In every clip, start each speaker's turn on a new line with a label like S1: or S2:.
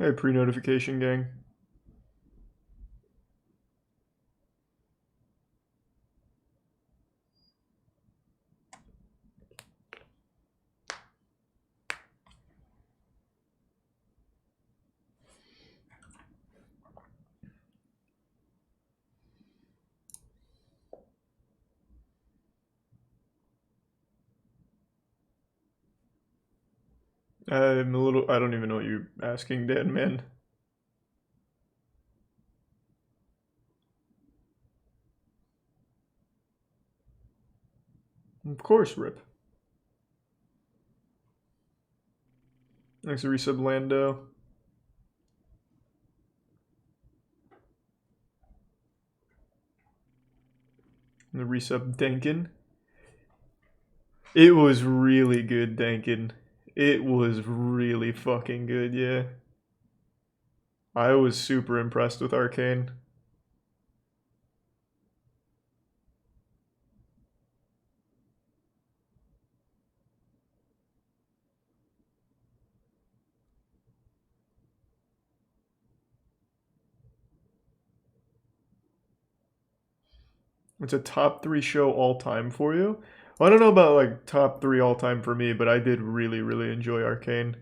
S1: Hey, pre-notification gang. I'm a little, I don't even know what you're asking, Dan, man. Of course, Rip. Thanks to resub Lando. And the resub Denkin. It was really good, Denkin. It was really fucking good, yeah. I was super impressed with Arcane. It's a top 3 show all time for you. Well, I don't know about like top 3 all time for me, but I did really, really enjoy Arcane.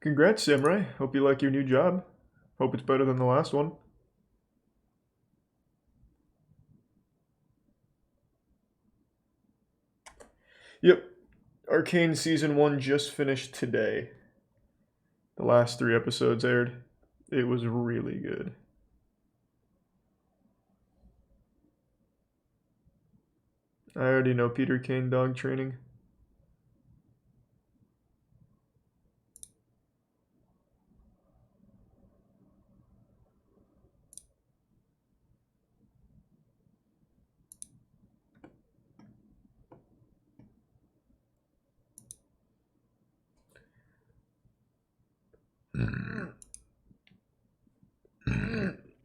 S1: Congrats, Samurai. Hope you like your new job. Hope it's better than the last one. Yep. Arcane Season 1 just finished today. The last 3 episodes aired. It was really good. I already know Peter Kane dog training.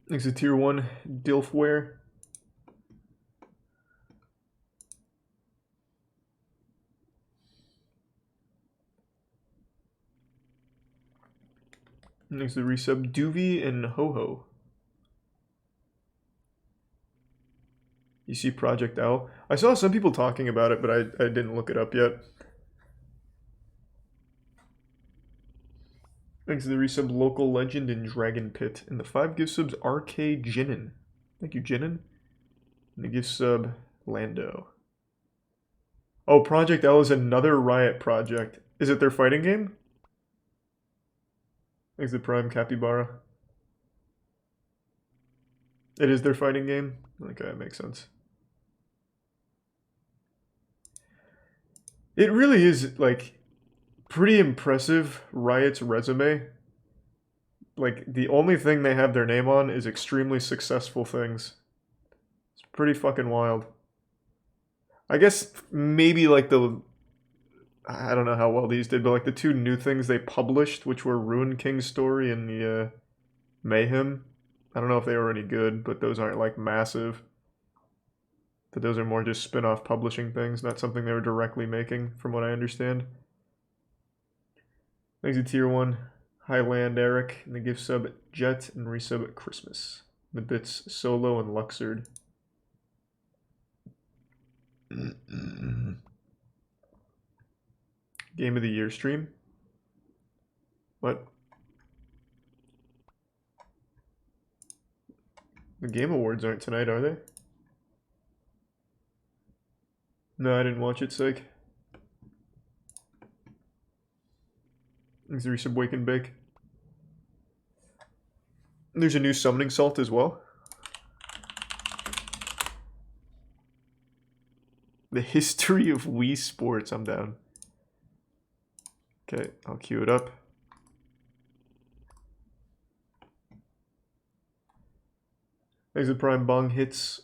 S1: Next to Tier 1 Dilfware. Next to resub Doovie and Ho-Ho. You see Project L? I saw some people talking about it, but I didn't look it up yet. Thanks to the resub Local Legend and Dragon Pit. And the 5 gift subs RK Jinin. Thank you, Jinin. And the gift sub Lando. Oh, Project L is another Riot project. Is it their fighting game? Thanks to Prime Capybara. It is their fighting game? Okay, that makes sense. It really is, like, pretty impressive, Riot's resume. Like, the only thing they have their name on is extremely successful things. It's pretty fucking wild. I guess maybe, like, I don't know how well these did, but, like, the 2 new things they published, which were Ruin King's Story and the, Mayhem. I don't know if they were any good, but those aren't, like, massive. But those are more just spin-off publishing things, not something they were directly making, from what I understand. Thanks to Tier 1, Highland Eric, and the gift sub Jet, and resub Christmas. The bits Solo and Luxord. Game of the Year stream? What? The Game Awards aren't tonight, are they? No, I didn't watch it, psych. Thanks to resub Wake and Bake. There's a new summoning salt as well. The history of Wii Sports, I'm down. Okay, I'll queue it up. Thanks to Prime Bong Hits.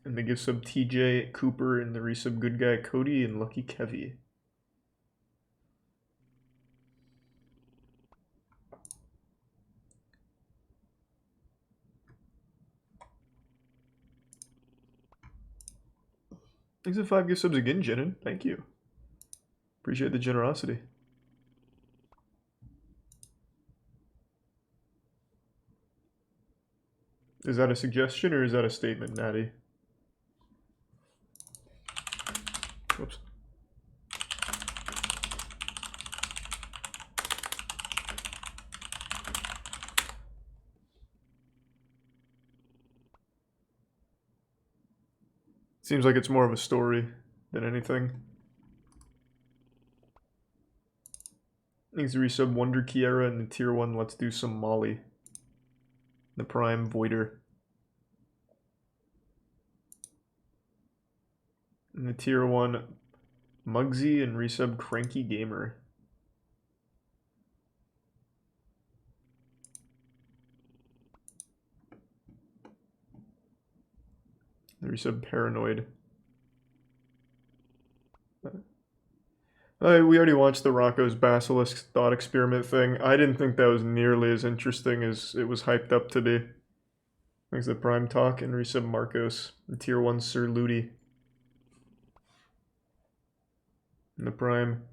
S1: And the gift sub TJ Cooper and the resub Good Guy Cody and Lucky Kevy. Thanks for 5 gift subs again, Jenin. Thank you. Appreciate the generosity. Is that a suggestion or is that a statement, Natty? Whoops. Seems like it's more of a story than anything. Thanks to resub Wonder Kiera and the tier 1 Let's Do Some Molly. The Prime Voider. And the tier 1 Mugsy and resub Cranky Gamer. The resub Paranoid. We already watched the Rocco's Basilisk thought experiment thing. I didn't think that was nearly as interesting as it was hyped up to be. Thanks to the Prime Talk and resub Marcos. And tier 1 Sir Ludi. And the Prime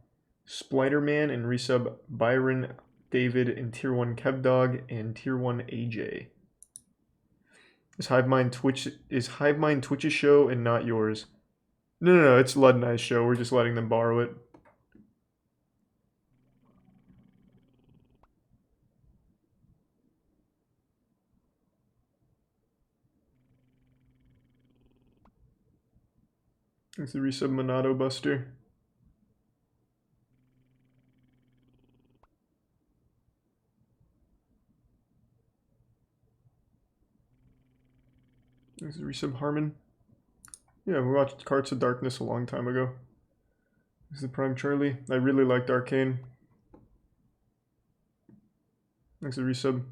S1: Spliderman and resub Byron David and tier 1 Kevdog and tier 1 AJ. Is Hivemind Twitch's show and not yours? No, it's Lud and I's show. We're just letting them borrow it. Thanks to resub Monado Buster. Thanks to resub Harmon. Yeah, we watched Carts of Darkness a long time ago. This is the Prime Charlie. I really liked Arcane. Thanks to resub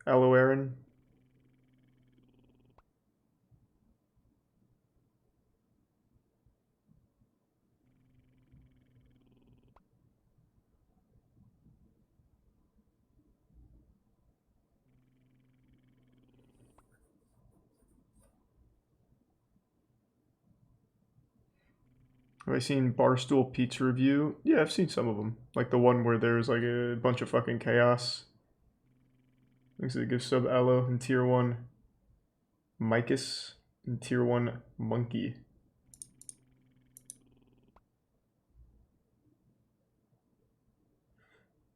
S1: Aloe Aaron. Have I seen Barstool Pizza Review? Yeah, I've seen some of them. Like the one where there's like a bunch of fucking chaos. Thanks to the gift sub Aloe and tier 1 Micus and tier 1 Monkey.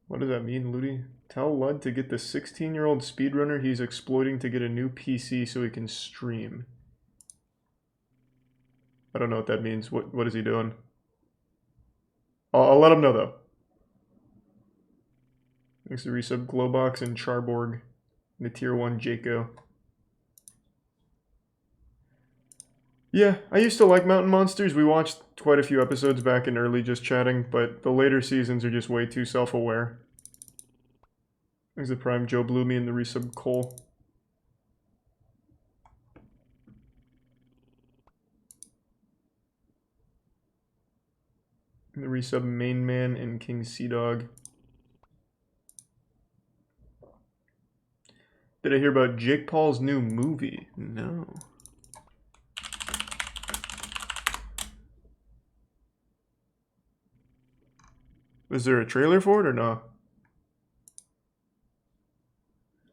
S1: What does that mean, Ludi? Tell Lud to get the 16-year-old speedrunner he's exploiting to get a new PC so he can stream. I don't know what that means. What is he doing? I'll let him know, though. Thanks to resub Glowbox and Charborg. And the tier 1 Jaco. Yeah, I used to like Mountain Monsters. We watched quite a few episodes back in early just chatting, but the later seasons are just way too self-aware. There's the Prime Joe Bloomy and the resub Cole. And the resub Main Man and King Sea Dog. Did I hear about Jake Paul's new movie? No. Was there a trailer for it or no?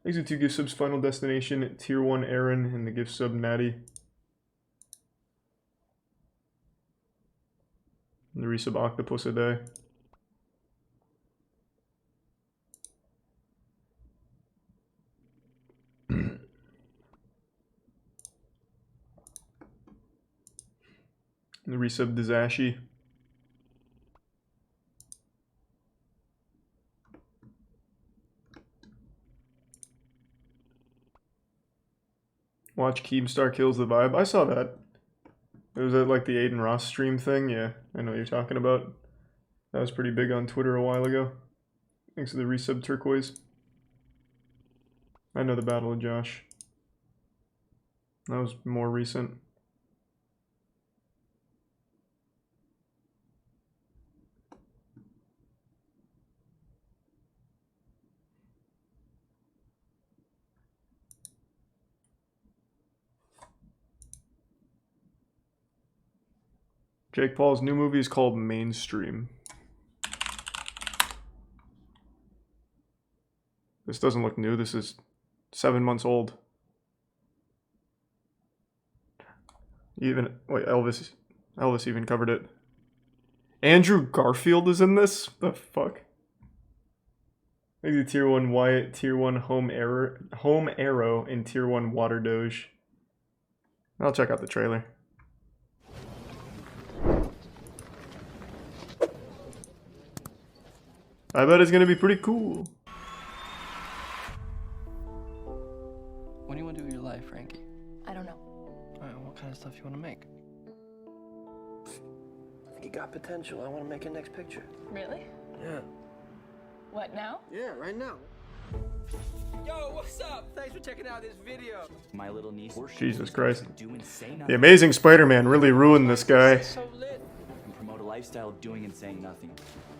S1: Thanks to 2 gift subs, Final Destination, tier 1 Aaron, and the gift sub Natty. And the resub Octopus a day. And the resub Dizashi. Watch Keemstar Kills the Vibe. I saw that. It was at like the Aiden Ross stream thing. Yeah, I know what you're talking about. That was pretty big on Twitter a while ago. Thanks to the resub Turquoise. I know the Battle of Josh. That was more recent. Jake Paul's new movie is called Mainstream. This doesn't look new. This is 7 months old. Even wait, Elvis even covered it. Andrew Garfield is in this? The fuck? Maybe tier 1 Wyatt, tier 1 home arrow, and tier 1 water doge. I'll check out the trailer. I bet it's gonna be pretty cool.
S2: What do you want to do with your life, Frankie?
S3: I don't know.
S2: Alright, what kind of stuff you want to make?
S4: I think you got potential. I want to make a next picture.
S3: Really?
S4: Yeah.
S3: What now?
S4: Yeah, right now.
S5: Yo, what's up? Thanks for checking out this video.
S6: My little niece.
S1: Jesus Christ.
S6: Do insane
S1: The Amazing Spider-Man really ruined this guy.
S5: So lit.
S6: and promote a lifestyle of doing and saying nothing.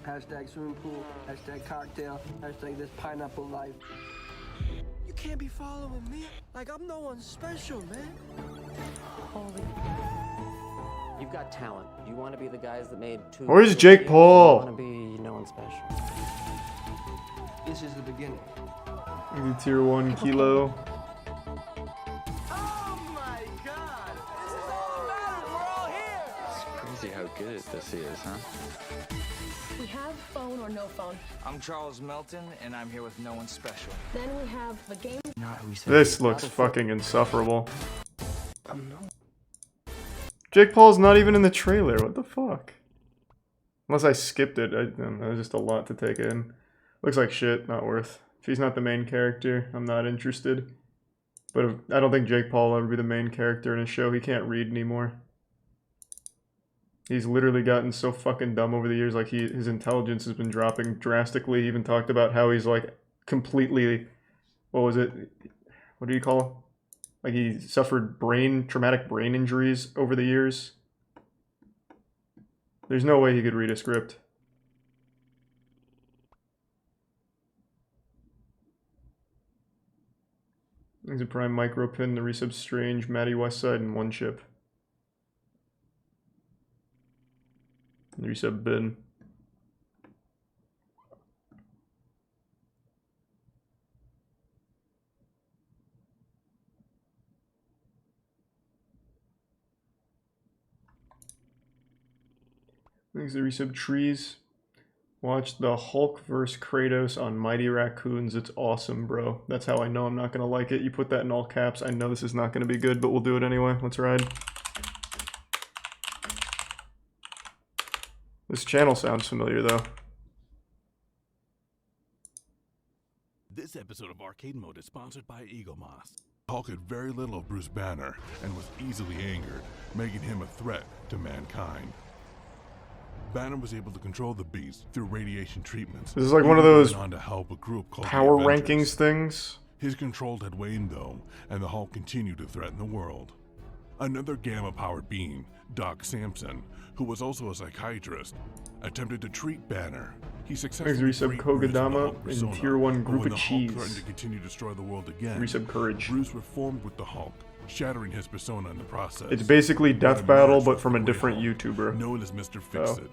S4: Hashtag swimming pool. Hashtag cocktail. Hashtag this pineapple life. You can't be following me. Like I'm no one special, man.
S3: Holy.
S7: You've got talent. You want to be the guys that made two.
S1: Where's Jake Paul?
S7: You want to be no one special.
S4: This is the beginning.
S1: Maybe tier 1 kilo.
S4: Oh my God! This is all that matters. We're all here.
S8: It's crazy how good this is, huh?
S3: We have phone or no phone.
S5: I'm Charles Melton, and I'm here with no one special.
S3: Then we have the game.
S6: Not who we said.
S1: This looks fucking insufferable. Jake Paul's not even in the trailer. What the fuck? Unless I skipped it. That was just a lot to take in. Looks like shit. Not worth. If he's not the main character, I'm not interested. But I don't think Jake Paul will ever be the main character in a show. He can't read anymore. He's literally gotten so fucking dumb over the years. Like his intelligence has been dropping drastically. He even talked about how he's like completely, what was it? What do you call him? Like he suffered traumatic brain injuries over the years. There's no way he could read a script. There's a prime micro pin, the resub Strange, Matty Westside, and one chip. Resub bin. Thanks to resub trees. Watch the Hulk vs. Kratos on Mighty Raccoons. It's awesome, bro. That's how I know I'm not gonna like it. You put that in all caps. I know this is not gonna be good, but we'll do it anyway. Let's ride. This channel sounds familiar, though.
S9: This episode of Arcade Mode is sponsored by Eagle Moss. Hulk had very little of Bruce Banner and was easily angered, making him a threat to mankind. Banner was able to control the beast through radiation treatments.
S1: This is like one of those
S9: on to help a group called
S1: power
S9: the
S1: rankings things.
S9: His control had waned though, and the Hulk continued to threaten the world. Another gamma-powered being, Doc Samson, who was also a psychiatrist, attempted to treat Banner. He successfully
S1: Resub
S9: freed Bruce from the
S1: Kogadama
S9: Hulk
S1: and
S9: persona,
S1: tier 1
S9: but
S1: group
S9: when
S1: of
S9: the Hulk
S1: cheese.
S9: threatened to continue to destroy the world again,
S1: Resub Courage.
S9: Bruce reformed with the Hulk, shattering his persona in the process.
S1: It's basically Death Battle, but from a different YouTuber.
S9: Known as Mr. Fix-It.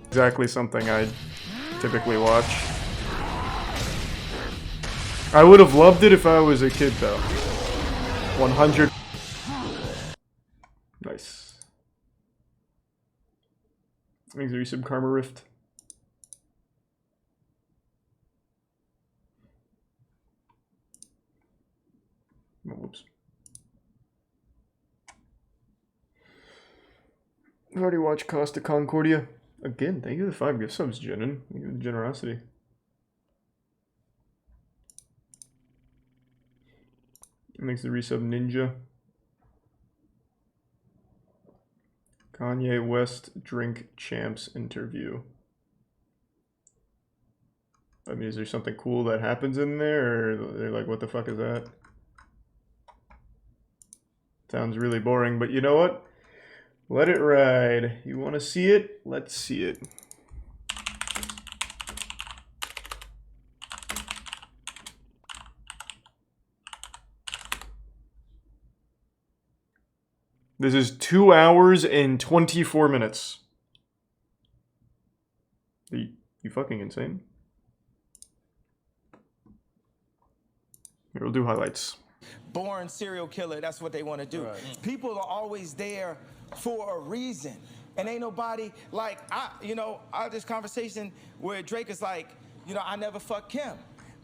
S1: Exactly something I typically watch. I would have loved it if I was a kid, though. 100. Nice. Thanks, Resub Karma Rift. Oh, whoops. I've already watched Costa Concordia. Again, thank you for the 5 gift subs, Jenin. Thank you for the generosity. Thanks to Resub Ninja. Kanye West Drink Champs interview. I mean, is there something cool that happens in there, or they're like, what the fuck is that? Sounds really boring, but you know what? Let it ride. You want to see it? Let's see it. This is 2 hours and 24 minutes. Are you fucking insane? Here, we'll do highlights.
S5: Born serial killer, that's what they want to do. Right. People are always there for a reason. And ain't nobody like, I had this conversation where Drake is like, I never fucked Kim.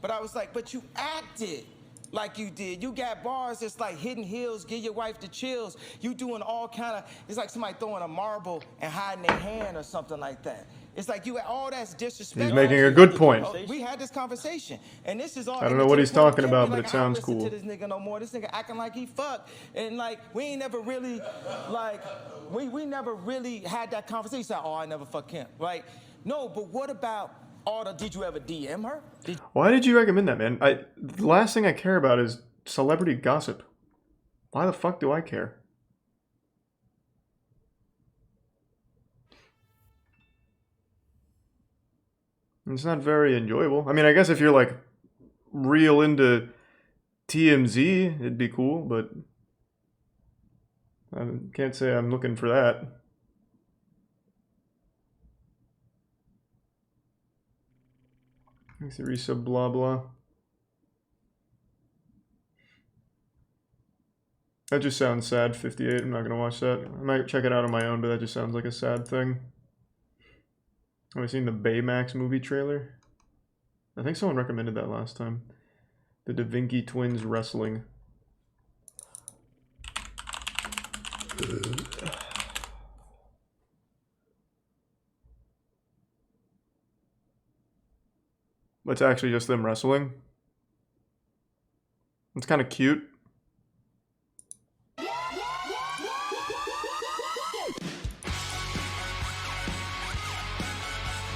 S5: But I was like, but you acted like you did. You got bars that's like hidden heels, give your wife the chills. You doing all kind of, it's like somebody throwing a marble and hiding their hand or something like that. It's like you all that's disrespectful.
S1: He's making a good point.
S5: We had this conversation, and this is all.
S1: I don't know what he's talking about, but it sounds cool.
S5: To this nigga no more. This nigga acting like he fucked, and like we ain't never really, like we never really had that conversation. Like, oh, I never fucked him, right? No, but what about all the? Did you ever DM her?
S1: Why did you recommend that, man? The last thing I care about is celebrity gossip. Why the fuck do I care? It's not very enjoyable. I mean, I guess if you're like real into TMZ, it'd be cool, but I can't say I'm looking for that. Let's see, resub blah blah. That just sounds sad, 58. I'm not gonna watch that. I might check it out on my own, but that just sounds like a sad thing. Have you seen the Baymax movie trailer? I think someone recommended that last time. The Da Vinci Twins wrestling. It's actually just them wrestling. It's kind of cute.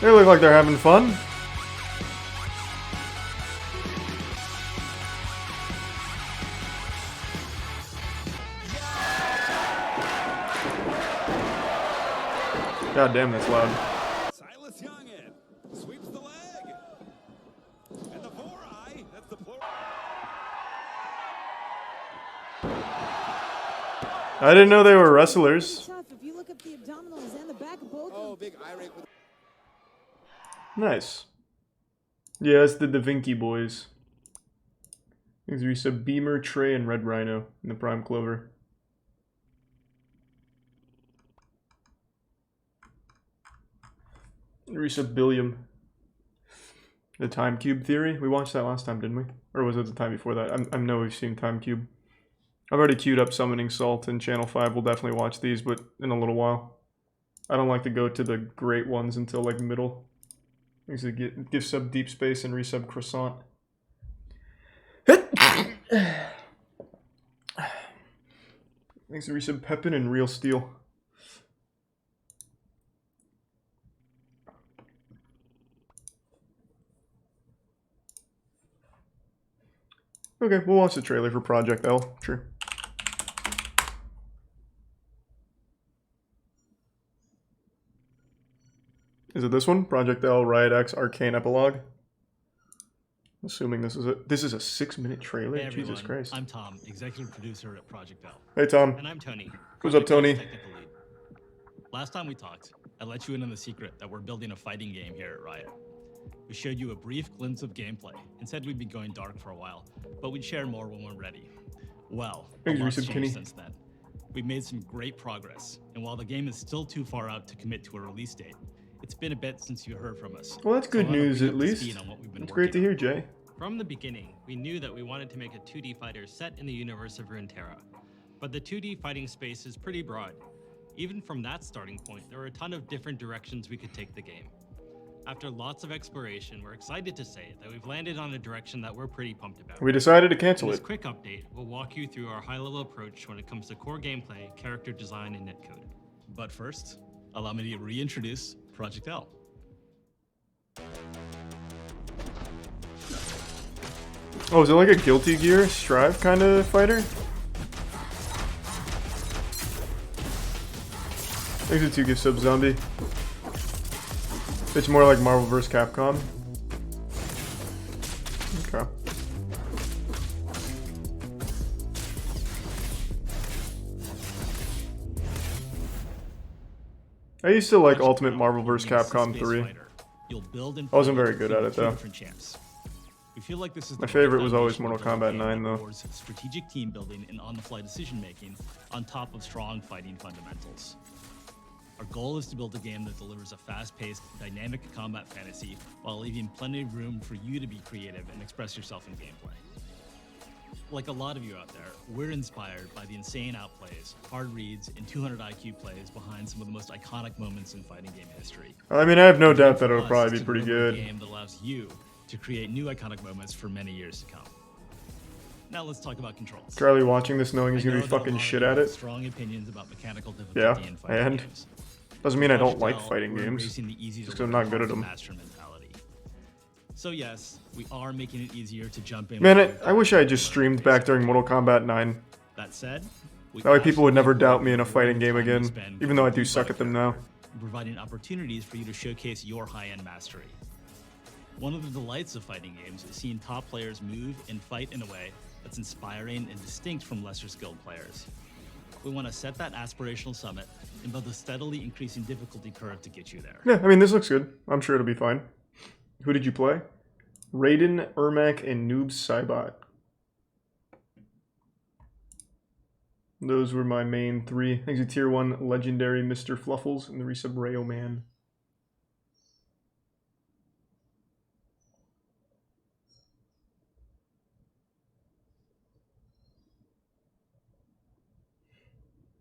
S1: They look like they're having fun. God damn, that's loud.
S9: Silas Youngin sweeps the leg. And the 4-eye, that's the plural.
S1: I didn't know they were wrestlers.
S10: If you look up the abdominals and the back of both.
S11: Oh, big eye rake with.
S1: Nice. Yeah, it's the Da Vinci boys. There's a Beamer, Trey, and Red Rhino in the Prime Clover. Risa Billiam. The Time Cube Theory. We watched that last time, didn't we? Or was it the time before that? I know we've seen Time Cube. I've already queued up Summoning Salt and Channel 5. We'll definitely watch these, but in a little while. I don't like to go to the great ones until like middle. Thanks to give sub Deep Space and resub Croissant. Thanks to resub Pepin and Real Steel. Okay, we'll watch the trailer for Project L. Sure. Is it this one? Project L, Riot X, Arcane Epilogue? Assuming this is it. This is a 6-minute trailer?
S12: Hey everyone,
S1: Jesus Christ.
S12: I'm Tom, executive producer at Project L.
S1: Hey Tom.
S12: And I'm Tony.
S1: What's up, Tony?
S12: Last time we talked, I let you in on the secret that we're building a fighting game here at Riot. We showed you a brief glimpse of gameplay and said we'd be going dark for a while, but we'd share more when we're ready. Well, a lot's changed since then. We've made some great progress, and while the game is still too far out to commit to a release date, it's been a bit since you heard from us.
S1: Well, that's good news at least. It's great to hear, Jay.
S12: From the beginning, we knew that we wanted to make a 2D fighter set in the universe of Runeterra, but the 2D fighting space is pretty broad. Even from that starting point, there were a ton of different directions we could take the game. After lots of exploration, we're excited to say that we've landed on a direction that we're pretty pumped about.
S1: We decided to cancel
S12: In
S1: it.
S12: this quick update, we'll walk you through our high-level approach when it comes to core gameplay, character design, and netcode. But first, allow me to reintroduce Project L.
S1: Oh, is it like a Guilty Gear Strive kind of fighter? Thanks to 2 gift sub Zombie. It's more like Marvel vs. Capcom. Okay. I used to like
S12: Punch
S1: Ultimate
S12: Out,
S1: Marvel vs.
S12: being a
S1: Capcom
S12: assist-based
S1: 3.
S12: fighter. You'll build and
S1: I wasn't
S12: fight
S1: very good at it,
S12: two
S1: though.
S12: different champs. We feel like this is
S1: My
S12: the
S1: favorite
S12: right
S1: was always
S12: foundation
S1: Mortal
S12: to build a
S1: Kombat
S12: game
S1: 9,
S12: that
S1: though.
S12: rewards strategic team building and on-the-fly decision-making on top of strong fighting fundamentals. Our goal is to build a game that delivers a fast-paced, dynamic combat fantasy while leaving plenty of room for you to be creative and express yourself in gameplay. Like a lot of you out there, we're inspired by the insane outplays, hard reads, and 200 IQ plays behind some of the most iconic moments in fighting game history.
S1: I mean, I have no doubt that
S12: For
S1: it'll
S12: us,
S1: probably be
S12: to
S1: pretty
S12: deliver a
S1: good.
S12: game that allows you to create new iconic moments for many years to come. Now let's talk about controls.
S1: Charlie watching this knowing he's
S12: I
S1: gonna
S12: know
S1: be
S12: that a
S1: fucking
S12: lot of
S1: shit
S12: you
S1: at
S12: have
S1: it.
S12: Strong opinions about mechanical difficulty
S1: Yeah,
S12: in fighting
S1: and
S12: games.
S1: doesn't mean I don't
S12: Project
S1: like
S12: L,
S1: fighting
S12: we're
S1: games.
S12: embracing the easy
S1: Just
S12: to
S1: 'cause I'm
S12: learn
S1: not good at
S12: hard to
S1: them.
S12: master mentality. So yes, we are making it easier to jump in.
S1: Man,
S12: with
S1: I wish I had just streamed back during Mortal Kombat 9.
S12: That said,
S1: That way people would never
S12: absolutely
S1: doubt me in a
S12: reward
S1: fighting
S12: the
S1: game
S12: time you
S1: again,
S12: spend
S1: even though I
S12: getting
S1: do
S12: beat
S1: suck
S12: by
S1: at them
S12: a
S1: now.
S12: character and providing opportunities for you to showcase your high-end mastery. One of the delights of fighting games is seeing top players move and fight in a way that's inspiring and distinct from lesser skilled players. We want to set that aspirational summit and build a steadily increasing difficulty curve to get you there.
S1: Yeah, I mean, this looks good. I'm sure it'll be fine. Who did you play? Raiden, Ermac, and Noob Saibot. Those were my main three. Thanks to Tier 1 Legendary Mr. Fluffles and the resub Rayo Man.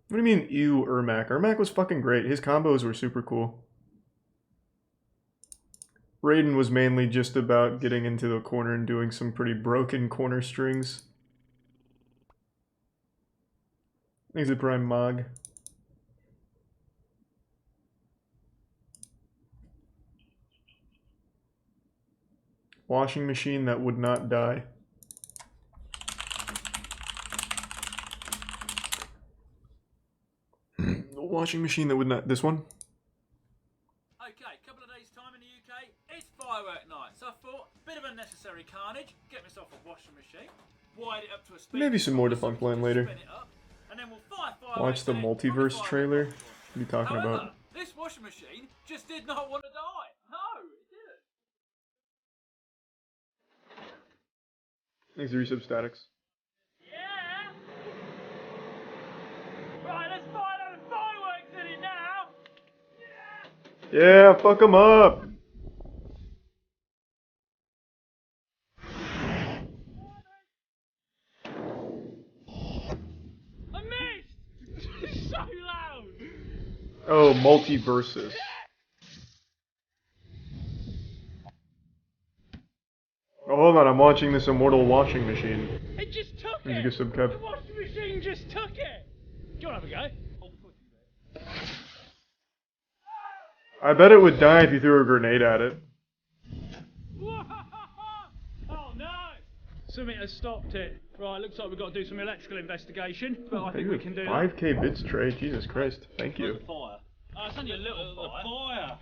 S1: What do you mean, ew, Ermac? Ermac was fucking great. His combos were super cool. Raiden was mainly just about getting into the corner and doing some pretty broken corner strings. Thanks to Prime Mog. Washing machine that would not die. Washing machine that would not. This one?
S11: Okay, couple of days time in the UK, it's firework night. So I thought, bit of unnecessary carnage, get myself a washing machine, wire it up to a speed.
S1: Maybe some more Defunct Land later.
S11: Spin it up, and then we'll fire fireworks.
S1: Watch the multiverse trailer. What are you talking
S11: However,
S1: about?
S11: this washing machine just did not want to die. No, it didn't.
S1: Thanks to resub statics.
S11: Yeah. Right, let's fire those fireworks in it now.
S1: Yeah, fuck them up!
S11: I missed. It's so loud.
S1: Oh, multiverses. Oh, hold on, I'm watching this Immortal Washing Machine.
S11: It just took
S1: Need to
S11: it.
S1: get some Kev.
S11: The washing machine just took it. Do you want to have a go?
S1: I bet it would die if you threw a grenade at it.
S11: Oh no! Something has stopped it. Right, looks like we've got to do some electrical investigation, but I think we can do that.
S1: 5k bits tray, Jesus Christ. Thank you.
S11: Fire. It's only a little fire.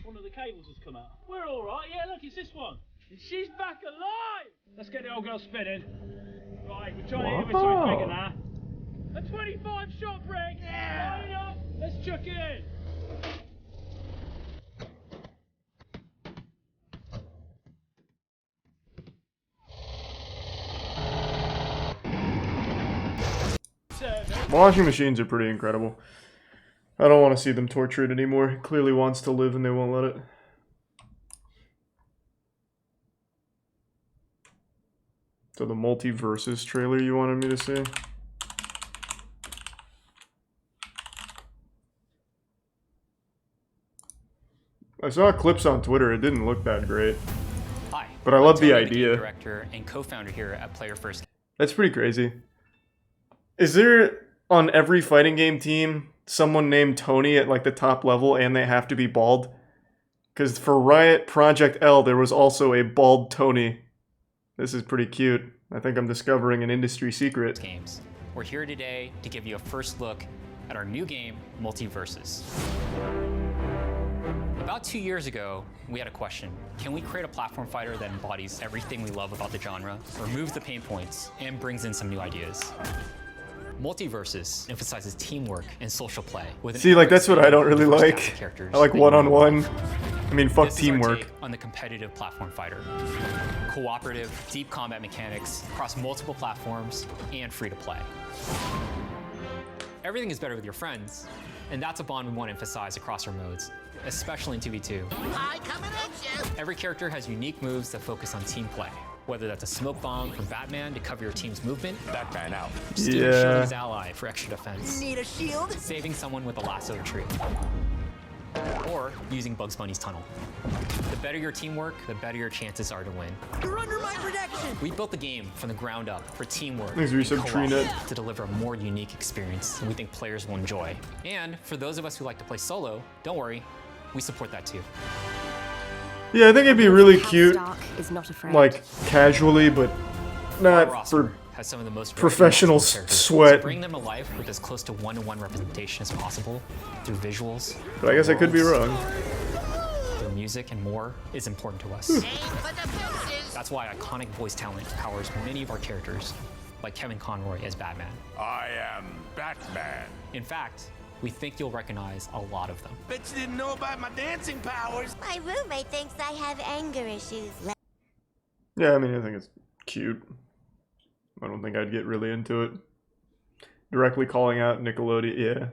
S11: One of the cables has come out. We're alright, yeah, look, it's this one. She's back alive! Let's get the old girl spinning. Right, we're trying to hit with something bigger now. A 25 shot break! Yeah! Line it up, let's chuck it in.
S1: Washing machines are pretty incredible. I don't want to see them tortured anymore. It clearly wants to live and they won't let it. So the multiverses trailer you wanted me to see? I saw clips on Twitter. It didn't look that great.
S13: Hi.
S1: But I love the
S13: Tony,
S1: idea.
S13: game director and co-founder here at Player First.
S1: That's pretty crazy. Is there on every fighting game team someone named Tony at like the top level and they have to be bald? Because for Riot Project L there was also a bald Tony. This is pretty cute. I think I'm discovering an industry secret.
S13: Games. We're here today to give you a first look at our new game, Multiverses. About 2 years ago, we had a question. Can we create a platform fighter that embodies everything we love about the genre, removes the pain points, and brings in some new ideas? Multiverses emphasizes teamwork and social play. With an
S1: See, like, that's what I don't really
S13: diverse
S1: like.
S13: cast of characters
S1: I like
S13: that you know.
S1: one-on-one. I mean, fuck
S13: This is our
S1: teamwork.
S13: take on the competitive platform fighter. Cooperative, deep combat mechanics across multiple platforms and free to play. Everything is better with your friends, and that's a bond we want to emphasize across our modes, especially in 2v2. Every character has unique moves that focus on team play. Whether that's a smoke bomb from Batman to cover your team's movement, Batman out. Stealing shielding his ally for extra defense.
S14: Need a shield?
S13: Saving someone with a lasso tree. Or using Bugs Bunny's tunnel. The better your teamwork, the better your chances are to win.
S14: You're under my protection!
S13: We built the game from the ground up for teamwork
S1: Thanks,
S13: and
S1: Resub
S13: co-op
S1: Treenet.
S13: to deliver a more unique experience that we think players will enjoy. And for those of us who like to play solo, don't worry, we support that too.
S1: Yeah, I think it'd be really cute,
S14: Is not afraid.
S1: like, casually, but
S13: Our
S1: not
S13: roster
S1: for
S13: has some of the most
S1: professional
S13: recognizable characters.
S1: sweat.
S13: To bring them to life with as close to one-to-one representation as possible through visuals.
S1: But I guess I could be
S13: worlds,
S1: wrong.
S13: Through music and more is important to us. That's why iconic voice talent powers many of our characters, like Kevin Conroy as Batman.
S9: I am Batman.
S13: In fact, we think you'll recognize a lot of them.
S14: Bet you didn't know about my dancing powers.
S15: My roommate thinks I have anger issues.
S1: Yeah, I mean, I think it's cute. I don't think I'd get really into it. Directly calling out Nickelodeon, yeah.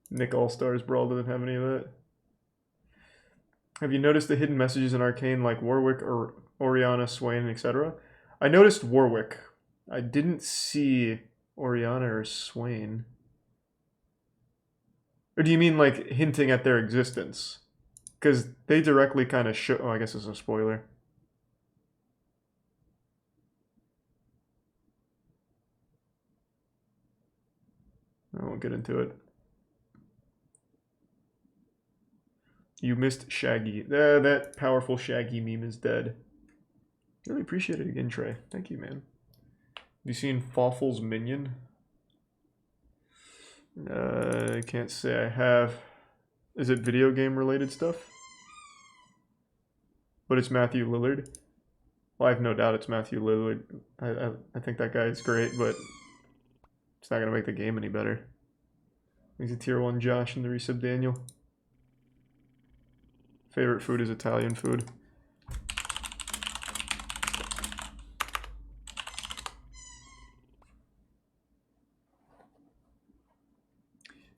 S1: Nick All-Stars Brawl doesn't have any of that. Have you noticed the hidden messages in Arcane like Warwick or Oriana, Swain, etc.? I noticed Warwick. I didn't see Oriana or Swain. Or do you mean like hinting at their existence? Because they directly kind of show... Oh, I guess it's a spoiler. I won't get into it. You missed Shaggy. That powerful Shaggy meme is dead. Really appreciate it again, Trey. Thank you, man. Have you seen Fawful's Minion? I can't say I have. Is it video game related stuff? But it's Matthew Lillard. Well, I have no doubt it's Matthew Lillard. I think that guy is great, but it's not going to make the game any better. He's a tier 1 Josh and the resub Daniel. Favorite food is Italian food.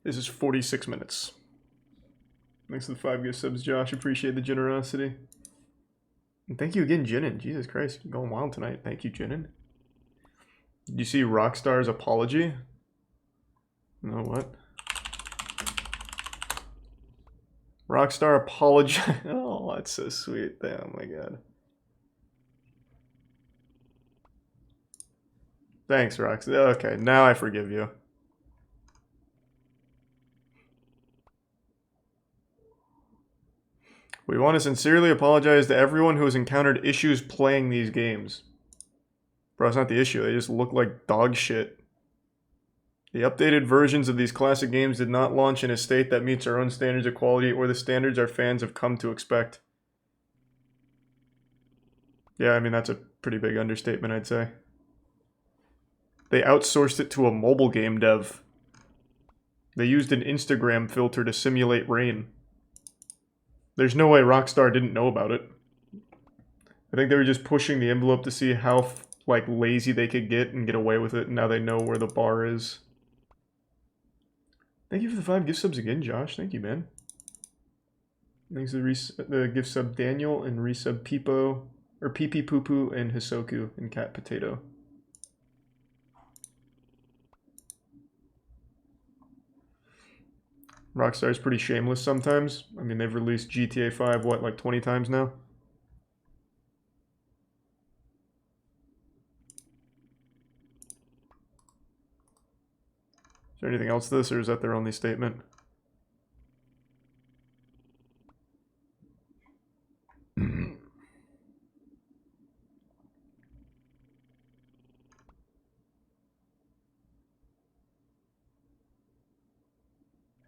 S1: This is 46 minutes. Thanks to the 5 gift subs, Josh. Appreciate the generosity. And thank you again, Jinin. Jesus Christ, you're going wild tonight. Thank you, Jinin. Did you see Rockstar's apology? No, what? Rockstar apology. Oh, that's so sweet. Oh my god. Thanks, Rockstar. Okay, now I forgive you. We want to sincerely apologize to everyone who has encountered issues playing these games. Bro, it's not the issue. They just look like dog shit. The updated versions of these classic games did not launch in a state that meets our own standards of quality or the standards our fans have come to expect. Yeah, I mean, that's a pretty big understatement, I'd say. They outsourced it to a mobile game dev. They used an Instagram filter to simulate rain. There's no way Rockstar didn't know about it. I think they were just pushing the envelope to see how like lazy they could get and get away with it, and now they know where the bar is. Thank you for the 5 gift subs again, Josh. Thank you, man. Thanks to the gift sub Daniel and resub Peepo, or Pee Poo Poo and Hisoku and Cat Potato. Rockstar's pretty shameless sometimes. I mean, they've released GTA 5, what, like 20 times now? Is there anything else to this, or is that their only statement?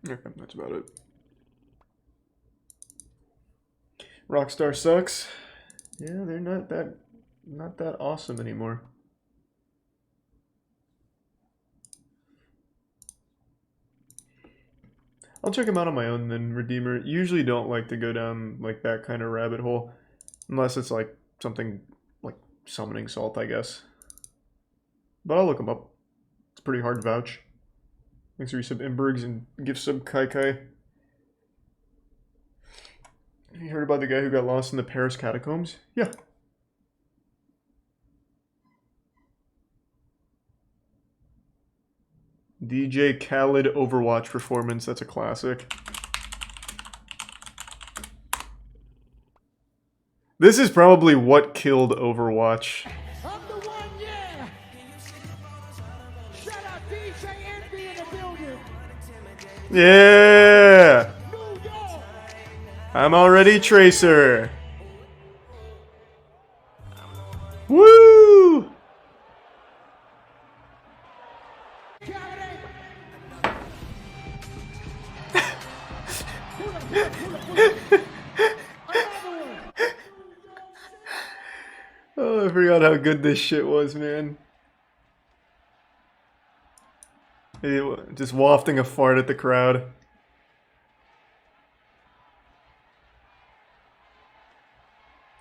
S1: Okay, that's about it. Rockstar sucks. Yeah, they're not that awesome anymore. I'll check them out on my own then, Redeemer. Usually don't like to go down like that kind of rabbit hole. Unless it's like something like summoning salt, I guess. But I'll look them up. It's pretty hard to vouch. Thanks for resub Imbergs and gift sub Kai Kai. You heard about the guy who got lost in the Paris catacombs? Yeah. DJ Khaled Overwatch performance, that's a classic. This is probably what killed Overwatch.
S14: I'm the one, yeah. Shout out DJ Envy in the building.
S1: Yeah! I'm already Tracer. Woo! Oh, I forgot how good this shit was, man. Just wafting a fart at the crowd.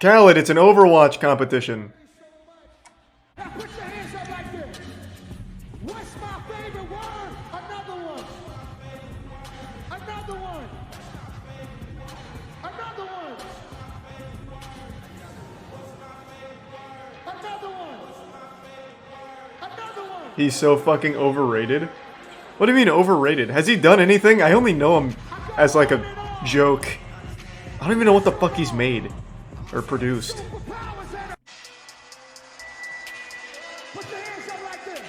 S1: Khaled, it's an Overwatch competition.
S14: Now put your hands up like this. What's my favorite word? Another one. Another one. Another one. Another one. Another one.
S1: He's so fucking overrated. What do you mean overrated? Has he done anything? I only know him as like a joke. I don't even know what the fuck he's made. Or produced.
S14: Put your hands up like this.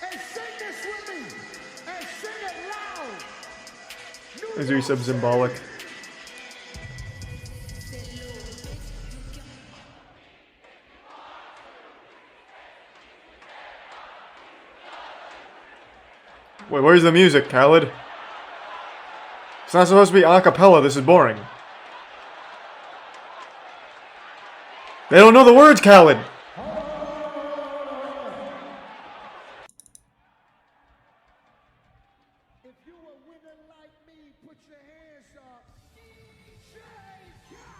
S14: And sing this with me. And sing it loud.
S1: Is resub Symbolic? Wait, where's the music, Khaled? It's not supposed to be a cappella, this is boring. They don't know the words, Khaled!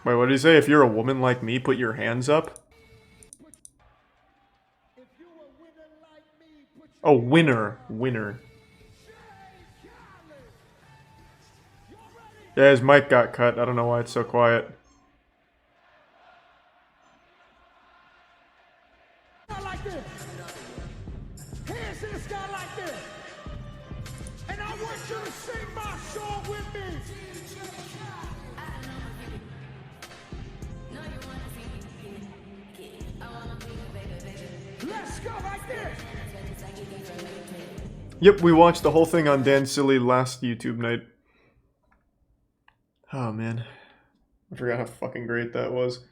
S1: Wait, what did he say? If you're a woman like me, put your hands up? Oh, winner. Winner. Yeah, his mic got cut. I don't know why it's so quiet.
S14: Like this. Hands in the sky like this. And I want you to sing my song with me. Let's go like this.
S1: Yep, we watched the whole thing on Dan Silly last YouTube night. Oh man. I forgot how fucking great that was.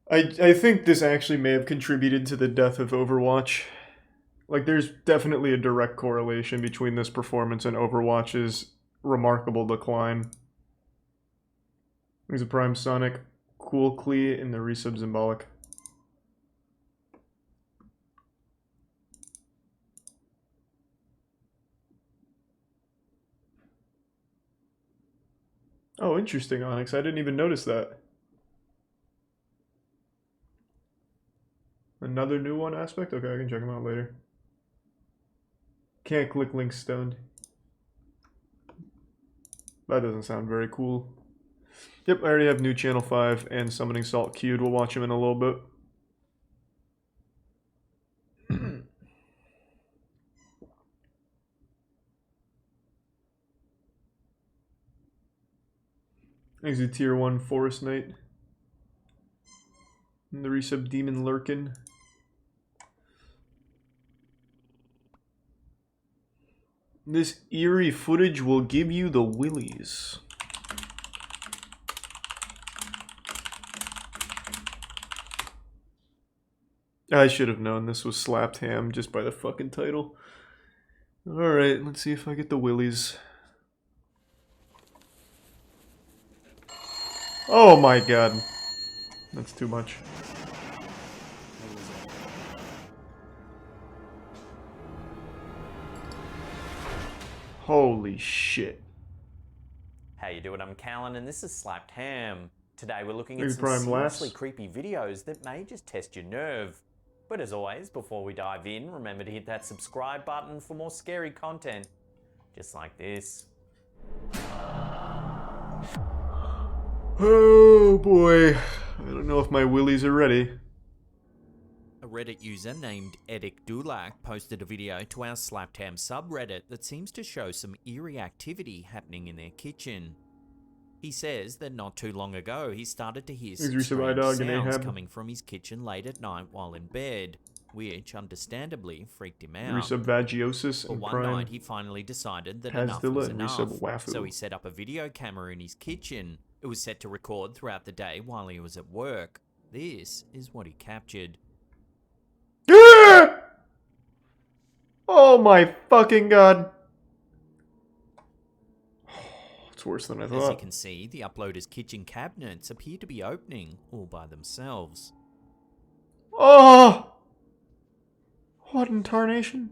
S1: I think this actually may have contributed to the death of Overwatch. Like, there's definitely a direct correlation between this performance and Overwatch's remarkable decline. There's a Prime Sonic, Cool Klee, and the resub Symbolic. Oh, interesting, Onyx. I didn't even notice that. Another new one aspect? Okay, I can check them out later. Can't click link stoned. That doesn't sound very cool. Yep, I already have new Channel 5 and Summoning Salt queued. We'll watch them in a little bit. There's a tier 1 Forest Knight. And the resub Demon Lurkin. This eerie footage will give you the willies. I should have known this was slapped ham just by the fucking title. Alright, let's see if I get the willies. Oh my god. That's too much. Holy shit.
S7: How you doing? I'm Callan and this is Slapped Ham. Today we're looking at
S1: Maybe
S7: some
S1: Prime
S7: seriously
S1: laughs.
S7: creepy videos that may just test your nerve. But as always, before we dive in, remember to hit that subscribe button for more scary content, just like this.
S1: Oh boy. I don't know if my willies are ready.
S16: A Reddit user named Edik Dulak posted a video to our Slapped Ham subreddit that seems to show some eerie activity happening in their kitchen. He says that not too long ago he started to hear some
S1: Thanks,
S16: strange
S1: Dog and
S16: sounds
S1: Ahab.
S16: coming from his kitchen late at night while in bed, which understandably freaked him out.
S1: Resub Vagiosis
S16: But
S1: and
S16: one
S1: Prime.
S16: night he finally decided that
S1: Has
S16: enough
S1: the
S16: was
S1: lit,
S16: enough,
S1: resub Wafu.
S16: so he set up a video camera in his kitchen. It was set to record throughout the day while he was at work. This is what he captured.
S1: Oh my fucking god. It's worse than I
S16: As you
S1: thought.
S16: can see, the uploader's kitchen cabinets appear to be opening all by themselves.
S1: Oh! What in tarnation?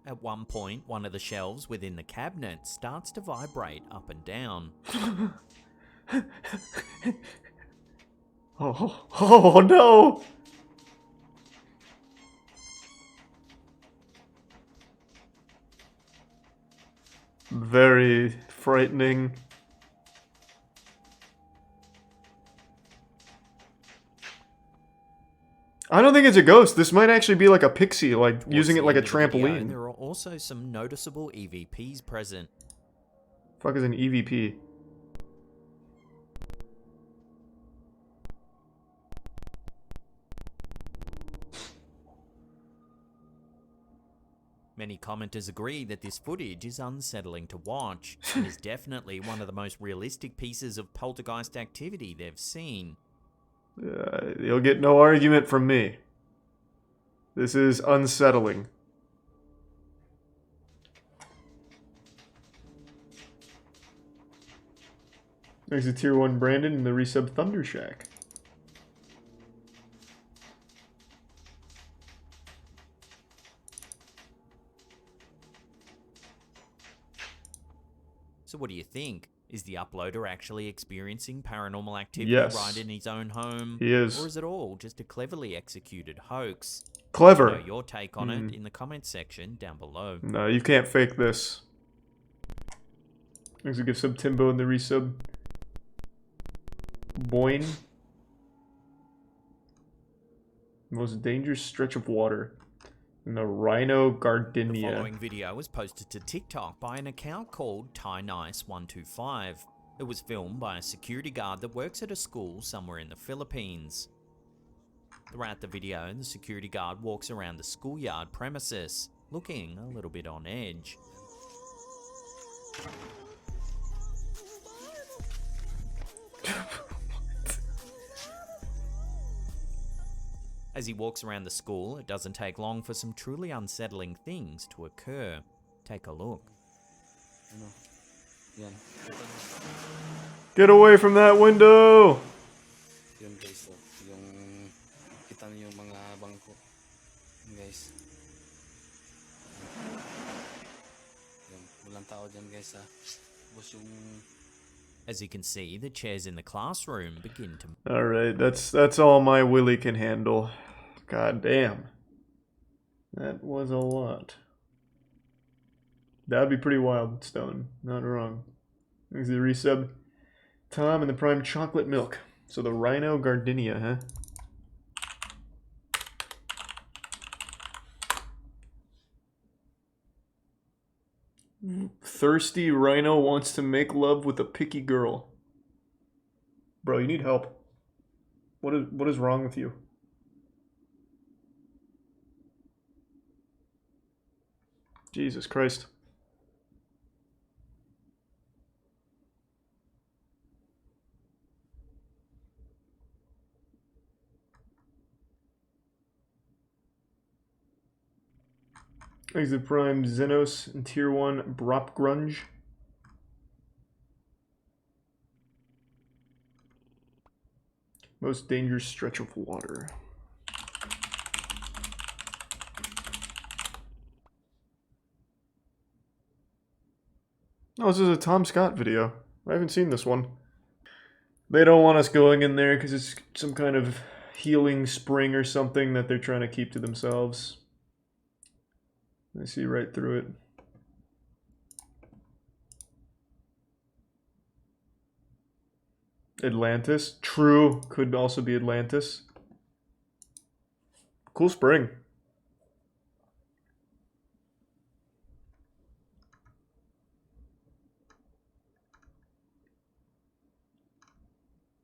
S16: At one point, one of the shelves within the cabinet starts to vibrate up and down.
S1: Oh no! Very frightening. I don't think it's a ghost. This might actually be like a pixie, like
S16: Towards
S1: using
S16: the
S1: it like a
S16: end of the video,
S1: trampoline.
S16: there are also some noticeable EVPs present.
S1: Fuck is an EVP?
S16: Many commenters agree that this footage is unsettling to watch, and is definitely one of the most realistic pieces of poltergeist activity they've seen.
S1: You'll get no argument from me. This is unsettling. There's a tier 1 Brandon in the resub Thunder Shack.
S16: So what do you think? Is the uploader actually experiencing paranormal activity
S1: Yes.
S16: right in his own home?
S1: He is.
S16: Or is it all just a cleverly executed hoax?
S1: Clever.
S16: Let me know your take on it in the comments section down below.
S1: No, you can't fake this. Thanks a gift sub Timbo in the resub. Boyne. Most dangerous stretch of water. And the Rhino
S16: The
S1: Gardenia.
S16: following video was posted to TikTok by an account called TieNice125. It was filmed by a security guard that works at a school somewhere in the Philippines. Throughout the video, the security guard walks around the schoolyard premises, looking a little bit on edge. As he walks around the school, it doesn't take long for some truly unsettling things to occur. Take a look.
S1: Get away from that window!
S2: Yun guys, yung kita niyo yung mga bangko. Guys. Yun, walang tao dyan guys ha. Tapos yung
S16: As you can see, the chairs in the classroom begin to...
S1: Alright, that's all my Willy can handle. God damn. That was a lot. That'd be pretty wild, Stone. Not wrong. There's the resub. Tom and the Prime Chocolate Milk. So the Rhino Gardenia, huh? Thirsty Rhino wants to make love with a picky girl. Bro, you need help. What is wrong with you? Jesus Christ. Exit Prime Xenos and Tier 1 Brop Grunge. Most dangerous stretch of water. 。 . 。 . 。 . 。 . 。 . 。 . 。 . . 。 . 。 . . . . 。 . . . 。 . . . . . . . . . . . . . . . 。 . . . . 。 . . Oh, this is a Tom Scott video. I haven't seen this one. They don't want us going in there because it's some kind of healing spring or something that they're trying to keep to themselves. I see right through it. Atlantis. True. Could also be Atlantis. Cool spring.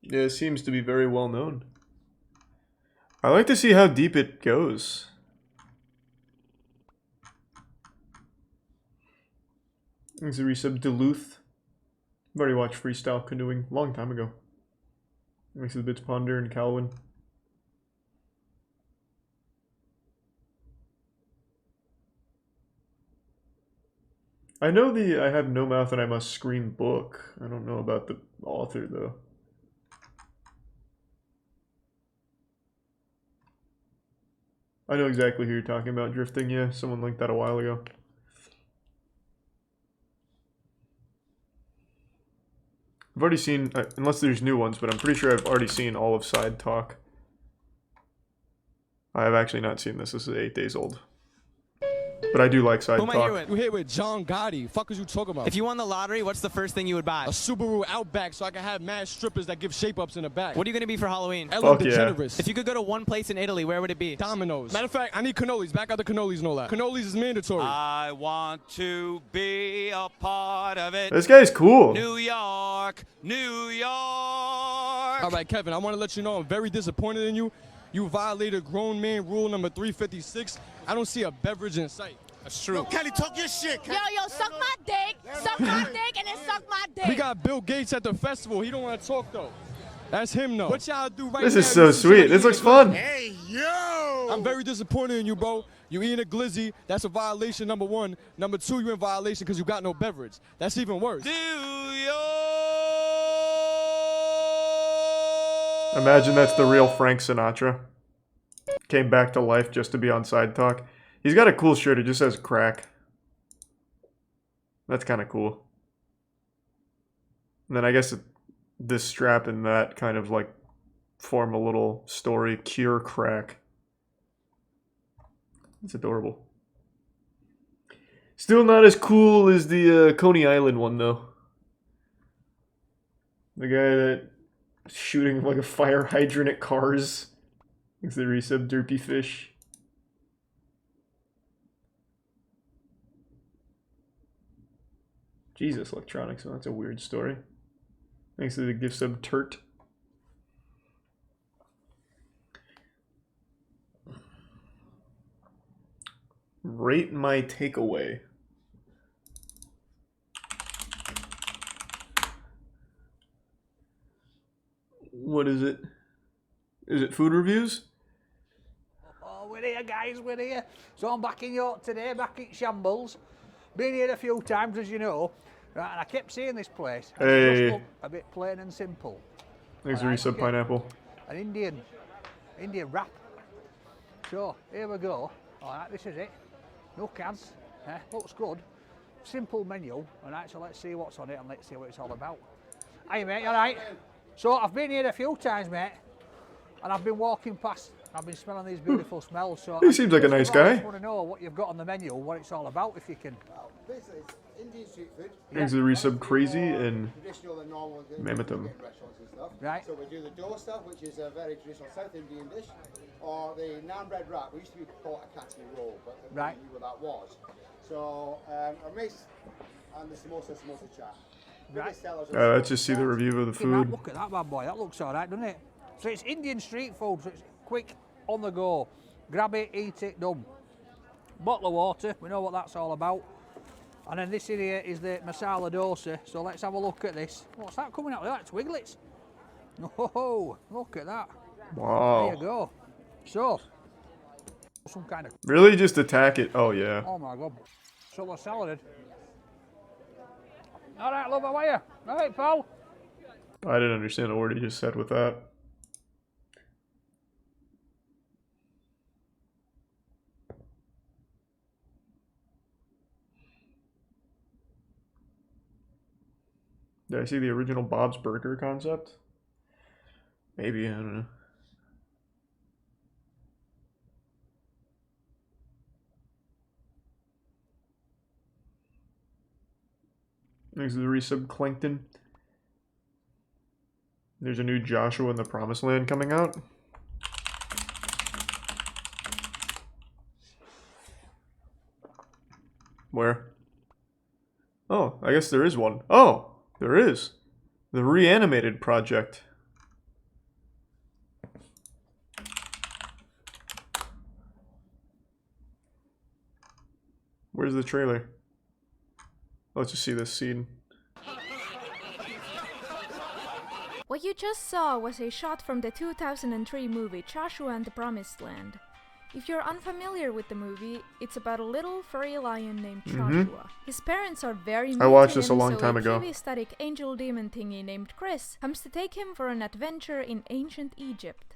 S1: Yeah, it seems to be very well known. I like to see how deep it goes. There's a resub Duluth. I've already watched Freestyle Canoeing a long time ago. Thanks to the Bits Ponder and Calvin. I know the I Have No Mouth and I Must Scream book. I don't know about the author though. I know exactly who you're talking about, Drifting. Yeah, someone linked that a while ago. I've already seen, unless there's new ones, but I'm pretty sure I've already seen all of Side Talk. I have actually not seen this. This is 8 days old. But I do like Side
S17: Who am I here
S1: Talk.
S17: with? You're here with John Gotti. Fuck is you talking about?
S18: If you won the lottery, what's the first thing you would buy?
S17: A Subaru Outback so I can have mad strippers that give shape-ups in the back.
S18: What are you going to be for Halloween?
S17: Ellen DeGeneres.
S18: If you could go to one place in Italy, where would it be?
S17: Domino's. Matter of fact, I need cannolis. Back out the cannolis and all that. Cannolis is mandatory.
S18: I want to be a part of it.
S1: This guy's cool.
S18: New York, New York.
S17: All right, Kevin, I want to let you know I'm very disappointed in you. You violated grown man rule number 356. I don't see a beverage in sight. That's true.
S14: Yo, Kelly, talk your shit, Kelly.
S10: Yo, suck my dick. Suck my dick and then suck my dick.
S17: We got Bill Gates at the festival. He don't want to talk, though. That's him, though. What y'all do right
S1: This
S17: now?
S1: is so sweet. This looks fun.
S14: Hey, yo!
S17: I'm very disappointed in you, bro. You eating a glizzy. That's a violation, number one. Number two, you in violation because you got no beverage. That's even worse.
S18: New York.
S1: Imagine that's the real Frank Sinatra. Came back to life just to be on Side Talk. He's got a cool shirt. It just says crack. That's kind of cool. And then I guess this strap and that kind of like form a little story. Cure crack. It's adorable. Still not as cool as the Coney Island one though. The guy that shooting like a fire hydrant at cars. It's the resub Derpy Fish. Jesus, Electronics. Oh, that's a weird story. Thanks to the gift sub Turt. Rate my takeaway. What is it? Is it food reviews?
S19: Oh, we're here, guys, we're here. So I'm back in York today, back in Shambles. Been here a few times, as you know. Right, and I kept seeing this place. And it
S1: Hey.
S19: just looked a bit plain and simple.
S1: Thanks for
S19: Alright,
S1: resub
S19: okay.
S1: Pineapple.
S19: An Indian wrap. So here we go. All right, this is it. No cans. Looks good. Simple menu. All right, so let's see what's on it and let's see what it's all about. Hey mate, you all right? So I've been here a few times, mate, and I've been walking past. I've been smelling these beautiful smells. So
S1: He seems like a nice guy.
S19: I just want to know what you've got on the menu, what it's all about, if you can.
S14: Basically, it's Indian street food.
S1: Thanks to the resub Crazy and
S14: Traditional and normal
S1: Mammothum.
S14: restaurants and stuff.
S19: Right.
S14: So we do the dosa, which is a very traditional South Indian dish, or the naan bread wrap. We used to be called a kati roll, but I
S19: Right.
S14: knew what that was. So our mace and the samosa chat.
S19: Right.
S1: Let's just see the review of the food.
S19: Look at that bad boy. That looks all right, doesn't it? So it's Indian street food. So it's quick, on the go. Grab it, eat it, done. Bottle of water. We know what that's all about. And then this in here is the masala dosa. So let's have a look at this. What's that coming out with? That's Twiglets. Oh, look at that.
S1: Wow.
S19: There you go. So, some kind of...
S1: Really just attack it. Oh yeah.
S19: Oh my God. So we're saladed. All right, love, how are you? All right, pal.
S1: I didn't understand a word he just said with that. Did I see the original Bob's Burger concept? Maybe, I don't know. Thanks to the resub Clankton. There's a new Joshua in the Promised Land coming out. Where? Oh, I guess there is one. Oh, there is. The Reanimated Project. Where's the trailer? Let's just see this scene.
S20: What you just saw was a shot from the 2003 movie Joshua and the Promised Land. If you're unfamiliar with the movie, it's about a little furry lion named Joshua. His parents are very mean
S1: I watched
S20: to
S1: this a
S20: him,
S1: long
S20: so
S1: time ago.
S20: a static angel demon thingy named Chris comes to take him for an adventure in ancient Egypt.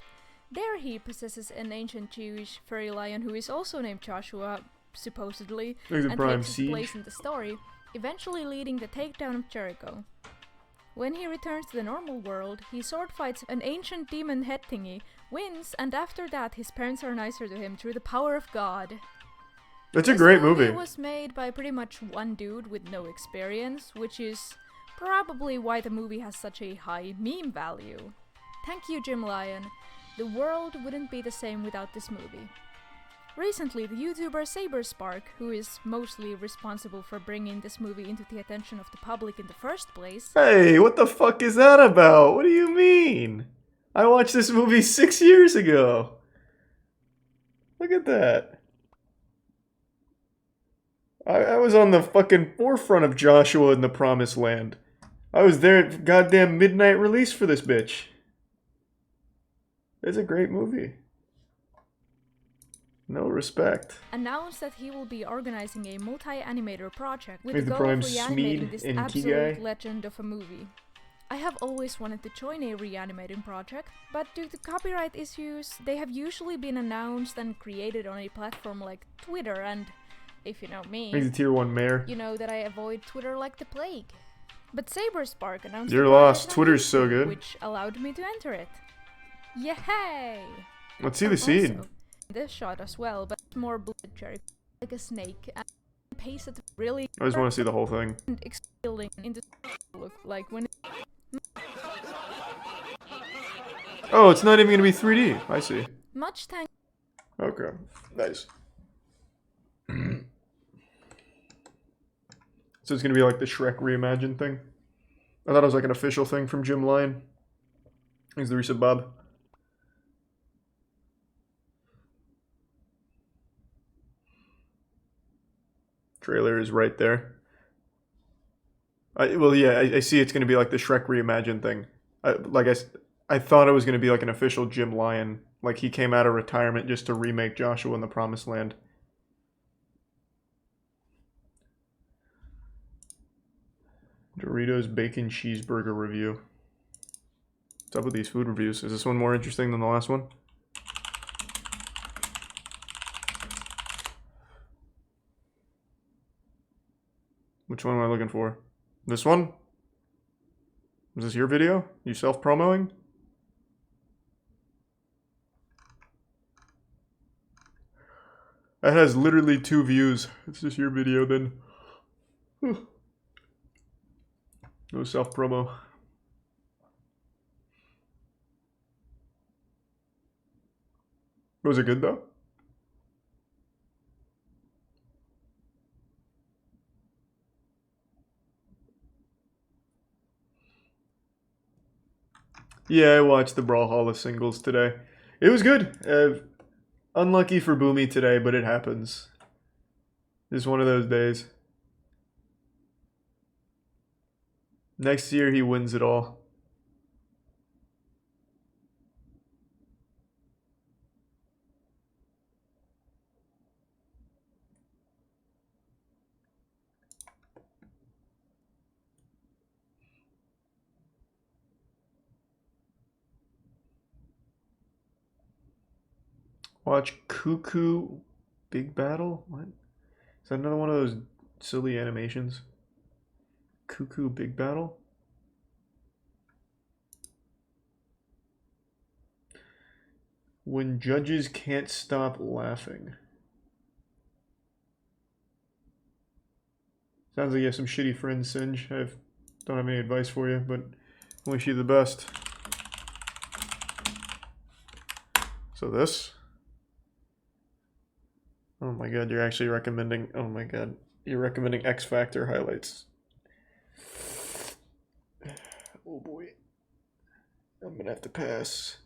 S20: There he possesses an ancient Jewish furry lion who is also named Joshua, supposedly, and takes his place in the story, eventually leading the takedown of Jericho. When he returns to the normal world, he sword fights an ancient demon head thingy, wins, and after that his parents are nicer to him through the power of God.
S1: It's a great movie.
S20: This movie was made by pretty much one dude with no experience, which is probably why the movie has such a high meme value. Thank you, Jim Lyon. The world wouldn't be the same without this movie. Recently, the YouTuber Saberspark, who is mostly responsible for bringing this movie into the attention of the public in the first place...
S1: Hey, what the fuck is that about? What do you mean? I watched this movie 6 years ago. Look at that. I was on the fucking forefront of Joshua in the Promised Land. I was there at goddamn midnight release for this bitch. It's a great movie. No respect.
S20: announced that he will be organizing a multi-animator project with
S1: Make
S20: the
S1: the
S20: goal of
S1: prime
S20: reanimating
S1: Smeed
S20: this
S1: and
S20: absolute
S1: Kigai.
S20: legend of a movie. I have always wanted to join a reanimating project, but due to copyright issues, they have usually been announced and created on a platform like Twitter, and if you know me,
S1: Make the tier 1 mayor.
S20: you know that I avoid Twitter like the plague. But Saberspark announced
S1: You're
S20: the project
S1: lost.
S20: on
S1: Twitter's so
S20: YouTube,
S1: good.
S20: which allowed me to enter it. Yay!
S1: Let's see the scene.
S20: Also, this shot as well, but more blood cherry, like a snake, and pasted really.
S1: I just want to see the whole thing.
S20: And exhaling into look like when.
S1: Oh, it's not even going to be 3D. I see.
S20: Much thanks.
S1: Okay. Nice. So it's going to be like the Shrek reimagined thing? I thought it was like an official thing from Jim Lyon. He's the resub Bob. Trailer is right there. Well, yeah, I see it's going to be like the Shrek reimagined thing. I thought it was going to be like an official Jim Lyon. Like he came out of retirement just to remake Joshua in the Promised Land. Doritos Bacon Cheeseburger review. What's up with these food reviews? Is this one more interesting than the last one? Which one am I looking for? This one? Is this your video? You self-promoing? That has literally 2 views. It's just your video then. Whew. No self-promo. Was it good though? Yeah, I watched the Brawlhalla singles today. It was good. Unlucky for Boomy today, but it happens. It's one of those days. Next year he wins it all. Watch Cuckoo Big Battle? What? Is that another one of those silly animations? Cuckoo Big Battle? When judges can't stop laughing. Sounds like you have some shitty friends, Singe. Don't have any advice for you, but I wish you the best. So this. Oh my god, you're actually recommending... Oh my god. You're recommending X Factor highlights. Oh boy. I'm gonna have to pass.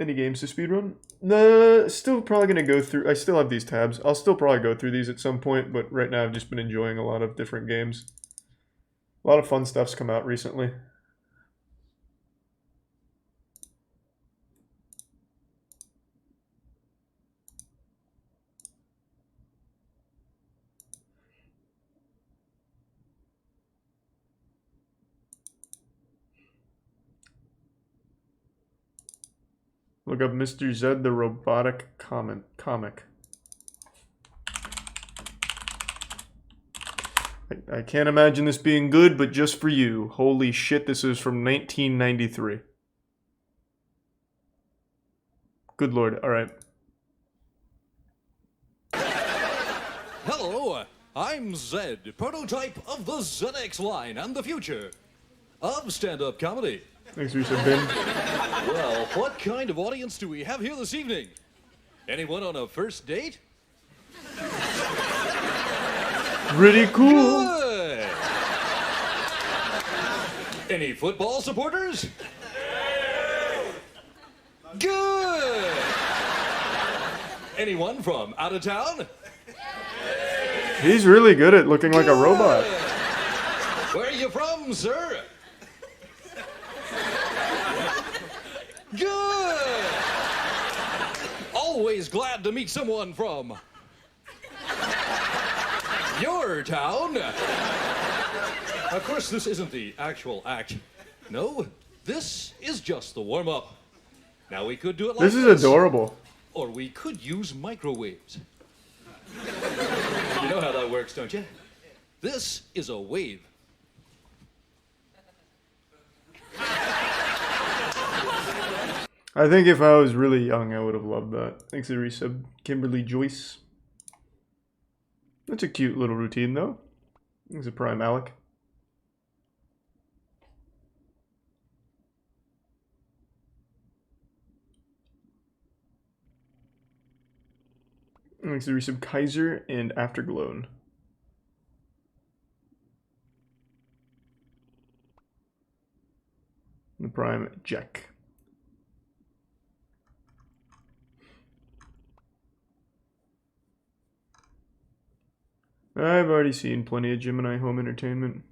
S1: Any games to speedrun? Nah, still probably gonna go through... I still have these tabs. I'll still probably go through these at some point, but right now I've just been enjoying a lot of different games. A lot of fun stuff's come out recently. Look up Mr. Zed the Robotic Comic. I can't imagine this being good, but just for you. Holy shit, this is from 1993. Good lord, alright.
S21: Hello, I'm Zed, prototype of the ZX line and the future of stand-up comedy.
S1: Thanks, Risa Bin.
S21: Well, what kind of audience do we have here this evening? Anyone on a first date?
S1: Pretty cool.
S21: Good. Any football supporters? Good. Anyone from out of town?
S1: He's really good at looking like a robot.
S21: Where are you from, sir? Good. Always glad to meet someone from your town. Of course, this isn't the actual act. No, this is just the warm-up. Now we could do it like
S1: this. Is adorable.
S21: Or we could use microwaves. You know how that works, don't you? This is a wave.
S1: I think if I was really young, I would have loved that. Thanks for the resub, Kimberly Joyce. That's a cute little routine, though. Thanks a Prime Alec. Thanks for the resub, Kaiser and Afterglown. The Prime Jack. I've already seen plenty of Gemini Home Entertainment.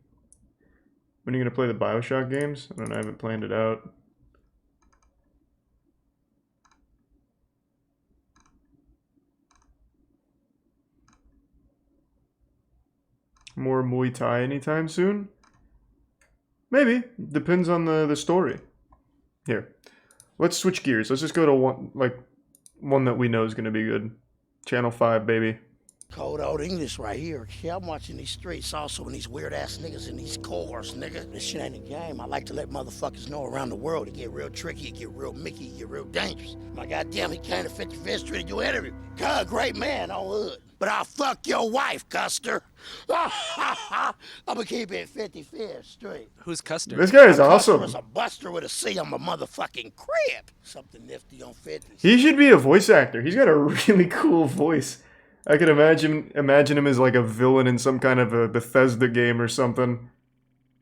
S1: When are you going to play the Bioshock games? I don't know, I haven't planned it out. More Muay Thai anytime soon? Maybe. Depends on the story. Here. Let's switch gears. Let's just go to one that we know is going to be good. Channel 5, baby.
S22: Cold old English right here. Yeah, I'm watching these streets also and these weird ass niggas in these cars, nigga. This shit ain't a game. I like to let motherfuckers know around the world it get real tricky, it get real Mickey, it get real dangerous. My goddamn, he came to 55th Street to do an interview. God, great man on hood. But I'll fuck your wife, Custer. I'm gonna keep it 55th Street.
S23: Who's Custer?
S1: This guy is
S22: Custer
S1: awesome.
S22: is a buster with a C on my motherfucking crib. Something nifty on 50.
S1: He should be a voice actor. He's got a really cool voice. I could imagine him as like a villain in some kind of a Bethesda game or something.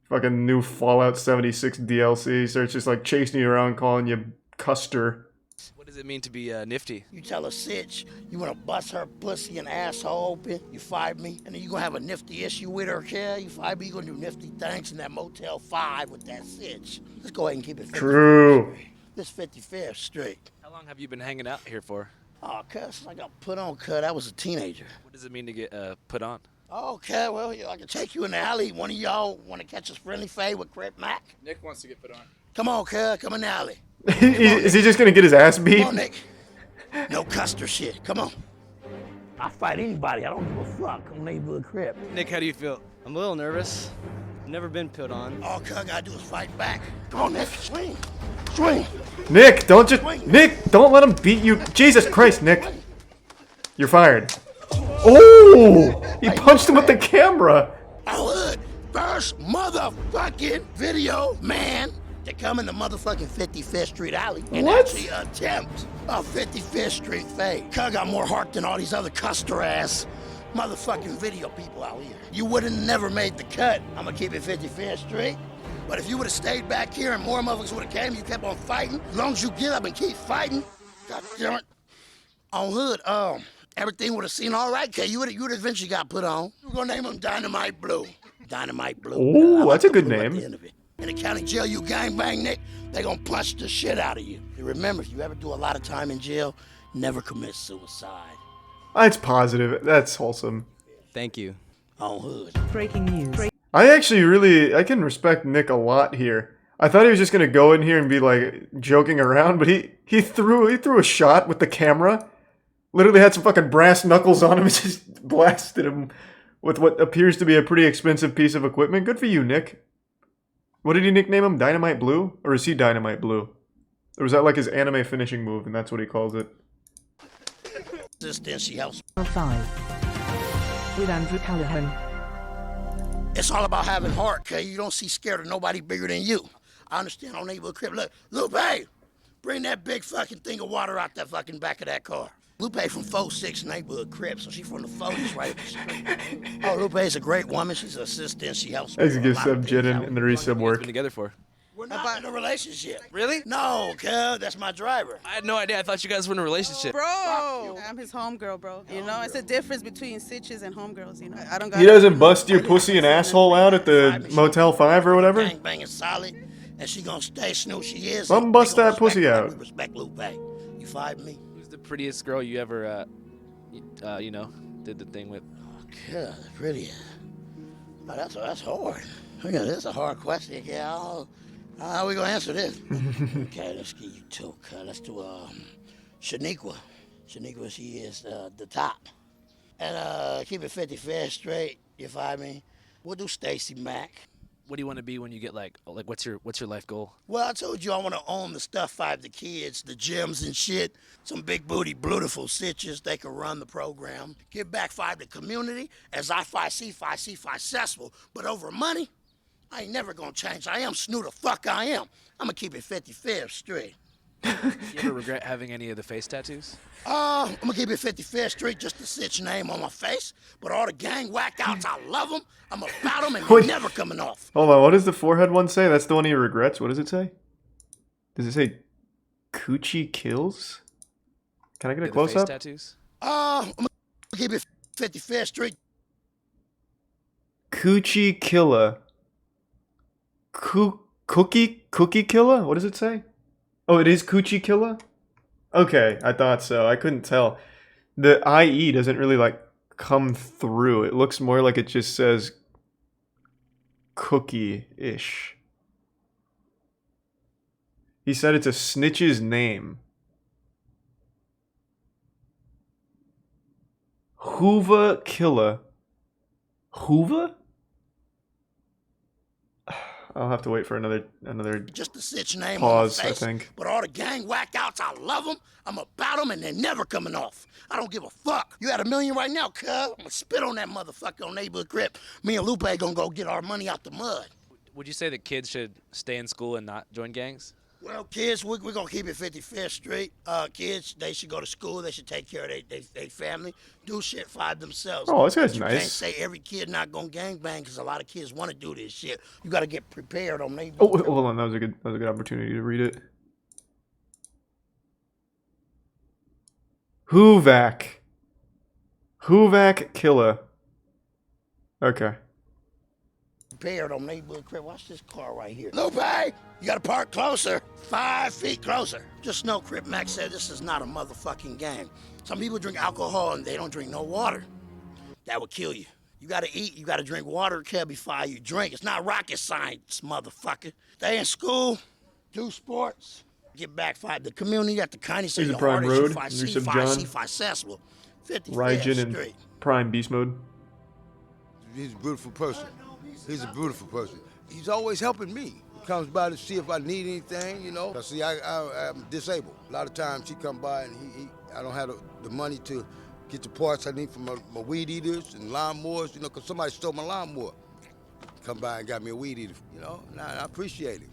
S1: Fucking new Fallout 76 DLC. So it's just like chasing you around calling you Custer.
S23: What does it mean to be nifty?
S22: You tell a sitch you wanna bust her pussy and asshole open, you fight me, and then you gonna have a nifty issue with her, yeah? You fight me, you gonna do nifty things in that Motel 5 with that sitch. Let's go ahead and keep it 55th
S1: True.
S22: Street. This 55th Street.
S23: How long have you been hanging out here for?
S22: Oh, cuz, I got put on, cuz. I was a teenager.
S23: What does it mean to get put on?
S22: Okay, well, I can take you in the alley. One of y'all want to catch a friendly fade with Crip Mac?
S23: Nick wants to get put on.
S22: Come on, cuz. Come in the alley.
S1: Is he just gonna get his ass beat?
S22: Come on, Nick. No Custer shit. Come on. I fight anybody. I don't give a fuck on neighborhood crib.
S23: Nick, how do you feel? I'm a little nervous. Never been put on.
S22: All Cuz gotta do is fight back. Come on, Nick. Swing. Swing.
S1: Nick, don't let him beat you. Jesus Christ, Nick. You're fired. Oh! He punched him with the camera.
S22: Hood first motherfucking video man to come in the motherfucking 55th Street alley and actually attempt a 55th Street fade. Cuz got more heart than all these other custer ass motherfucking video people out here. You would have never made the cut. I'm gonna keep it 55th Street. But if you would have stayed back here and more motherfuckers would have came, you kept on fighting. As long as you get up and keep fighting, God damn it. On Hood, everything would have seemed all right, Kay. You would have eventually got put on. We're gonna name him Dynamite Blue. Dynamite Blue.
S1: Oh, that's a good name.
S22: In the county jail, you gangbang, Nick, they gonna punch the shit out of you. And remember, if you ever do a lot of time in jail, never commit suicide.
S1: It's positive. That's wholesome.
S23: Thank you.
S22: On Hood.
S3: Breaking news.
S1: I can respect Nick a lot here. I thought he was just gonna go in here and be like joking around, but he threw a shot with the camera. Literally had some fucking brass knuckles on him and just blasted him with what appears to be a pretty expensive piece of equipment. Good for you, Nick. What did he nickname him? Dynamite Blue? Or is he Dynamite Blue? Or was that like his anime finishing move and that's what he calls it?
S22: Then she helps.
S3: 5. With Andrew Callahan.
S22: It's all about having heart, Kay. You don't see scared of nobody bigger than you. I understand on neighborhood crib. Look, Lupe, bring that big fucking thing of water out that fucking back of that car. Lupe from 4-6 neighborhood crib, so she's from the 40s right up the street. Oh, Lupe's a great woman. She's an assistant. She helps me.
S1: Thanks to give sub Jitten and the resub work.
S23: Been together for?
S22: We're not in a relationship.
S23: Really?
S22: No, cuz, that's my driver.
S23: I had no idea. I thought you guys were in a relationship.
S4: Bro, I'm his homegirl, bro. You know, it's a difference between sitches and homegirls, you know. I don't got
S1: He doesn't bust your pussy and asshole out at the Motel 5 or whatever?
S22: Gangbang is solid, and she gonna stay snoo she is.
S1: Some bust that pussy out.
S22: We respect Lupe. You find me?
S23: Who's the prettiest girl you ever, you know, did the thing with?
S22: God, pretty. Oh, that's hard. That's a hard question, yeah. How we gonna answer this? Okay, let's give you two. Let's do Shaniqua. Shaniqua, she is the top. And keep it 55th straight. You find me? We'll do Stacy Mack.
S23: What do you want to be when you get like what's your life goal?
S22: Well, I told you I want to own the stuff 5 the kids, the gyms and shit. Some big booty, beautiful stitches. They can run the program. Give back 5 the community as I see successful. But over money, I ain't never gonna change. I am Snoo the fuck I am. I'm gonna keep it 55th straight.
S23: You ever regret having any of the face tattoos?
S22: I'm gonna keep it 55th Street, just the Sitch name on my face. But all the gang whack outs, I love them. I'm about them and they're never coming off.
S1: Hold on, what does the forehead one say? That's the one he regrets. What does it say? Does it say Coochie kills? Can I get a close up?
S23: Tattoos?
S22: I'm gonna keep it 55th Street.
S1: Coochie killer. Cookie killer? What does it say? Oh, it is Coochie killer? Okay, I thought so. I couldn't tell. The IE doesn't really like come through. It looks more like it just says cookie-ish. He said it's a snitch's name. Hoover killer. Hoover? I'll have to wait for another
S22: just the Sitch name
S1: pause,
S22: on my face.
S1: I think.
S22: But all the gang whack outs, I love them. I'm about them and they're never coming off. I don't give a fuck. You at $1 million right now, cuz. I'm gonna spit on that motherfucker on neighborhood crib. Me and Lupe gonna go get our money out the mud.
S23: Would you say that kids should stay in school and not join gangs?
S22: Well, kids, we're going to keep it 55th Street. Kids, they should go to school. They should take care of their family. Do shit for themselves.
S1: Oh, this guy's
S22: You
S1: nice.
S22: can't say every kid not going to gangbang because a lot of kids want to do this shit. You got to get prepared on neighborhood.
S1: Oh, hold on. That was a good opportunity to read it. Hoovac killer. Okay.
S22: Prepared on neighborhood crib. Watch this car right here. Lupe, you got to park closer. 5 feet closer. Just know, Crip Max said this is not a motherfucking game. Some people drink alcohol and they don't drink no water. That would kill you. You got to eat. You got to drink water, Kev, before you drink. It's not rocket science, motherfucker. Stay in school. Do sports. Get back 5 the community at the kindness of
S1: Here's
S22: your
S1: a prime
S22: heart.
S1: road.
S22: If I
S1: Here's
S22: see,
S1: some John.
S22: successful.
S1: Raijin in prime beast mode.
S5: He's a beautiful person. He's a beautiful person. He's always helping me. He comes by to see if I need anything, you know. 'Cause see, I'm disabled. A lot of times he come by and I don't have the money to get the parts I need for my weed eaters and lawnmowers, you know, 'cause somebody stole my lawnmower. Come by and got me a weed eater, you know. And I appreciate it.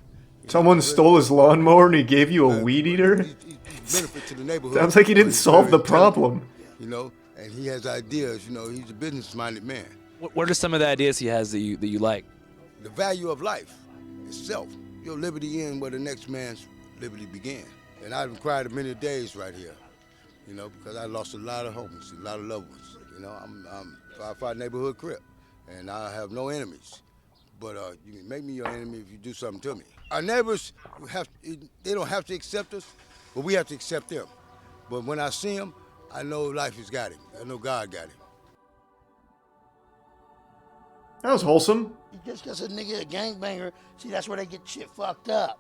S1: Someone stole his lawnmower and he gave you a weed eater?
S5: Benefit to the neighborhood.
S1: Sounds like he didn't solve the problem.
S5: You know, and he has ideas, you know, he's a business-minded man.
S23: What are some of the ideas he has that you like?
S5: The value of life itself. Your liberty ends where the next man's liberty began. And I've cried many days right here, you know, because I lost a lot of homies, a lot of loved ones. You know, I'm 5'5" neighborhood crip, and I have no enemies. But you can make me your enemy if you do something to me. Our neighbors, they don't have to accept us, but we have to accept them. But when I see them, I know life has got him. I know God got him.
S1: That was wholesome.
S22: Just because a nigga a gangbanger, see, that's where they get shit fucked up.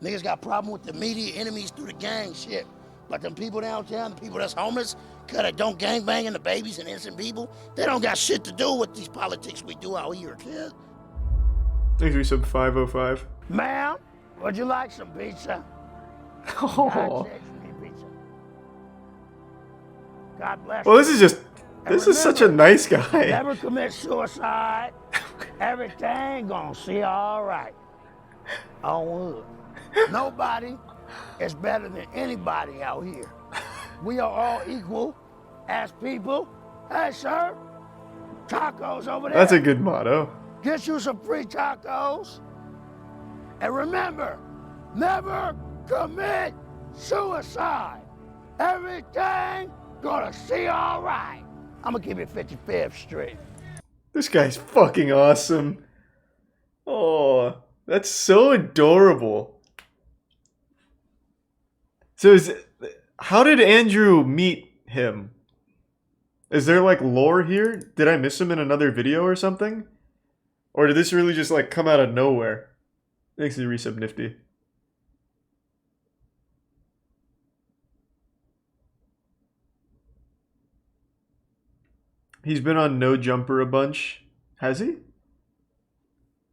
S22: Niggas got problem with the media enemies through the gang shit. But them people downtown, the people that's homeless, that don't gangbang and the babies and innocent people, they don't got shit to do with these politics we do out here, kid.
S1: Thanks for sub 505.
S22: Ma'am, would you like some pizza?
S1: Oh.
S22: God bless
S1: Well,
S22: you.
S1: this is such a nice guy.
S22: Never commit suicide. Everything gonna see all right. On wood. Nobody is better than anybody out here. We are all equal as people. Hey, sir, tacos over there.
S1: That's a good motto.
S22: Get you some free tacos. And remember, never commit suicide. Everything gonna see all right. I'm gonna give you 55th Street.
S1: This guy's fucking awesome. Oh, that's so adorable. So how did Andrew meet him? Is there like lore here? Did I miss him in another video or something? Or did this really just like come out of nowhere? Thanks to resub Nifty. He's been on No Jumper a bunch. Has he?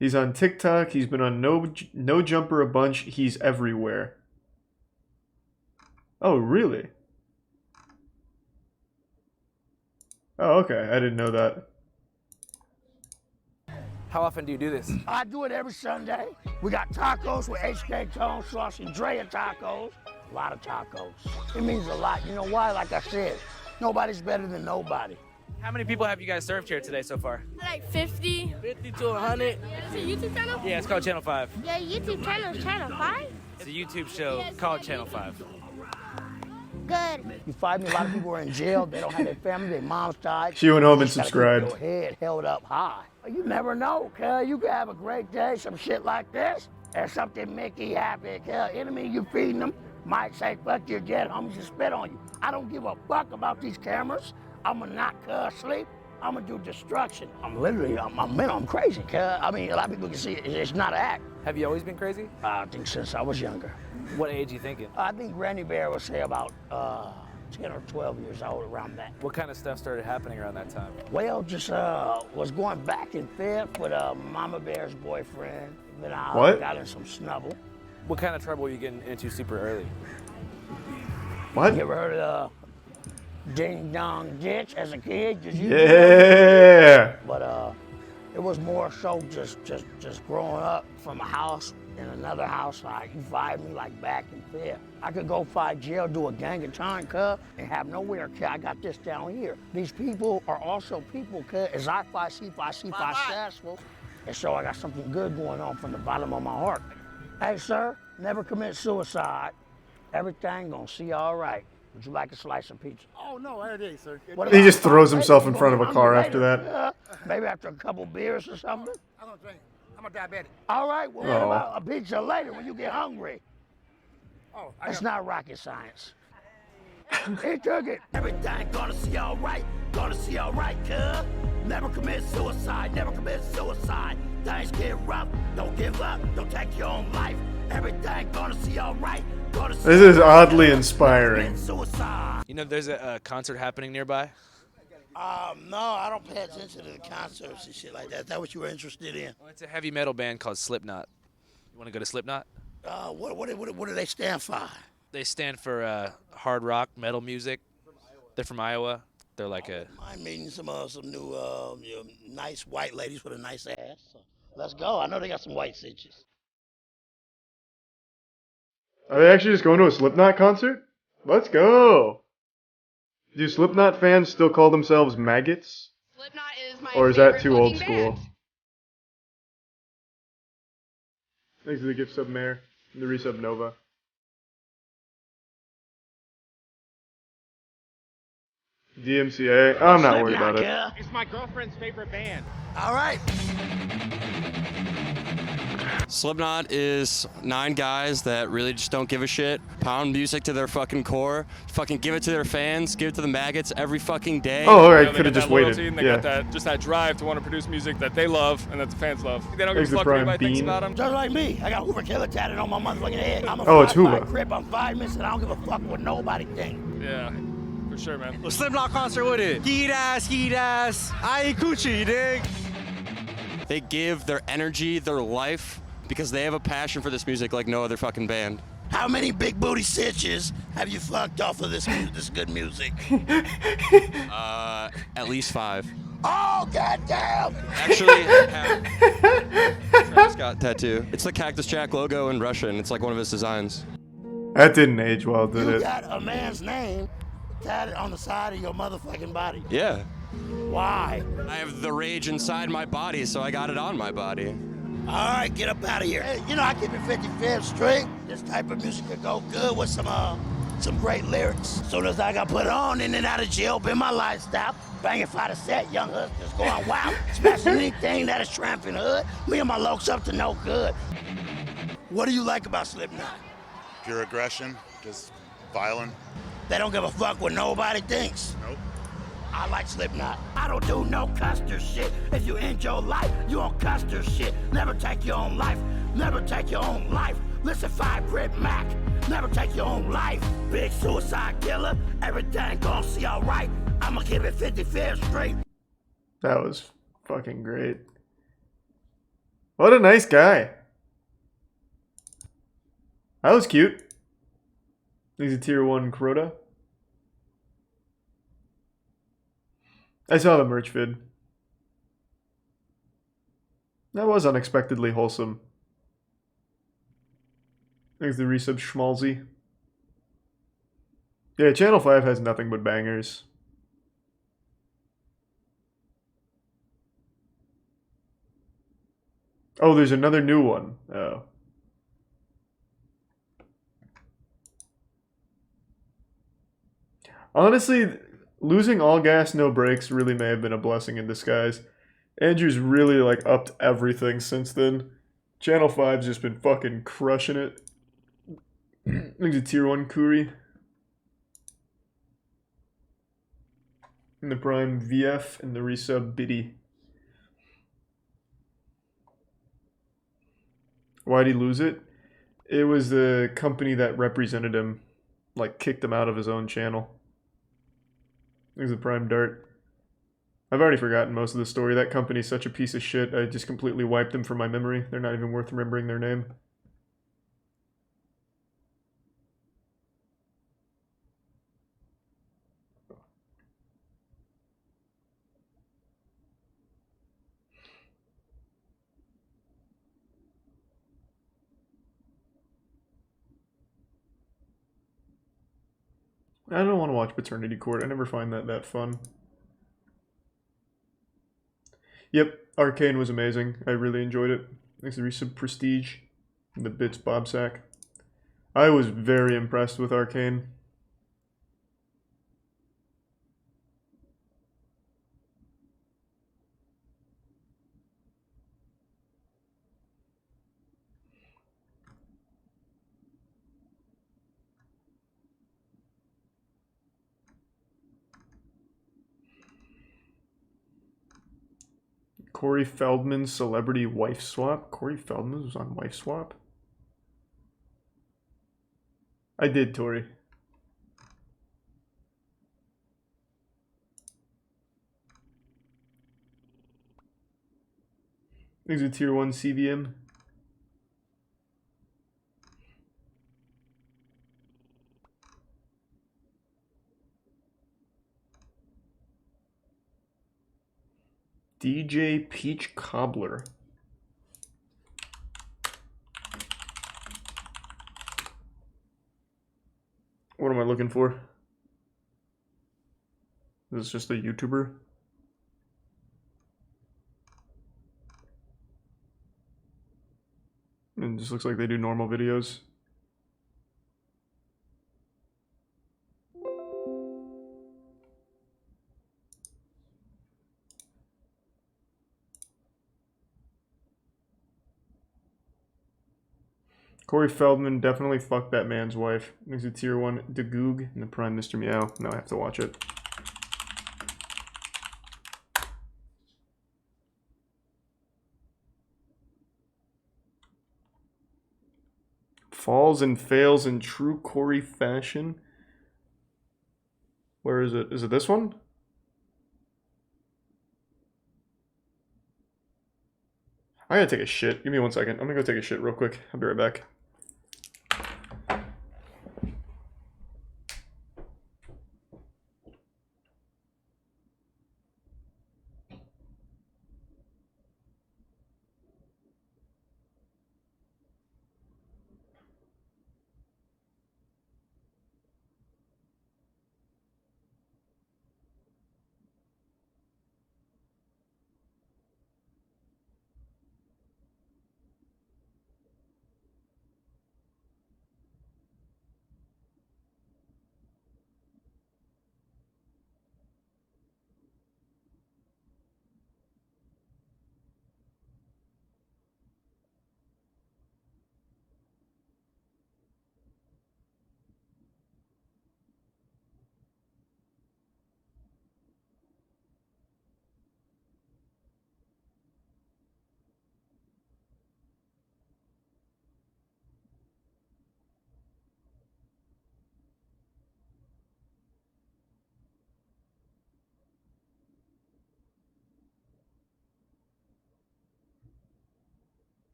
S1: He's on TikTok. He's been on No Jumper a bunch. He's everywhere. Oh, really? Oh, okay. I didn't know that.
S23: How often do you do this?
S22: I do it every Sunday. We got tacos with HK Tone, Sauce, and Drea tacos. A lot of tacos. It means a lot. You know why? Like I said, nobody's better than nobody.
S23: How many people have you guys served here today so far?
S10: Like 50.
S23: 50 to 100.
S10: It's a YouTube channel?
S23: Yeah, it's called Channel 5.
S10: Yeah, YouTube channel is Channel 5?
S23: It's a YouTube show called Channel 5.
S10: Good.
S22: You find me, a lot of people are in jail. They don't have their family. Their moms died.
S1: She went home and
S22: You gotta
S1: subscribed.
S22: keep your head held up high. You never know, cuz. You could have a great day, some shit like this, and something make you happy, cuz. Enemy you feeding them might say, fuck your dead homies and spit on you. I don't give a fuck about these cameras. I'm gonna knock cuz sleep. I'm gonna do destruction. I'm crazy, cuz. I mean, a lot of people can see it. It's not an act.
S23: Have you always been crazy?
S22: I think since I was younger.
S23: What age are you thinking?
S22: I think Granny Bear would say about 10 or 12 years old, around that.
S23: What kind of stuff started happening around that time?
S22: Well, just was going back and forth with Mama Bear's boyfriend. Then I
S1: What?
S22: got in some snubble.
S23: What kind of trouble were you getting into super early?
S1: What?
S22: You ever heard of Ding Dong Ditch as a kid?
S1: Yeah.
S22: But it was more so just growing up from a house in another house. Like, you find me like back and forth. I could go fight jail, do a gang of time, cuz, and have nowhere, cuz. I got this down here. These people are also people, cuz. As I fight successful, and so I got something good going on from the bottom of my heart. Hey, sir, never commit suicide. Everything gonna see all right. Would you like a slice of pizza?
S14: Oh, no, I did, sir.
S1: He just throws himself in front of a car after that.
S22: Maybe after a couple beers or something.
S14: I'm gonna drink. I'm a diabetic.
S22: All right, well, what
S1: Oh.
S22: about a pizza later when you get hungry?
S14: Oh,
S22: It's not rocket science. He took it. Everything gonna see all right. Gonna see all right, cuz. Never commit suicide. Never commit suicide. Things get rough. Don't give up. Don't take your own life. Everything gonna see all right.
S1: This is oddly inspiring.
S23: You know, there's a concert happening nearby.
S22: No, I don't pay attention to the concerts and shit like that. Is that what you were interested in?
S23: Well, it's a heavy metal band called Slipknot. You want to go to Slipknot?
S22: What do they stand for?
S23: They stand for hard rock metal music. They're from Iowa. They're like a.
S22: I'm meeting some new nice white ladies with a nice ass. So let's go. I know they got some white stitches.
S1: Are they actually just going to a Slipknot concert? Let's go! Do Slipknot fans still call themselves maggots?
S10: Slipknot is my
S1: Or is that too old
S10: favorite
S1: school?
S10: band.
S1: Thanks for the gift sub, Mayor. And the resub, Nova. DMCA? I'm not worried about it.
S6: It's my girlfriend's favorite band.
S22: All right.
S18: Slipknot is 9 guys that really just don't give a shit. Pound music to their fucking core. Fucking give it to their fans. Give it to the maggots every fucking day.
S1: Oh, alright,
S8: You know,
S1: could have
S8: they
S1: just
S8: got that
S1: waited.
S8: loyalty and they got that drive to want to produce music that they love and that the fans love. They don't give
S1: Thanks
S8: a
S1: to
S8: fuck what
S1: Prime
S8: anybody thinks
S1: Bean.
S8: about them.
S22: Just like me. I got Hoover Killer tatted on my motherfucking head. I'm a
S1: Oh, it's
S22: 5'5"
S1: Hoover.
S22: Crip. I'm 5 minutes and I don't give a fuck what nobody thinks.
S8: Yeah, for sure, man.
S18: Well, Slipknot concert with it. Heat ass. I ain't coochie, you dig? They give their energy, their life, because they have a passion for this music like no other fucking band.
S22: How many big booty stitches have you fucked off of this good music?
S18: At least 5.
S22: Oh, goddamn!
S18: Actually, Travis Scott tattoo. It's the Cactus Jack logo in Russian. It's like one of his designs.
S1: That didn't age well, did
S22: You
S1: it?
S22: got a man's name tatted on the side of your motherfucking body.
S18: Yeah.
S22: Why?
S18: I have the rage inside my body, so I got it on my body.
S22: All right, get up out of here. Hey, you know, I keep it 55th straight. This type of music could go good with some great lyrics. Soon as I got put on, in and out of jail, been my lifestyle. Banging for the set, young hustlers going wild. Smashing anything that is tramping hood. Me and my lokes up to no good. What do you like about Slipknot?
S12: Pure aggression, just violent.
S22: They don't give a fuck what nobody thinks.
S12: Nope.
S22: I like Slipknot. I don't do no custer shit. If you end your life, you on custer shit. Never take your own life. Never take your own life. Listen, 5 Crip Mac. Never take your own life. Big suicide killer. Everything gonna see alright. I'ma keep it 55 straight.
S1: That was fucking great. What a nice guy. That was cute. He's a tier 1 Crota. I saw the merch vid. That was unexpectedly wholesome. Thanks to the resub Schmalzy. Yeah, Channel 5 has nothing but bangers. Oh, there's another new one. Oh. Honestly, losing all gas, no brakes really may have been a blessing in disguise. Andrew's really like upped everything since then. Channel 5's just been fucking crushing it. Thanks to tier 1 Kuri. And the Prime VF and the resub Biddy. Why'd he lose it? It was the company that represented him, like, kicked him out of his own channel. There's a Prime Dart. I've already forgotten most of the story. That company's such a piece of shit. I just completely wiped them from my memory. They're not even worth remembering their name. I don't want to watch Paternity Court. I never find that fun. Yep, Arcane was amazing. I really enjoyed it. Thanks to resub Prestige and the Bits Bob Sack. I was very impressed with Arcane. Corey Feldman's celebrity wife swap. Corey Feldman was on wife swap. I did, Tori. These are tier 1 CBM. DJ Peach Cobbler. What am I looking for? This is just a YouTuber. And it just looks like they do normal videos. Corey Feldman definitely fucked that man's wife. There's a tier 1 Dagoog and the Prime Mr. Meow. Now I have to watch it. Falls and fails in true Corey fashion. Where is it? Is it this one? I gotta take a shit. Give me 1 second. I'm gonna go take a shit real quick. I'll be right back.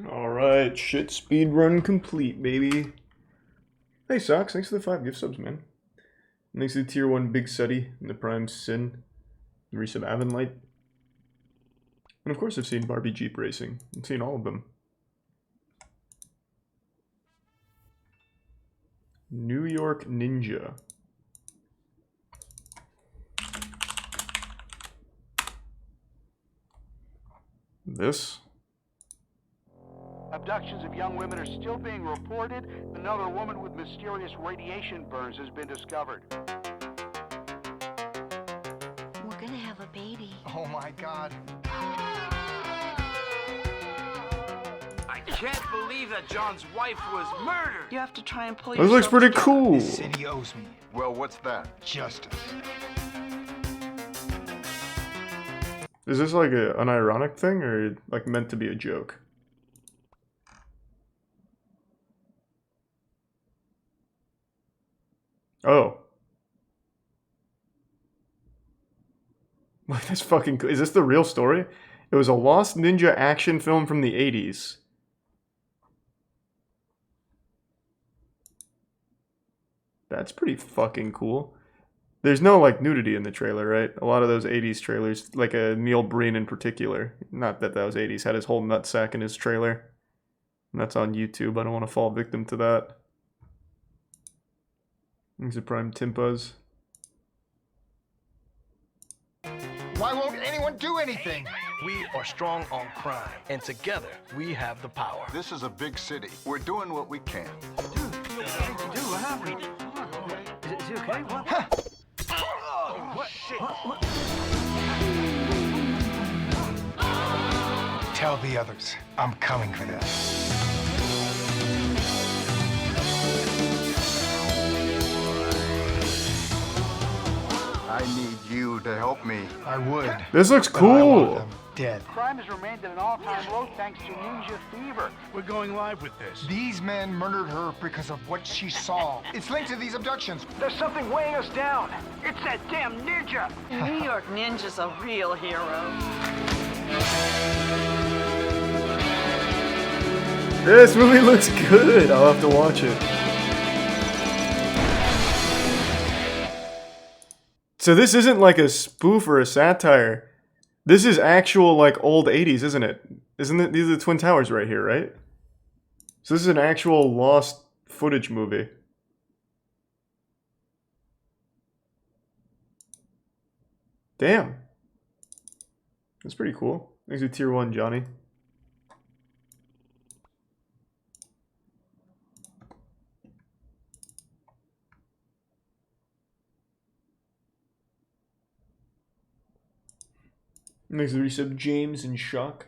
S1: Alright, shit speed run complete, baby. Hey Socks, thanks for the 5 gift subs, man. Thanks to the tier 1 Big Suddy and the Prime Sin, the resub Avonlight. And of course I've seen Barbie Jeep Racing. I've seen all of them. New York Ninja. This?
S14: Abductions of young women are still being reported. Another woman with mysterious radiation burns has been discovered.
S15: We're gonna have a baby.
S14: Oh my God. I can't believe that John's wife was murdered.
S4: You have to try and pull
S1: This looks pretty cool.
S14: This city owes me. Well, what's that? Justice.
S1: Is this like an ironic thing or like meant to be a joke? Oh. That's fucking cool. Is this the real story? It was a lost ninja action film from the 80s. That's pretty fucking cool. There's no, like, nudity in the trailer, right? A lot of those 80s trailers, like a Neil Breen in particular, not that was 80s, had his whole nutsack in his trailer. And that's on YouTube. I don't want to fall victim to that. Thanks a Prime Timpaz.
S14: Why won't anyone do anything? We are strong on crime, and together we have the power. This is a big city. We're doing what we can. What happened? Is he okay? What? What? Shit. Tell the others, I'm coming for them. I need you to help me. I would.
S1: This looks cool.
S14: Dead. Crime has remained at an all-time low thanks to Ninja Fever. We're going live with this. These men murdered her because of what she saw. It's linked to these abductions. There's something weighing us down. It's that damn ninja.
S4: New York Ninja's a real hero.
S1: This movie looks good. I'll have to watch it. So this isn't like a spoof or a satire. This is actual, like, old 80s, isn't it? Isn't it? These are the Twin Towers right here, right? So this is an actual lost footage movie. Damn. That's pretty cool. Thanks to Tier 1, Johnny. Thanks to the resub, James and Shock.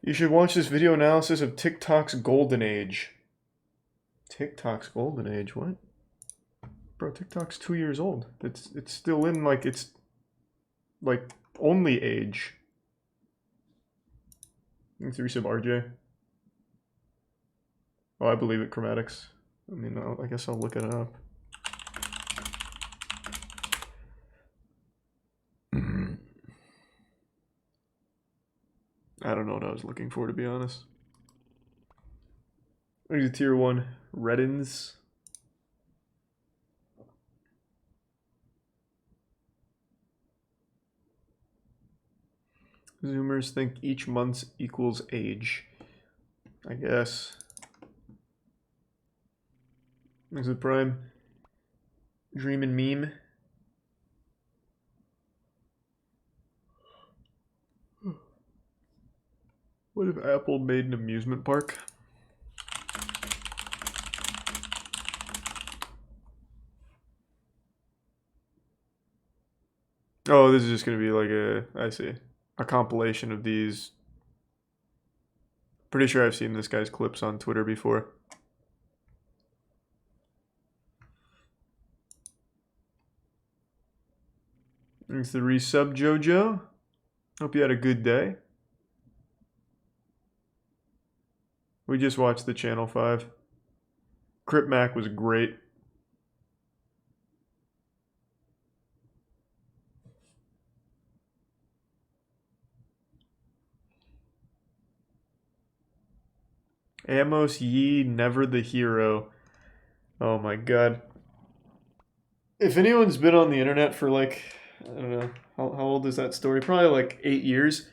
S1: You should watch this video analysis of TikTok's golden age. TikTok's golden age? What? Bro, TikTok's 2 years old. It's still in, like, it's, like, only age. Thanks to the resub, RJ. Oh, I believe it, Chromatics. I mean, I guess I'll look it up. I don't know what I was looking for, to be honest. There's a Tier 1 Reddins. Zoomers think each month equals age. I guess. There's a Prime. Dream and Meme. What if Apple made an amusement park? Oh, this is just going to be like I see, a compilation of these. Pretty sure I've seen this guy's clips on Twitter before. Thanks to the resub, Jojo. Hope you had a good day. We just watched the Channel 5. Crip Mac was great. Amos Yee, never the hero. Oh my god. If anyone's been on the internet for like, I don't know, how old is that story? Probably like 8 years.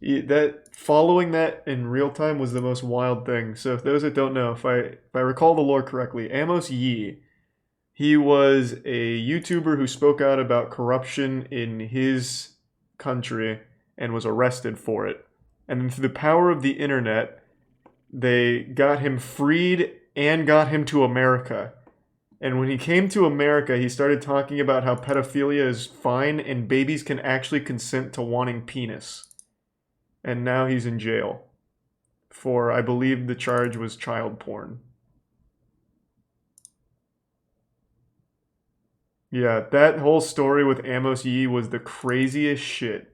S1: That following that in real time was the most wild thing. So if those that don't know, if I recall the lore correctly, Amos Yee, he was a YouTuber who spoke out about corruption in his country and was arrested for it. And then through the power of the internet, they got him freed and got him to America. And when he came to America, he started talking about how pedophilia is fine and babies can actually consent to wanting penis. And now he's in jail for, I believe the charge was child porn. Yeah, that whole story with Amos Yee was the craziest shit.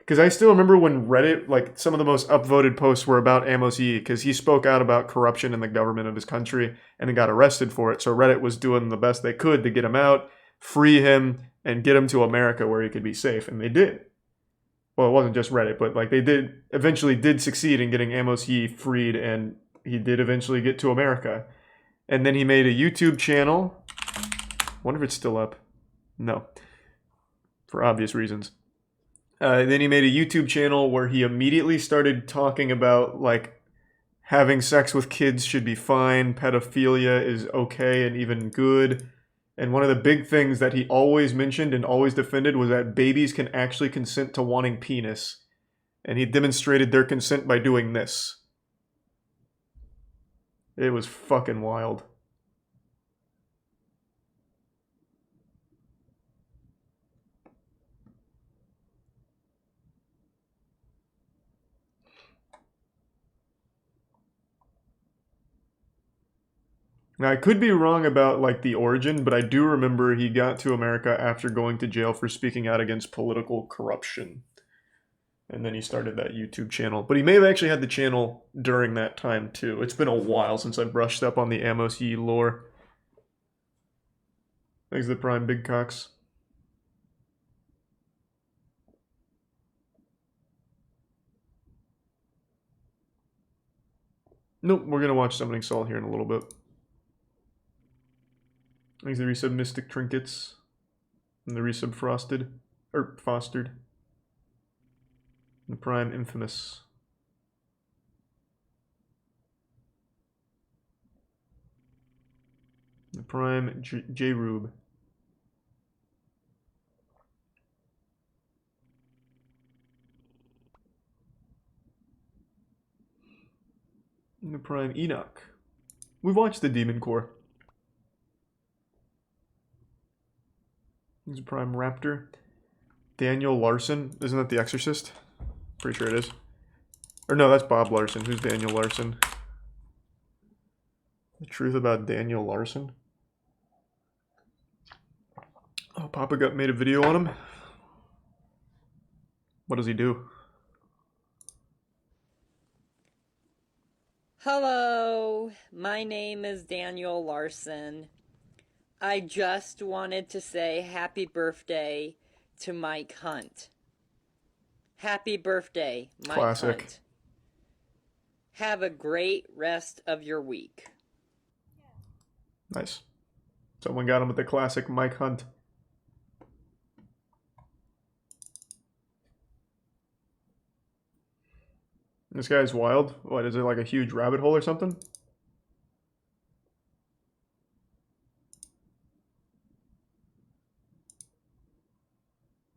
S1: Because I still remember when Reddit, like, some of the most upvoted posts were about Amos Yee, because he spoke out about corruption in the government of his country, and then got arrested for it. So Reddit was doing the best they could to get him out, free him, and get him to America where he could be safe. And they did. Well, it wasn't just Reddit, but, like, they eventually did succeed in getting Amos Yee freed, and he did eventually get to America. And then he made a YouTube channel. Wonder if it's still up. No. For obvious reasons. Then he made a YouTube channel where he immediately started talking about, like, having sex with kids should be fine, pedophilia is okay and even good. And one of the big things that he always mentioned and always defended was that babies can actually consent to wanting penis. And he demonstrated their consent by doing this. It was fucking wild. Now, I could be wrong about, like, the origin, but I do remember he got to America after going to jail for speaking out against political corruption. And then he started that YouTube channel. But he may have actually had the channel during that time, too. It's been a while since I brushed up on the Amos Yee lore. Thanks to the Prime Big Cocks. Nope, we're going to watch Summoning Saul here in a little bit. Thanks to the resub Mystic Trinkets. And the resub Frosted. Or Fostered. And the Prime Infamous. The Prime J-Rube. And the Prime Enoch. We've watched the Demon Core. He's a Prime Raptor. Daniel Larson. Isn't that The Exorcist? Pretty sure it is. Or no, that's Bob Larson. Who's Daniel Larson? The truth about Daniel Larson? Oh, Papa Gut made a video on him. What does he do?
S9: Hello, my name is Daniel Larson. I just wanted to say happy birthday to Mike Hunt. Happy birthday, Mike
S1: Classic.
S9: Hunt. Have a great rest of your week.
S1: Nice. Someone got him with the classic Mike Hunt. This guy's wild. What, is it like a huge rabbit hole or something?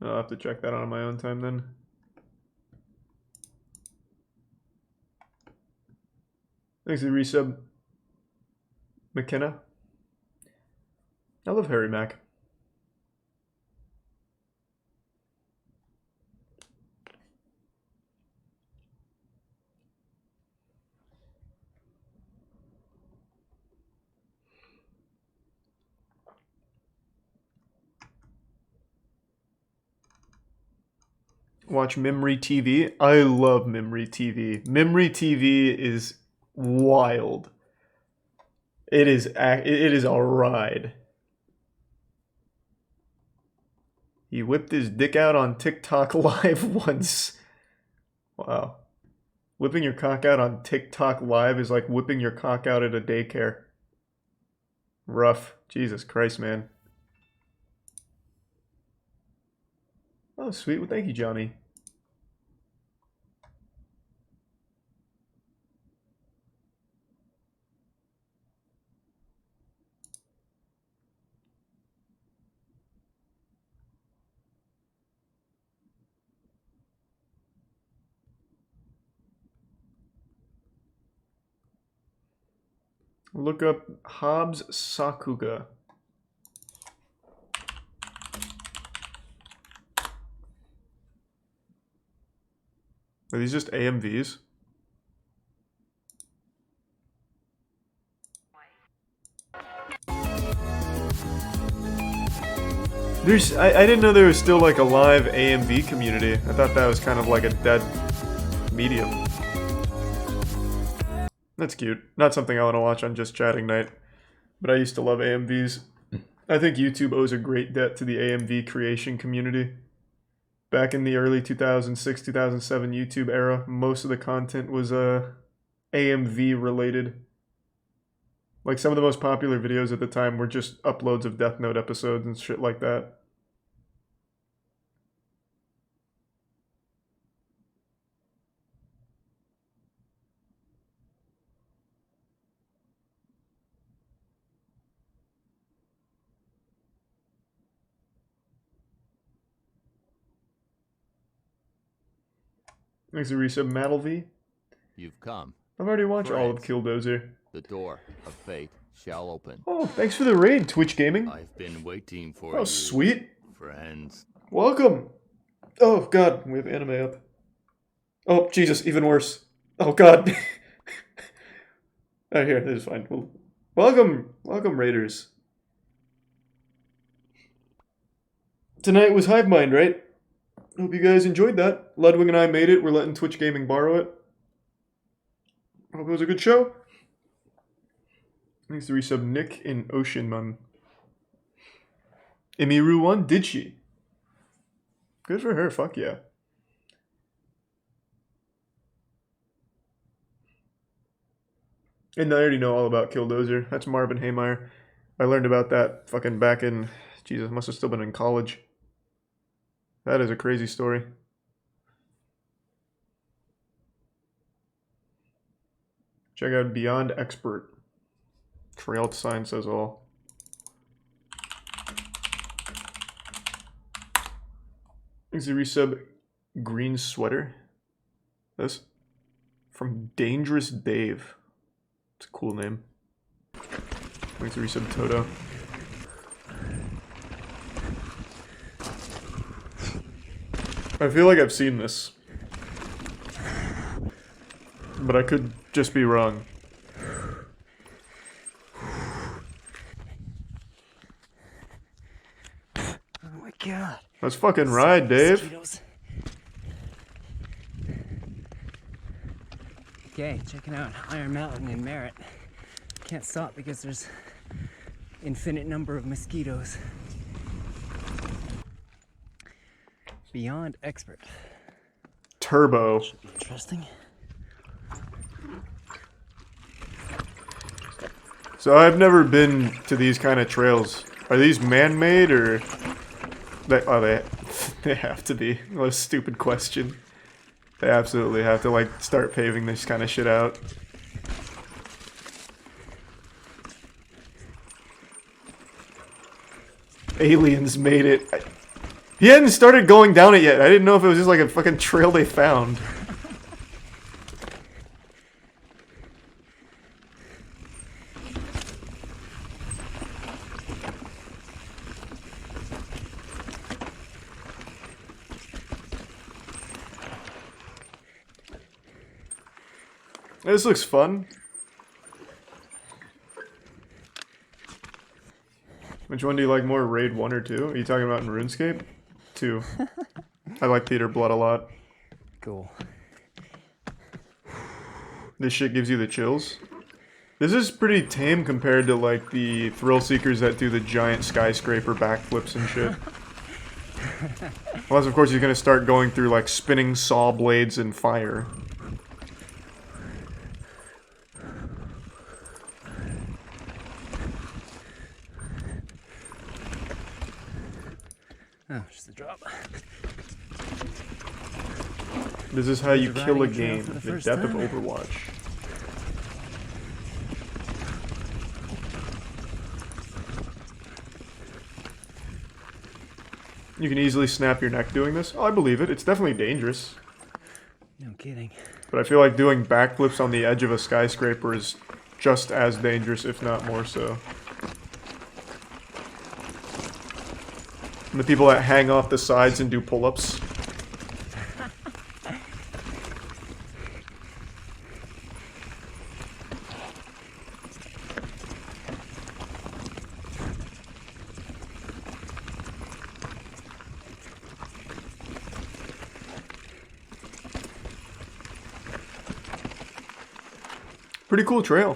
S1: I'll have to check that out on my own time then. Thanks to the resub. McKenna. I love Harry Mack. Watch Memory TV. I love Memory TV. Memory TV is wild. It is a ride. He whipped his dick out on TikTok live once. Wow. Whipping your cock out on TikTok live is like whipping your cock out at a daycare. Rough. Jesus Christ, man. Oh, sweet. Well, thank you, Johnny. Look up Hobbs Sakuga. Are these just AMVs? I didn't know there was still like a live AMV community. I thought that was kind of like a dead medium. That's cute. Not something I want to watch on Just Chatting Night. But I used to love AMVs. I think YouTube owes a great debt to the AMV creation community. Back in the early 2006, 2007 YouTube era, most of the content was AMV related. Like some of the most popular videos at the time were just uploads of Death Note episodes and shit like that. Thanks to resub Maddlevy.
S7: You've come.
S1: I've already watched all of Killdozer.
S7: The door of fate shall open.
S1: Oh, thanks for the raid, Twitch Gaming.
S7: I've been waiting for
S1: you. Oh, sweet.
S7: Friends.
S1: Welcome. Oh, God. We have anime up. Oh, Jesus. Even worse. Oh, God. Oh, here. This is fine. Welcome. Welcome, raiders. Tonight was Hive Mind, right? Hope you guys enjoyed that. Ludwig and I made it. We're letting Twitch Gaming borrow it. Hope it was a good show. Thanks to resub Nick in Oceanman. Emiru won, did she? Good for her, fuck yeah. And I already know all about Killdozer. That's Marvin Haymeyer. I learned about that fucking back in... Jesus, must have still been in college. That is a crazy story. Check out Beyond Expert. Trail sign says all. Thanks to resub Green Sweater. This from Dangerous Dave. It's a cool name. Thanks to resub Toto. I feel like I've seen this, but I could just be wrong.
S11: Oh my God.
S1: Let's fucking ride, Dave.
S11: Mosquitoes. Okay, checking out Iron Mountain in Merritt. Can't stop because there's infinite number of mosquitoes. Beyond Expert.
S1: Turbo.
S11: Should be interesting.
S1: So I've never been to these kind of trails. Are these man-made or... They have to be. What a stupid question. They absolutely have to like start paving this kind of shit out. Aliens made it. He hadn't started going down it yet. I didn't know if it was just like a fucking trail they found. This looks fun. Which one do you like more, Raid 1 or 2? Are you talking about in RuneScape? 2. I like Theater Blood a lot.
S11: Cool.
S1: This shit gives you the chills. This is pretty tame compared to like the thrill seekers that do the giant skyscraper backflips and shit. Unless of course you're gonna start going through like spinning saw blades and fire.
S11: Oh, just a drop.
S1: This is how you
S11: You're
S1: kill a
S11: riding a trail
S1: game.
S11: for the
S1: The
S11: first
S1: death of
S11: time?
S1: Overwatch. You can easily snap your neck doing this. Oh, I believe it. It's definitely dangerous.
S11: No kidding.
S1: But I feel like doing backflips on the edge of a skyscraper is just as dangerous, if not more so. And the people that hang off the sides and do pull-ups. Pretty cool trail.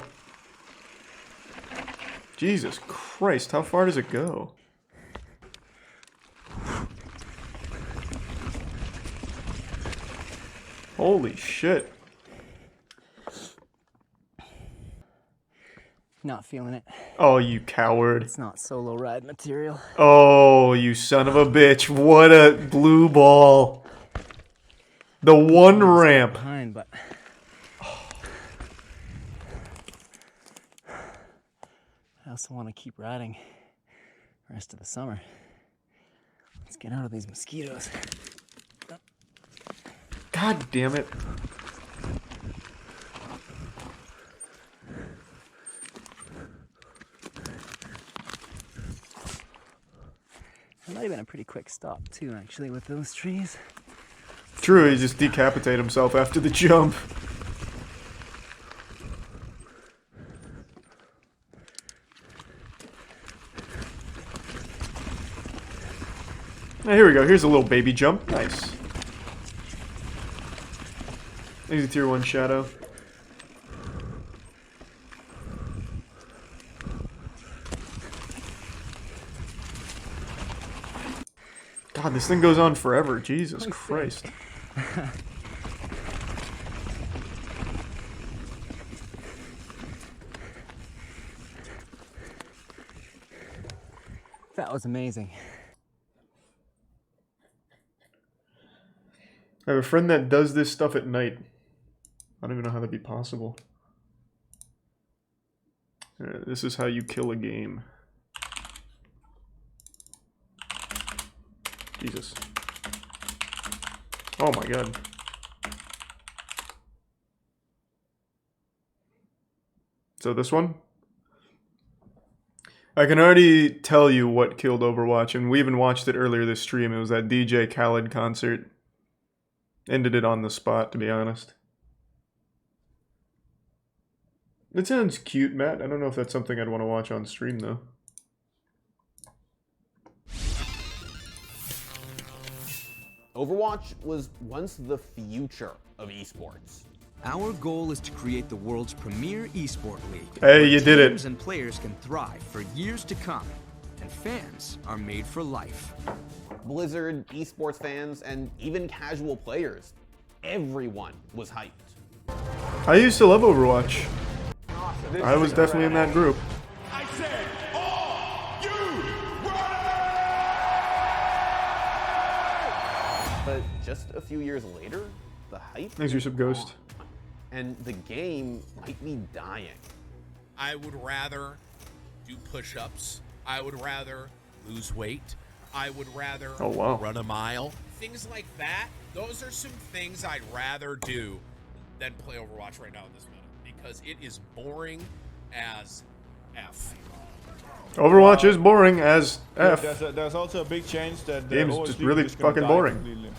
S1: Jesus Christ, how far does it go? Holy shit.
S11: Not feeling it.
S1: Oh, you coward.
S11: It's not solo ride material.
S1: Oh, you son of a bitch. What a blue ball. The one ramp.
S11: Behind, but I also want to keep riding the rest of the summer. Let's get out of these mosquitoes.
S1: God damn it.
S11: It might have been a pretty quick stop too, actually, with those trees.
S1: True, he just decapitated himself after the jump. Here we go. Here's a little baby jump. Nice. Easy tier 1 shadow. God, this thing goes on forever. Jesus Christ.
S11: That was amazing.
S1: I have a friend that does this stuff at night. I don't even know how that'd be possible. This is how you kill a game. Jesus. Oh my god. So this one? I can already tell you what killed Overwatch, and we even watched it earlier this stream. It was that DJ Khaled concert. Ended it on the spot, to be honest. It sounds cute, Matt. I don't know if that's something I'd want to watch on stream, though.
S2: Overwatch was once the future of esports.
S13: Our goal is to create the world's premier esport league.
S1: Hey, you did it.
S13: Teams and players can thrive for years to come, and fans are made for life.
S2: Blizzard, esports fans, and even casual players, everyone was hyped.
S1: I used to love Overwatch. I was definitely in that group.
S14: I said, are you ready?
S2: But just a few years later, the hype
S1: Thanks, your sub ghost.
S2: and the game might be dying.
S16: I would rather do push-ups. I would rather lose weight. I would rather run a mile. Things like that. Those are some things I'd rather do than play Overwatch right now in this minute because it is boring as F.
S1: Overwatch is boring as F.
S24: There's also a big chance that the
S1: Game's
S24: OS
S1: just
S24: League
S1: really
S24: is gonna
S1: fucking
S24: die
S1: boring.
S24: completely.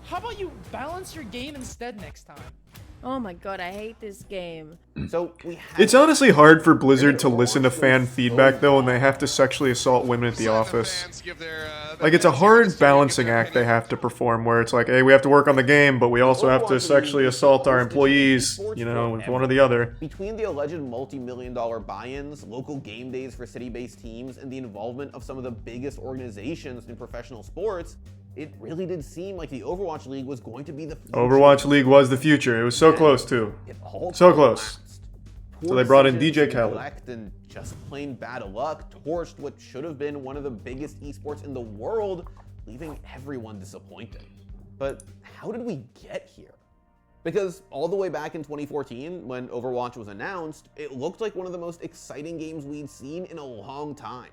S25: How about you balance your game instead next time?
S10: Oh my god, I hate this game.
S2: So we have
S1: It's honestly hard for Blizzard to listen to fan feedback, though, when they have to sexually assault women at the office. Like, it's a hard balancing act they have to perform, where it's like, hey, we have to work on the game, but we also have to sexually assault our employees, you know, it's one or the other.
S2: Between the alleged multi-million-dollar buy-ins, local game days for city-based teams, and the involvement of some of the biggest organizations in professional sports, it really did seem like the Overwatch League was going to be the future.
S1: Overwatch League was the future. It was so close, too. So close. So they brought in DJ Khaled.
S2: And just plain bad luck torched what should have been one of the biggest esports in the world leaving everyone disappointed. But how did we get here? Because all the way back in 2014, when Overwatch was announced, it looked like one of the most exciting games we'd seen in a long time.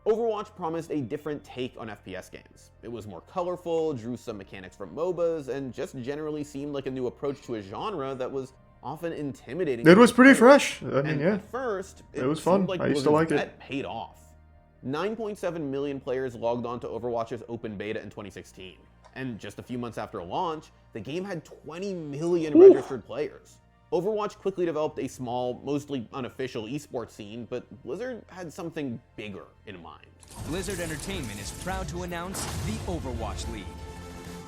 S2: Overwatch promised a different take on FPS games. It was more colorful, drew some mechanics from MOBAs, and just generally seemed like a new approach to a genre that was often intimidating.
S1: It was pretty fresh. I mean, yeah.
S2: At first,
S1: it was fun.
S2: Like
S1: I used to like it.
S2: Paid off. 9.7 million players logged on to Overwatch's open beta in 2016. And just a few months after launch, the game had 20 million registered players. Overwatch quickly developed a small, mostly unofficial esports scene, but Blizzard had something bigger in mind.
S13: Blizzard Entertainment is proud to announce the Overwatch League,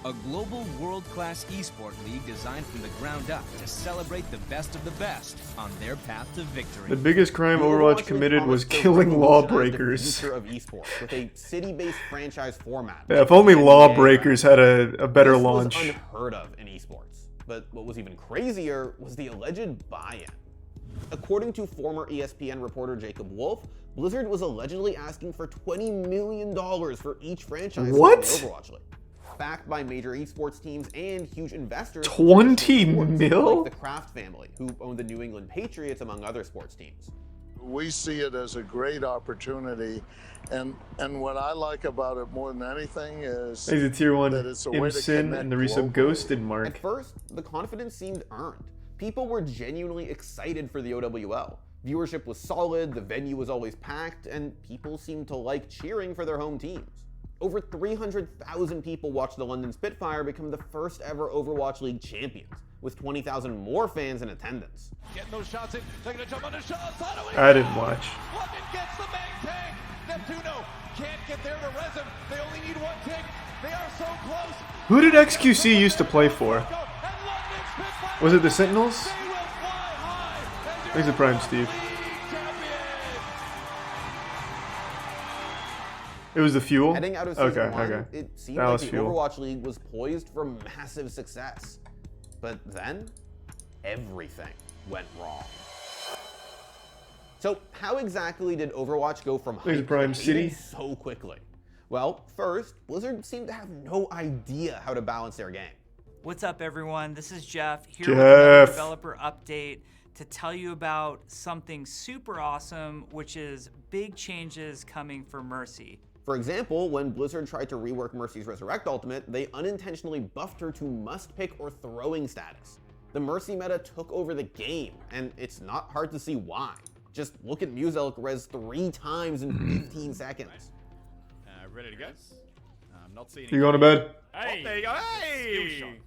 S13: a global world-class esport league designed from the ground up to celebrate the best of the best on their path to victory.
S1: The biggest crime Overwatch committed was killing lawbreakers.
S2: The future of esports with a city-based franchise format.
S1: Yeah, if only lawbreakers had a better launch.
S2: This was unheard of in esports. But what was even crazier was the alleged buy-in. According to former ESPN reporter Jacob Wolf, Blizzard was allegedly asking for $20 million for each franchise in the Overwatch League. Backed by major esports teams and huge investors.
S1: 20 mil?
S2: Like the Kraft family, who owned the New England Patriots, among other sports teams.
S3: We see it as a great opportunity, and what I like about it more than anything is
S1: he's a tier 1
S3: that it's a way to
S1: Imsin and the resub Ghost and Mark.
S2: At first, the confidence seemed earned. People were genuinely excited for the OWL. Viewership was solid, the venue was always packed, and people seemed to like cheering for their home teams. Over 300,000 people watched the London Spitfire become the first ever Overwatch League champions, with 20,000 more fans in attendance.
S17: Getting those shots in, taking a jump on the shot.
S1: I didn't watch.
S17: London gets the main tank. Neptuno can't get there to res him. They only need one tick. They are so close.
S1: Who did XQC used to play for? Was it the Sentinels? He's a Prime Steve. It was the Fuel?
S2: Heading out of season one,
S1: okay.
S2: It seemed
S1: that
S2: like
S1: was
S2: the
S1: Fuel.
S2: Overwatch League was poised for massive success. But then, everything went wrong. So how exactly did Overwatch go from hype
S1: Prime
S2: to
S1: City
S2: fading so quickly? Well, first, Blizzard seemed to have no idea how to balance their game.
S19: What's up, everyone? This is Jeff here
S1: Jeff.
S19: with another developer update to tell you about something super awesome, which is big changes coming for Mercy.
S2: For example, when Blizzard tried to rework Mercy's Resurrect ultimate, they unintentionally buffed her to must-pick or throwing status. The Mercy meta took over the game, and it's not hard to see why. Just look at Muselk res 3 times in 15 seconds.
S6: Ready to go? I'm not seeing
S1: You going to bed?
S6: Hey, there you go. Hey!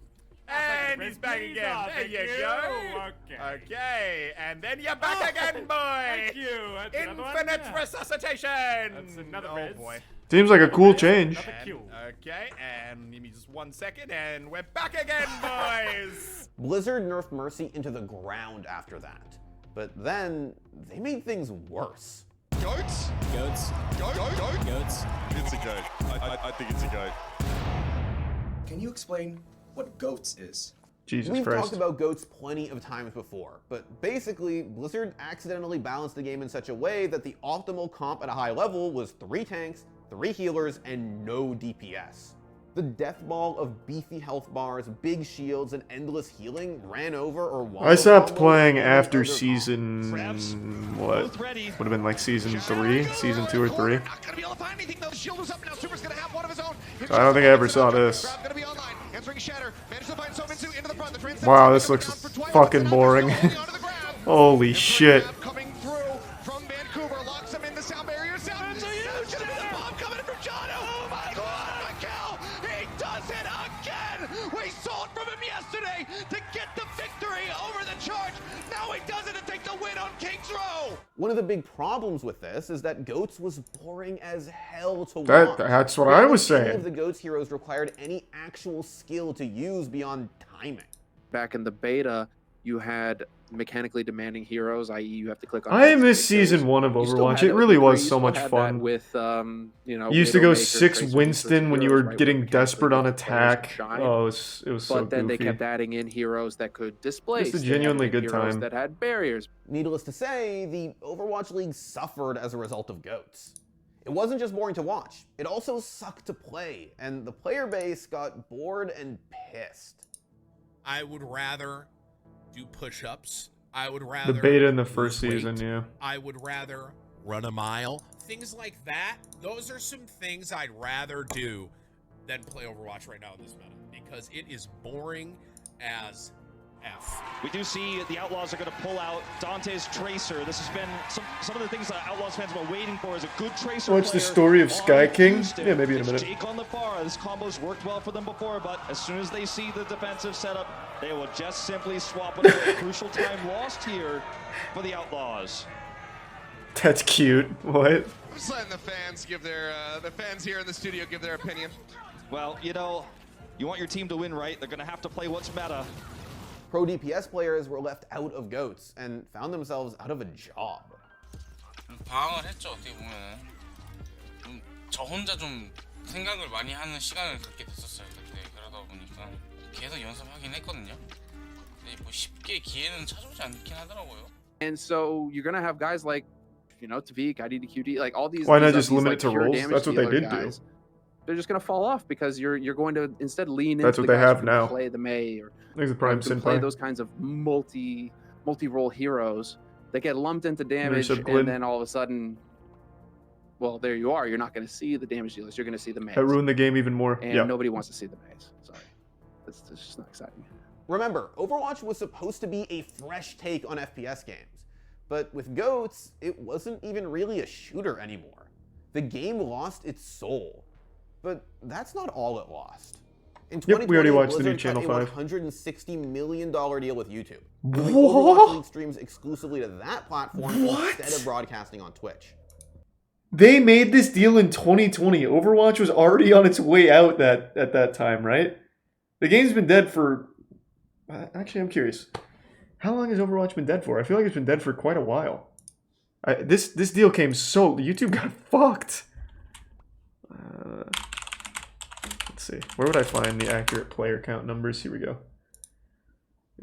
S6: And he's back again. There you go. Okay, and then you're back again, boy.
S17: Thank you.
S6: Infinite resuscitation.
S17: That's another
S6: oh
S17: res.
S6: boy.
S1: Seems like a cool change.
S6: Okay, and give me just 1 second, and we're back again, boys.
S2: Blizzard nerfed Mercy into the ground after that. But then, they made things worse.
S17: Goats?
S13: Goats.
S17: Goats?
S12: It's a goat. I think it's a goat.
S20: Can you explain what goats is?
S1: Jesus
S2: We've
S1: Christ.
S2: talked about goats plenty of times before, but basically, Blizzard accidentally balanced the game in such a way that the optimal comp at a high level was 3 tanks, 3 healers, and no DPS. The death ball of beefy health bars, big shields, and endless healing ran over or won.
S1: I stopped playing after season... what? Would have been like season 3? Season 2 or 3? So I don't think I ever saw this. Wow, this looks fucking boring. Holy shit.
S17: We saw it from him yesterday to get the victory over the charge. Now he does it to take the win on King's Row.
S2: One of the big problems with this is that Goats was boring as hell to watch.
S1: That's what I was
S2: None
S1: saying.
S2: of the Goats heroes required any actual skill to use beyond timing.
S21: Back in the beta, you had mechanically demanding heroes, i.e. you have to click on...
S1: I missed season 1 of Overwatch. It really was so much fun.
S21: With, you know,
S1: you used to go
S21: Widowmaker,
S1: 6
S21: Tracer,
S1: Winston when you were
S21: heroes,
S1: getting
S21: right,
S1: desperate on attack.
S21: shine.
S1: Oh, it was so goofy.
S21: But then they kept adding in heroes that could displace.
S1: Just a genuinely good
S21: heroes
S1: time.
S21: that had barriers.
S2: Needless to say, the Overwatch League suffered as a result of Goats. It wasn't just boring to watch, it also sucked to play, and the player base got bored and pissed.
S16: I would rather do push-ups. I would rather
S1: The beta in the first
S16: lose
S1: season,
S16: weight.
S1: yeah.
S16: I would rather run a mile. Things like that, those are some things I'd rather do than play Overwatch right now in this meta, because it is boring as F.
S5: We do see the Outlaws are going to pull out Dante's Tracer. This has been some of the things that Outlaws fans have been waiting for, is a good Tracer
S1: What's the
S5: player
S1: story of
S5: on
S1: Sky King?
S5: Houston.
S1: Yeah, maybe in a
S5: It's
S1: minute.
S5: Jake on the far. This combo's worked well for them before, but as soon as they see the defensive setup, they will just simply swap it away. Crucial time lost here for the Outlaws.
S1: That's cute. What?
S8: I'm just letting the fans give their the fans here in the studio give their opinion.
S5: Well, you know, you want your team to win, right? They're going to have to play what's meta.
S2: Pro DPS players were left out of GOATs and found themselves out of a job.
S18: 방황을 했죠. 어떻게 보면은 저 혼자 좀 생각을 많이 하는 시간을 갖게 됐었어요. 그때 그러다 보니까 계속 연습하긴 했거든요. 근데 뭐 쉽게 기회는 찾아오지 않긴 하더라고요.
S21: And so you're gonna have guys like, you know, Tavik, IDDQD, like all these.
S1: Why not
S21: these,
S1: just limit it to
S21: pure
S1: roles?
S21: damage
S1: That's what they
S21: dealer
S1: did do.
S21: guys. They're just gonna fall off because you're going to instead lean
S1: That's
S21: into
S1: what
S21: the
S1: they
S21: guys
S1: have
S21: who
S1: now.
S21: play the Mei or
S1: There's the Prime
S21: who
S1: Sin
S21: play
S1: Prime.
S21: those kinds of multi-role heroes that get lumped into damage,
S1: said Glyn.
S21: and then all of a sudden, well, there you are. You're not going to see the damage dealers. You're going to see the Meis.
S1: That ruined the game even more.
S21: And
S1: Yeah.
S21: nobody wants to see the Meis. Sorry, that's just not exciting.
S2: Remember, Overwatch was supposed to be a fresh take on FPS games, but with GOATs, it wasn't even really a shooter anymore. The game lost its soul, but that's not all it lost. In
S1: Yep, we already
S2: 2020,
S1: watched the new
S2: Blizzard
S1: Channel
S2: cut a
S1: 5.
S2: $160 million deal with YouTube.
S1: What?
S2: Moving Overwatch League streams exclusively to that platform
S1: What?
S2: instead of broadcasting on Twitch.
S1: They made this deal in 2020. Overwatch was already on its way out at that time, right? The game's been dead for... Actually, I'm curious. How long has Overwatch been dead for? I feel like it's been dead for quite a while. This deal came so... YouTube got fucked. Let's see. Where would I find the accurate player count numbers? Here we go.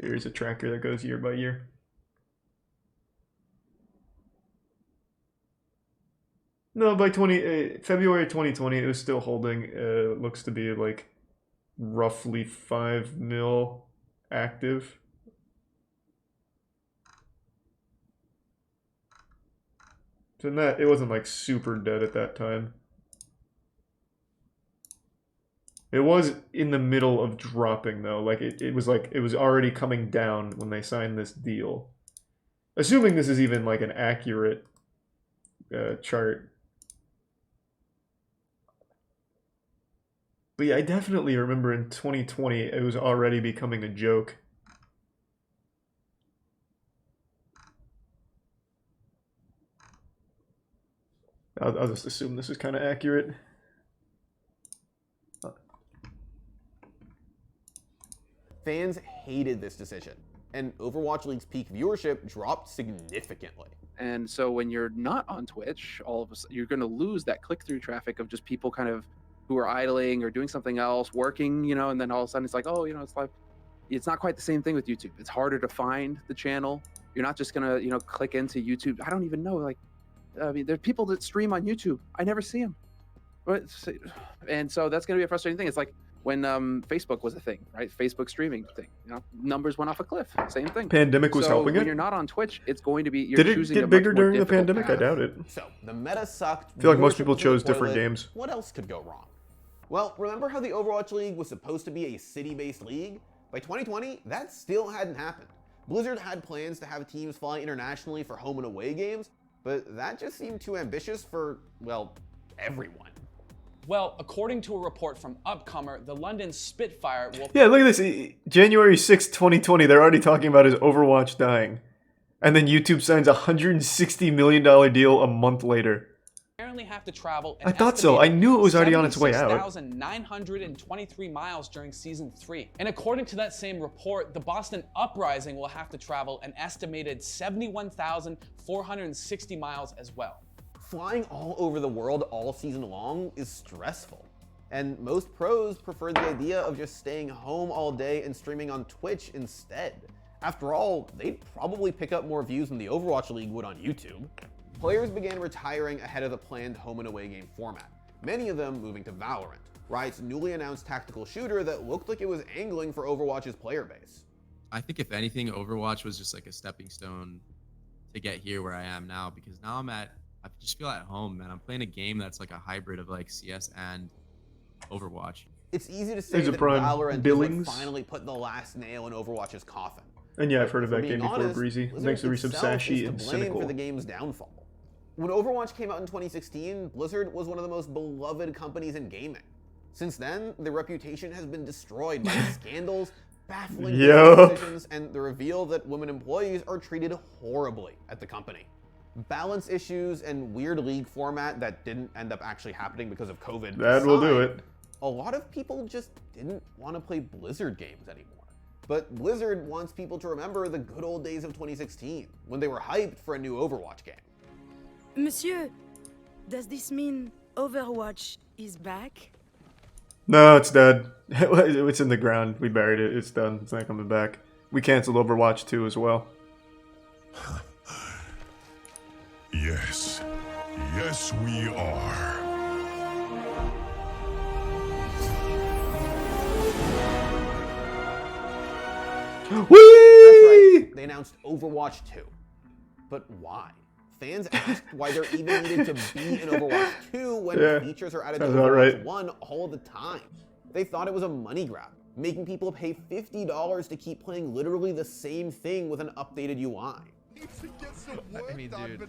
S1: Here's a tracker that goes year by year. No, by February 2020, it was still holding. Looks to be like roughly 5 mil active. So it wasn't like super dead at that time. It was in the middle of dropping though. Like it was already coming down when they signed this deal. Assuming this is even like an accurate chart. But yeah, I definitely remember in 2020 it was already becoming a joke. I'll just assume this is kind of accurate.
S2: Fans hated this decision, and Overwatch League's peak viewership dropped significantly.
S21: And so when you're not on Twitch, all of a sudden you're going to lose that click-through traffic of just people kind of who are idling or doing something else, working, you know, and then all of a sudden it's like, oh, you know, it's like, it's not quite the same thing with YouTube. It's harder to find the channel. You're not just going to, you know, click into YouTube. I don't even know, like, I mean, there are people that stream on YouTube. I never see them. And so that's going to be a frustrating thing. It's like when Facebook was a thing, right? Facebook streaming thing, you know, numbers went off a cliff. Same thing.
S1: Pandemic was helping it?
S21: When you're not on Twitch, it's going to be, you're
S1: Did it
S21: choosing
S1: get
S21: a much
S1: bigger
S21: more
S1: during the
S21: difficult
S1: pandemic? I
S21: path.
S1: doubt it.
S2: So, the meta sucked.
S1: I feel like most
S2: viewership
S1: people
S2: was in the
S1: chose different
S2: toilet.
S1: games.
S2: What else could go wrong? Well, remember how the Overwatch League was supposed to be a city-based league? By 2020, that still hadn't happened. Blizzard had plans to have teams fly internationally for home and away games, but that just seemed too ambitious for, well, everyone.
S25: Well, according to a report from Upcomer, the London Spitfire will...
S1: Yeah, look at this. January 6th, 2020, they're already talking about his Overwatch dying. And then YouTube signs a $160 million deal a month later.
S25: apparently have to travel
S1: I thought so. I knew it was already on its way out.
S25: 76,923 miles during Season 3. And according to that same report, the Boston Uprising will have to travel an estimated 71,460 miles as well.
S2: Flying all over the world all season long is stressful. And most pros prefer the idea of just staying home all day and streaming on Twitch instead. After all, they'd probably pick up more views than the Overwatch League would on YouTube. Players began retiring ahead of the planned home and away game format, many of them moving to Valorant, Riot's newly announced tactical shooter that looked like it was angling for Overwatch's player base.
S4: I think if anything, Overwatch was just like a stepping stone to get here where I am now, because now I just feel at home, man. I'm playing a game that's like a hybrid of like CS and Overwatch.
S2: It's easy to say that Valorant like finally put the last nail in Overwatch's coffin.
S1: And yeah, I've heard of that game before,
S2: honest,
S1: Breezy.
S2: Blizzard
S1: Thanks to resub
S2: itself
S1: Sashi
S2: is
S1: and
S2: to blame
S1: Cynical.
S2: for the game's downfall. When Overwatch came out in 2016, Blizzard was one of the most beloved companies in gaming. Since then, their reputation has been destroyed by scandals, baffling decisions, and the reveal that women employees are treated horribly at the company. Balance issues and weird league format that didn't end up actually happening because of COVID.
S1: That will do it.
S2: A lot of people just didn't want to play Blizzard games anymore. But Blizzard wants people to remember the good old days of 2016, when they were hyped for a new Overwatch game.
S10: Monsieur, does this mean Overwatch is back?
S1: No, it's dead. It's in the ground. We buried it. It's done. It's not coming back. We canceled Overwatch 2 as well.
S12: Yes. Yes, we are.
S2: Whee! That's right. They announced Overwatch 2. But why? Fans asked why there even needed to be an Overwatch 2 when features are added to Overwatch 1 all the time. They thought it was a money grab, making people pay $50 to keep playing literally the same thing with an updated UI.
S9: I mean, dude,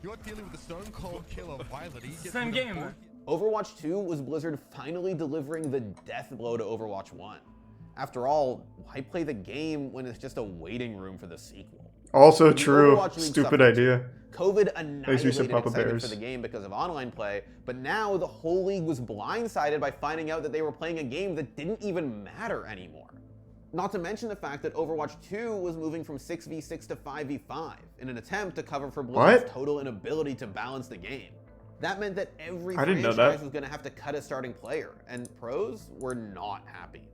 S9: you're dealing with the stone cold killer violently.
S11: Same game.
S2: Overwatch 2 was Blizzard finally delivering the death blow to Overwatch 1. After all, why play the game when it's just a waiting room for the sequel?
S1: Also true. Stupid idea.
S2: COVID annihilated excitement for the game because of online play, but now the whole league was blindsided by finding out that they were playing a game that didn't even matter anymore. Not to mention the fact that Overwatch 2 was moving from 6v6 to 5v5 in an attempt to cover for Blizzard's total inability to balance the game. That meant that every franchise was going to have to cut a starting player, and pros were not happy.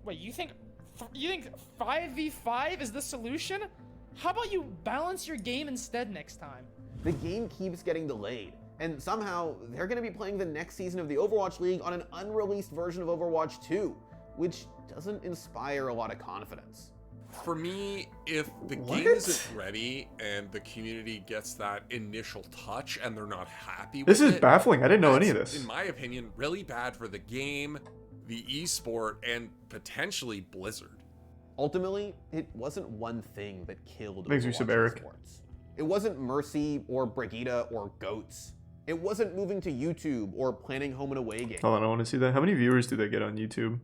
S15: Wait, you think 5v5 is the solution? How about you balance your game instead next time?
S2: The game keeps getting delayed, and somehow they're going to be playing the next season of the Overwatch League on an unreleased version of Overwatch 2, which doesn't inspire a lot of confidence.
S22: For me, if the game isn't ready and the community gets that initial touch and they're not happy with it...
S1: This is baffling. I didn't know any of this.
S22: In my opinion, really bad for the game, the esport, and potentially Blizzard.
S2: Ultimately, it wasn't one thing that killed
S1: Overwatch
S2: esports. It wasn't Mercy or Brigitte or Goats. It wasn't moving to YouTube or planning home and away games.
S1: Hold on, I want to see that. How many viewers do they get on YouTube?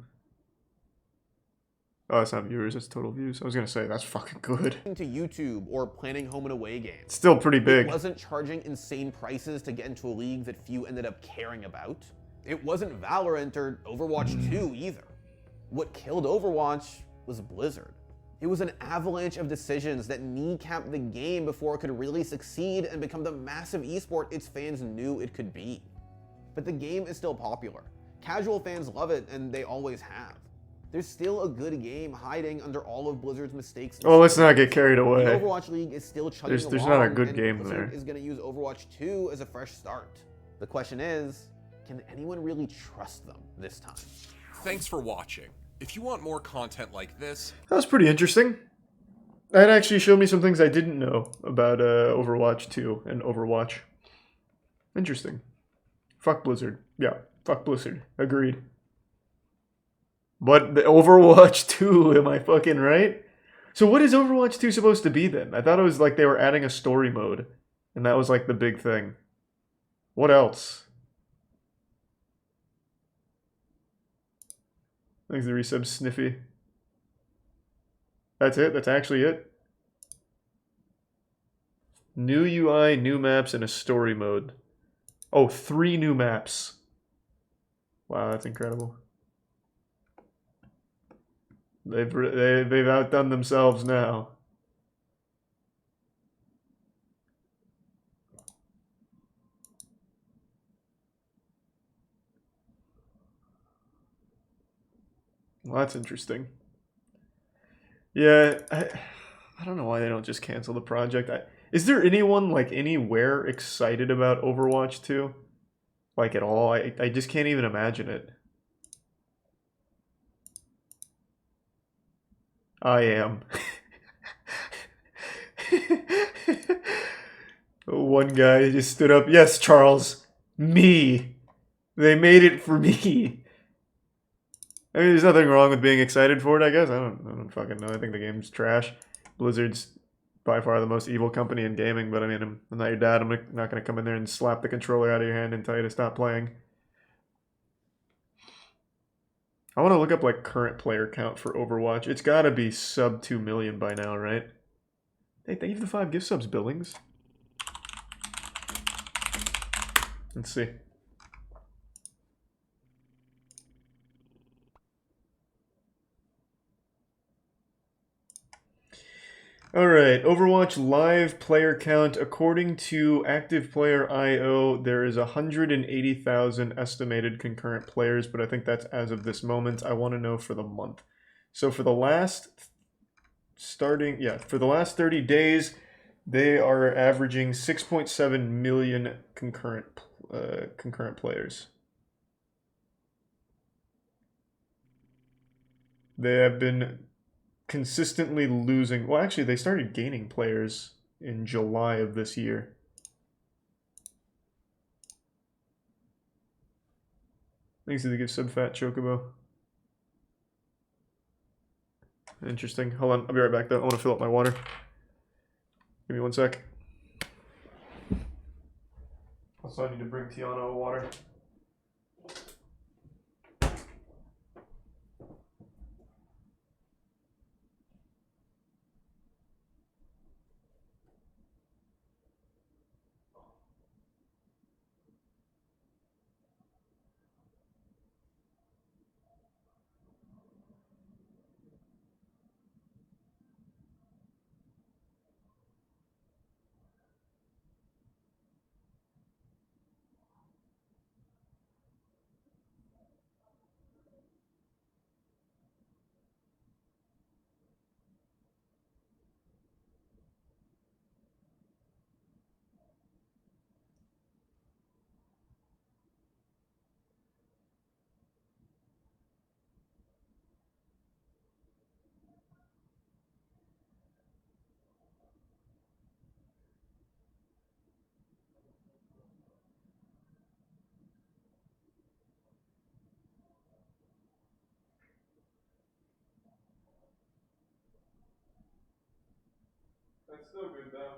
S1: Oh, that's not viewers, that's total views. I was going to say, that's fucking good.
S2: To YouTube or planning home and away games.
S1: It's still pretty big.
S2: It wasn't charging insane prices to get into a league that few ended up caring about. It wasn't Valorant or Overwatch 2 either. What killed Overwatch was Blizzard. It was an avalanche of decisions that kneecapped the game before it could really succeed and become the massive esport its fans knew it could be. But the game is still popular. Casual fans love it, and they always have. There's still a good game hiding under all of Blizzard's mistakes.
S1: Oh, let's not get carried away.
S2: The Overwatch League is still chugging along.
S1: There's not a good game
S2: Blizzard
S1: there.
S2: Is going to use Overwatch 2 as a fresh start. The question is, can anyone really trust them this time?
S22: Thanks for watching. If you want more content like this...
S1: That was pretty interesting. That actually showed me some things I didn't know about Overwatch 2 and Overwatch. Interesting. Fuck Blizzard. Yeah, fuck Blizzard. Agreed. But the Overwatch 2, am I fucking right? So what is Overwatch 2 supposed to be then? I thought it was like they were adding a story mode. And that was like the big thing. What else? Thanks to the resub Sniffy. That's it? That's actually it? New UI, new maps, and a story mode. Oh, 3 new maps. Wow, that's incredible. They've outdone themselves now. Well, that's interesting. Yeah, I don't know why they don't just cancel the project. Is there anyone, like, anywhere excited about Overwatch 2? Like, at all? I just can't even imagine it. I am. One guy just stood up. Yes, Charles. Me. They made it for me. I mean, there's nothing wrong with being excited for it, I guess. I don't fucking know. I think the game's trash. Blizzard's by far the most evil company in gaming, but I mean, I'm not your dad. I'm not going to come in there and slap the controller out of your hand and tell you to stop playing. I want to look up, like, current player count for Overwatch. It's got to be sub 2 million by now, right? Hey, thank you for the 5 gift subs, Billings. Let's see. Alright, Overwatch live player count. According to Active Player IO, there is 180,000 estimated concurrent players, but I think that's as of this moment. I want to know for the month. So for the last for the last 30 days, they are averaging 6.7 million concurrent players. They have been consistently losing. Well, actually, they started gaining players in July of this year. Thanks to the gift sub Fat Chocobo. Interesting. Hold on, I'll be right back though. I want to fill up my water. Give me 1 sec. Also, I need to bring Tiana water. That's still good though.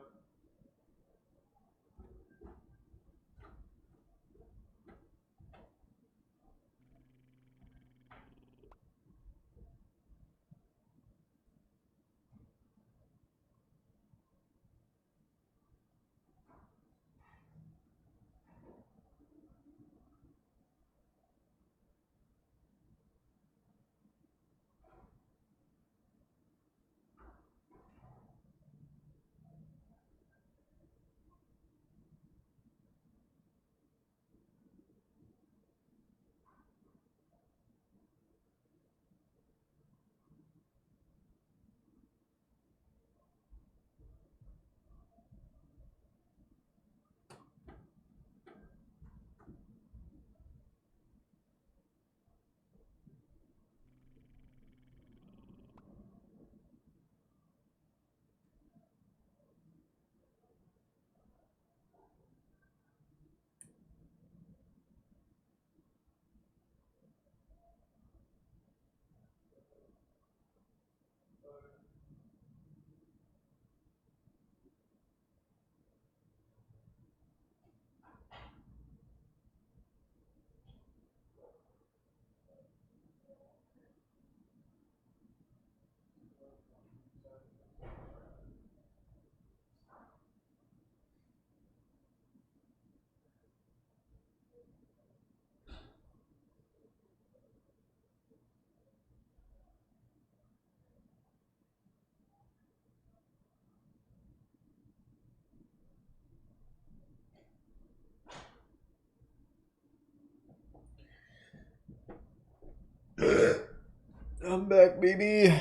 S1: I'm back, baby.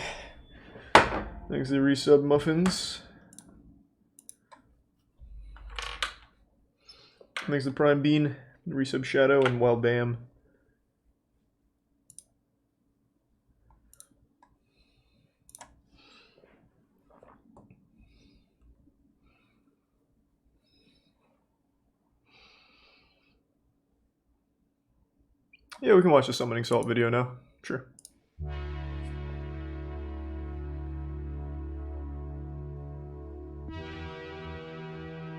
S1: Thanks to the resub muffins. Thanks to Prime Bean, Resub Shadow, and well damn. Yeah, we can watch the Summoning Salt video now. Sure.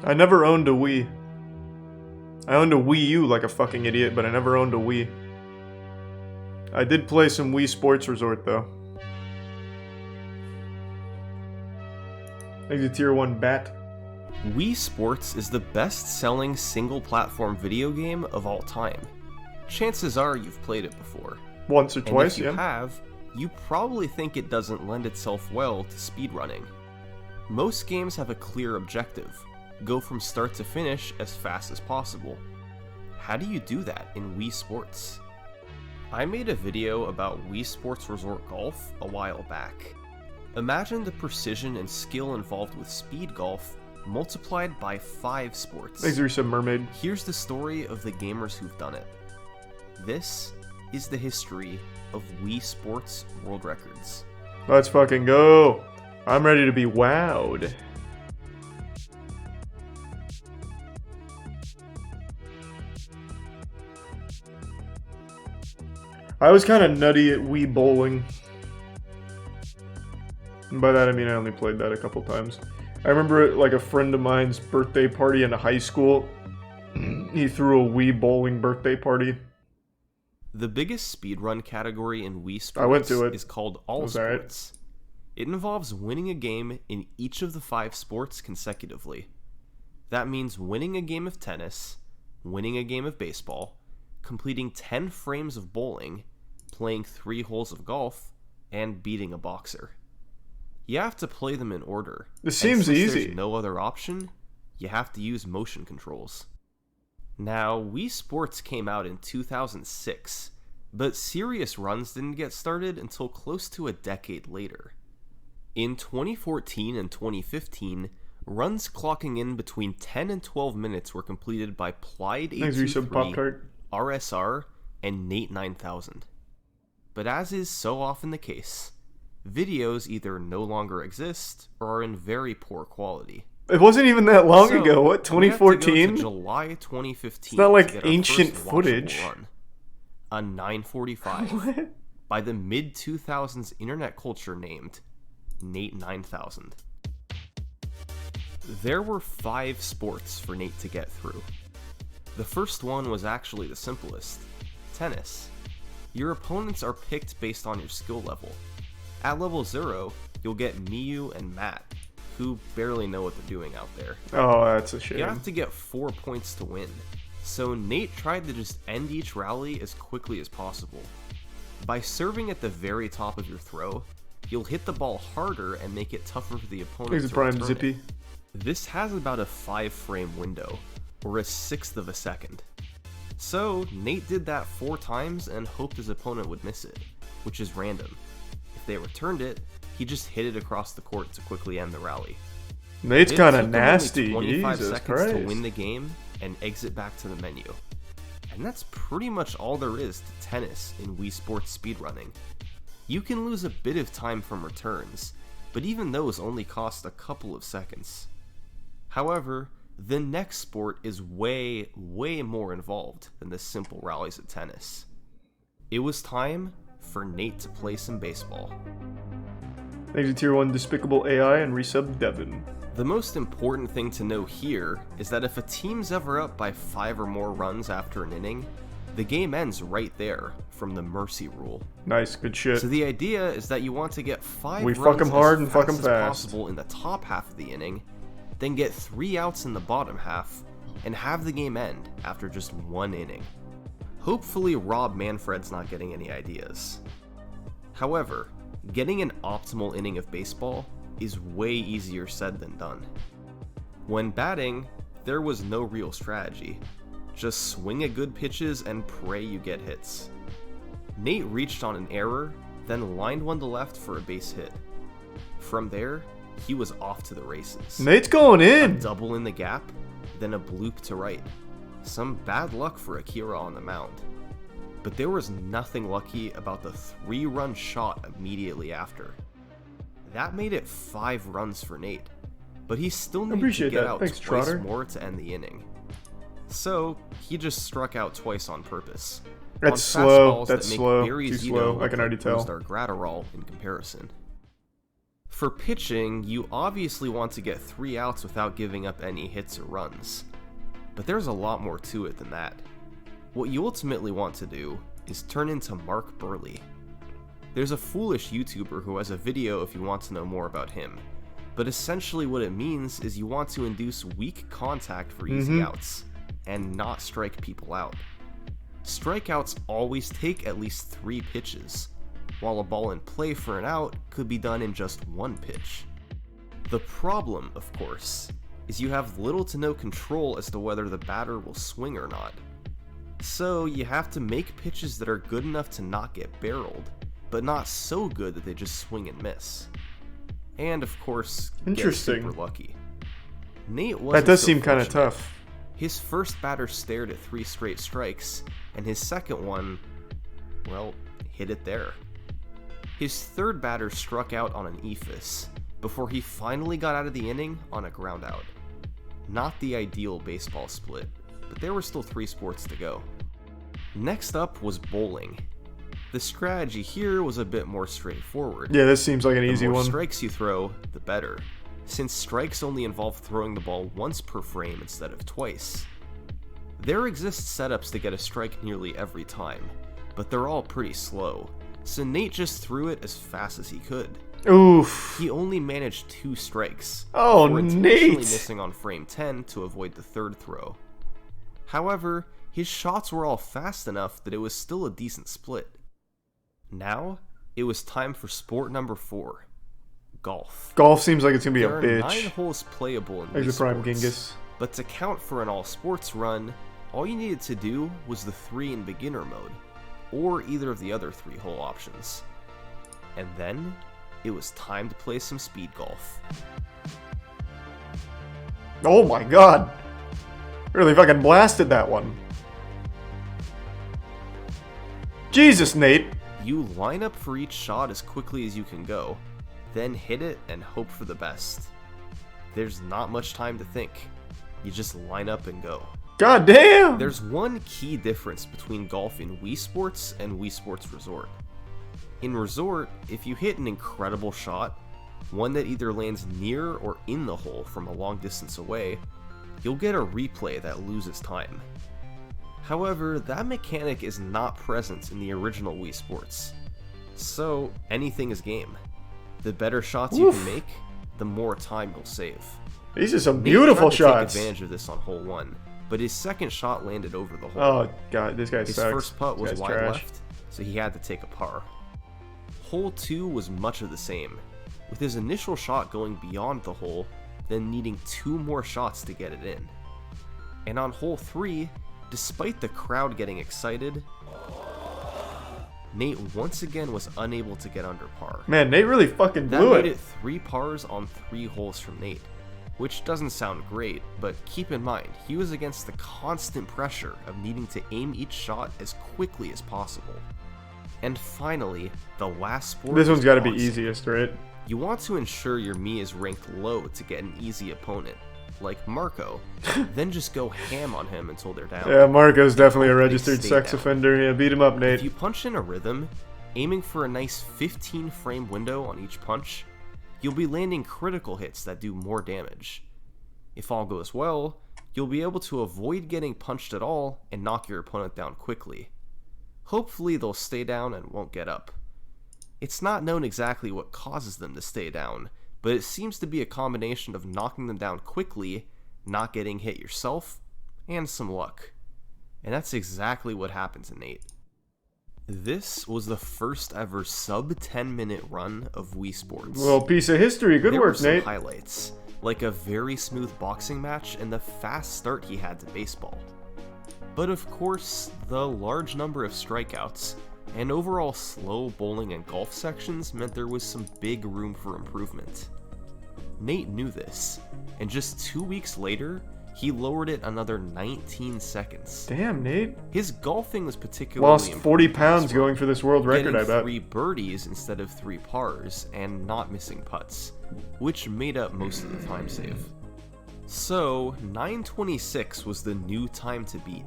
S1: I never owned a Wii. I owned a Wii U like a fucking idiot, but I never owned a Wii. I did play some Wii Sports Resort though. Thank you, Tier 1 Bat.
S3: Wii Sports is the best-selling single-platform video game of all time. Chances are you've played it before.
S1: Once or twice,
S3: if you
S1: yeah.
S3: have, you probably think it doesn't lend itself well to speedrunning. Most games have a clear objective. Go from start to finish as fast as possible. How do you do that in Wii Sports? I made a video about Wii Sports Resort Golf a while back. Imagine the precision and skill involved with speed golf multiplied by 5 sports.
S1: Thanks, Resub Mermaid.
S3: Here's the story of the gamers who've done it. This is the history of Wii Sports World Records.
S1: Let's fucking go! I'm ready to be wowed. I was kind of nutty at Wii Bowling. And by that I mean I only played that a couple times. I remember at like a friend of mine's birthday party in high school, he threw a Wii Bowling birthday party.
S3: The biggest speedrun category in Wii Sports
S1: I went to it.
S3: is called All Sports. It involves winning a game in each of the 5 sports consecutively. That means winning a game of tennis, winning a game of baseball, completing 10 frames of bowling, playing 3 holes of golf, and beating a boxer. You have to play them in order.
S1: This seems
S3: and since
S1: easy.
S3: There's no other option, you have to use motion controls. Now, Wii Sports came out in 2006, but serious runs didn't get started until close to a decade later. In 2014 and 2015, runs clocking in between 10 and 12 minutes were completed by Plied823, RSR, and Nate 9000. But as is so often the case, videos either no longer exist or are in very poor quality.
S1: It wasn't even that long ago. What, 2014?
S3: We have to go to July 2015.
S1: It's not like
S3: to get our
S1: ancient
S3: first watchable
S1: footage.
S3: Run. A 945 by the mid-2000s internet culture named Nate 9000. There were 5 sports for Nate to get through. The first one was actually the simplest, tennis. Your opponents are picked based on your skill level. At level 0, you'll get Miyu and Matt, who barely know what they're doing out there.
S1: Oh, that's a shame.
S3: You have to get 4 points to win, so Nate tried to just end each rally as quickly as possible. By serving at the very top of your throw, you'll hit the ball harder and make it tougher for the opponent to
S1: Prime
S3: return
S1: Zippy.
S3: it. This has about a 5-frame window, or a 1/6 of a second. So, Nate did that 4 times and hoped his opponent would miss it, which is random. If they returned it, he just hit it across the court to quickly end the rally.
S1: Nate's
S3: It
S1: kind of
S3: took him only
S1: nasty.
S3: 25
S1: Jesus
S3: seconds
S1: Christ.
S3: to win the game and exit back to the menu. And that's pretty much all there is to tennis in Wii Sports speedrunning. You can lose a bit of time from returns, but even those only cost a couple of seconds. However, the next sport is way more involved than the simple rallies of tennis. It was time for Nate to play some baseball.
S1: Thanks to Tier 1 Despicable AI and Resub Devin.
S3: The most important thing to know here is that if a team's ever up by 5 or more runs after an inning, the game ends right there from the mercy rule.
S1: Nice, good shit.
S3: So the idea is that you want to get 5
S1: We
S3: runs
S1: fuck 'em hard
S3: as
S1: and fuck 'em
S3: as
S1: fast.
S3: possible in the top half of the inning, then get 3 outs in the bottom half, and have the game end after just 1 inning. Hopefully Rob Manfred's not getting any ideas. However, getting an optimal inning of baseball is way easier said than done. When batting, there was no real strategy. Just swing at good pitches and pray you get hits. Nate reached on an error, then lined one to left for a base hit. From there, he was off to the races.
S1: Nate's going in!
S3: A double in the gap, then a bloop to right. Some bad luck for Akira on the mound. But there was nothing lucky about the 3-run shot immediately after. That made it 5 runs for Nate, but he still needed to get out
S1: Thanks,
S3: twice
S1: Trotter.
S3: more to end the inning. So he just struck out twice on purpose.
S1: That's
S3: on
S1: slow.
S3: fastballs
S1: That's
S3: that make
S1: slow.
S3: Barry
S1: Too
S3: Zito
S1: slow. I
S3: look
S1: can
S3: like
S1: already tell.
S3: Brewster Gratterall in comparison. For pitching, you obviously want to get 3 outs without giving up any hits or runs. But there's a lot more to it than that. What you ultimately want to do is turn into Mark Burley. There's a foolish YouTuber who has a video if you want to know more about him, but essentially what it means is you want to induce weak contact for easy outs, and not strike people out. Strikeouts always take at least 3 pitches, while a ball in play for an out could be done in just 1 pitch. The problem, of course, is you have little to no control as to whether the batter will swing or not. So you have to make pitches that are good enough to not get barreled, but not so good that they just swing and miss. And of course, get super lucky. Nate wasn't
S1: That does
S3: so
S1: seem kind of
S3: fortunate.
S1: tough.
S3: His first batter stared at 3 straight strikes, and his second one, well, hit it there. His third batter struck out on an ephus, before he finally got out of the inning on a ground out. Not the ideal baseball split, but there were still 3 sports to go. Next up was bowling. The strategy here was a bit more straightforward.
S1: Yeah, this seems like an easy
S3: The more
S1: one.
S3: strikes you throw, the better, since strikes only involve throwing the ball once per frame instead of twice. There exist setups to get a strike nearly every time, but they're all pretty slow, so Nate just threw it as fast as he could.
S1: Oof.
S3: He only managed 2 strikes,
S1: Oh,
S3: before intentionally
S1: Nate!
S3: missing on frame 10 to avoid the 3rd throw. However, his shots were all fast enough that it was still a decent split. Now, it was time for sport number 4, golf.
S1: Golf seems like it's gonna be
S3: There
S1: a
S3: are
S1: bitch.
S3: 9 holes playable in
S1: Extra
S3: Wii
S1: Prime
S3: Sports,
S1: Genghis.
S3: but to count for an all-sports run, all you needed to do was the 3 in beginner mode, or either of the other 3 hole options. And then, it was time to play some speed golf.
S1: Oh my god. Really fucking blasted that one. Jesus, Nate.
S3: You line up for each shot as quickly as you can go, then hit it and hope for the best. There's not much time to think. You just line up and go.
S1: God damn!
S3: There's one key difference between golf in Wii Sports and Wii Sports Resort. In Resort, if you hit an incredible shot, one that either lands near or in the hole from a long distance away, you'll get a replay that loses time. However, that mechanic is not present in the original Wii Sports. So, anything is game. The better shots you can make, the more time you'll save.
S1: These are some
S3: Nate
S1: beautiful
S3: tried to
S1: shots.
S3: Take advantage of this on hole 1, but his second shot landed over the hole.
S1: Oh god, this guy
S3: His
S1: sucks.
S3: first putt was
S1: This guy's
S3: wide
S1: trash.
S3: left, so he had to take a par. Hole 2 was much of the same, with his initial shot going beyond the hole, then needing 2 more shots to get it in. And on hole 3, despite the crowd getting excited, Nate once again was unable to get under par.
S1: Man, Nate really fucking
S3: That
S1: blew
S3: made
S1: it.
S3: it 3 pars on 3 holes from Nate, which doesn't sound great, but keep in mind, he was against the constant pressure of needing to aim each shot as quickly as possible. And finally, the last sport.
S1: This one's
S3: is
S1: got to be
S3: boxing.
S1: easiest, right?
S3: You want to ensure your Mii is ranked low to get an easy opponent, like Marco, then just go ham on him until they're down.
S1: Yeah, Marco's definitely a
S3: Hopefully
S1: registered
S3: stay
S1: sex
S3: down.
S1: offender. Yeah, beat him up, Nate.
S3: If you punch in a rhythm, aiming for a nice 15 frame window on each punch, you'll be landing critical hits that do more damage. If all goes well, you'll be able to avoid getting punched at all and knock your opponent down quickly. Hopefully they'll stay down and won't get up. It's not known exactly what causes them to stay down, but it seems to be a combination of knocking them down quickly, not getting hit yourself, and some luck. And that's exactly what happened to Nate. This was the first ever sub 10-minute run of Wii Sports.
S1: Well, piece of history. Good
S3: There were
S1: work,
S3: some
S1: Nate.
S3: highlights, like a very smooth boxing match and the fast start he had to baseball. But of course, the large number of strikeouts and overall slow bowling and golf sections meant there was some big room for improvement. Nate knew this, and just 2 weeks later, he lowered it another 19 seconds.
S1: Damn, Nate.
S3: His golfing was particularly
S1: Lost 40 pounds going for this world record, I
S3: getting
S1: bet.
S3: 3 birdies instead of 3 pars, and not missing putts, which made up most of the time save. So, 9:26 was the new time to beat,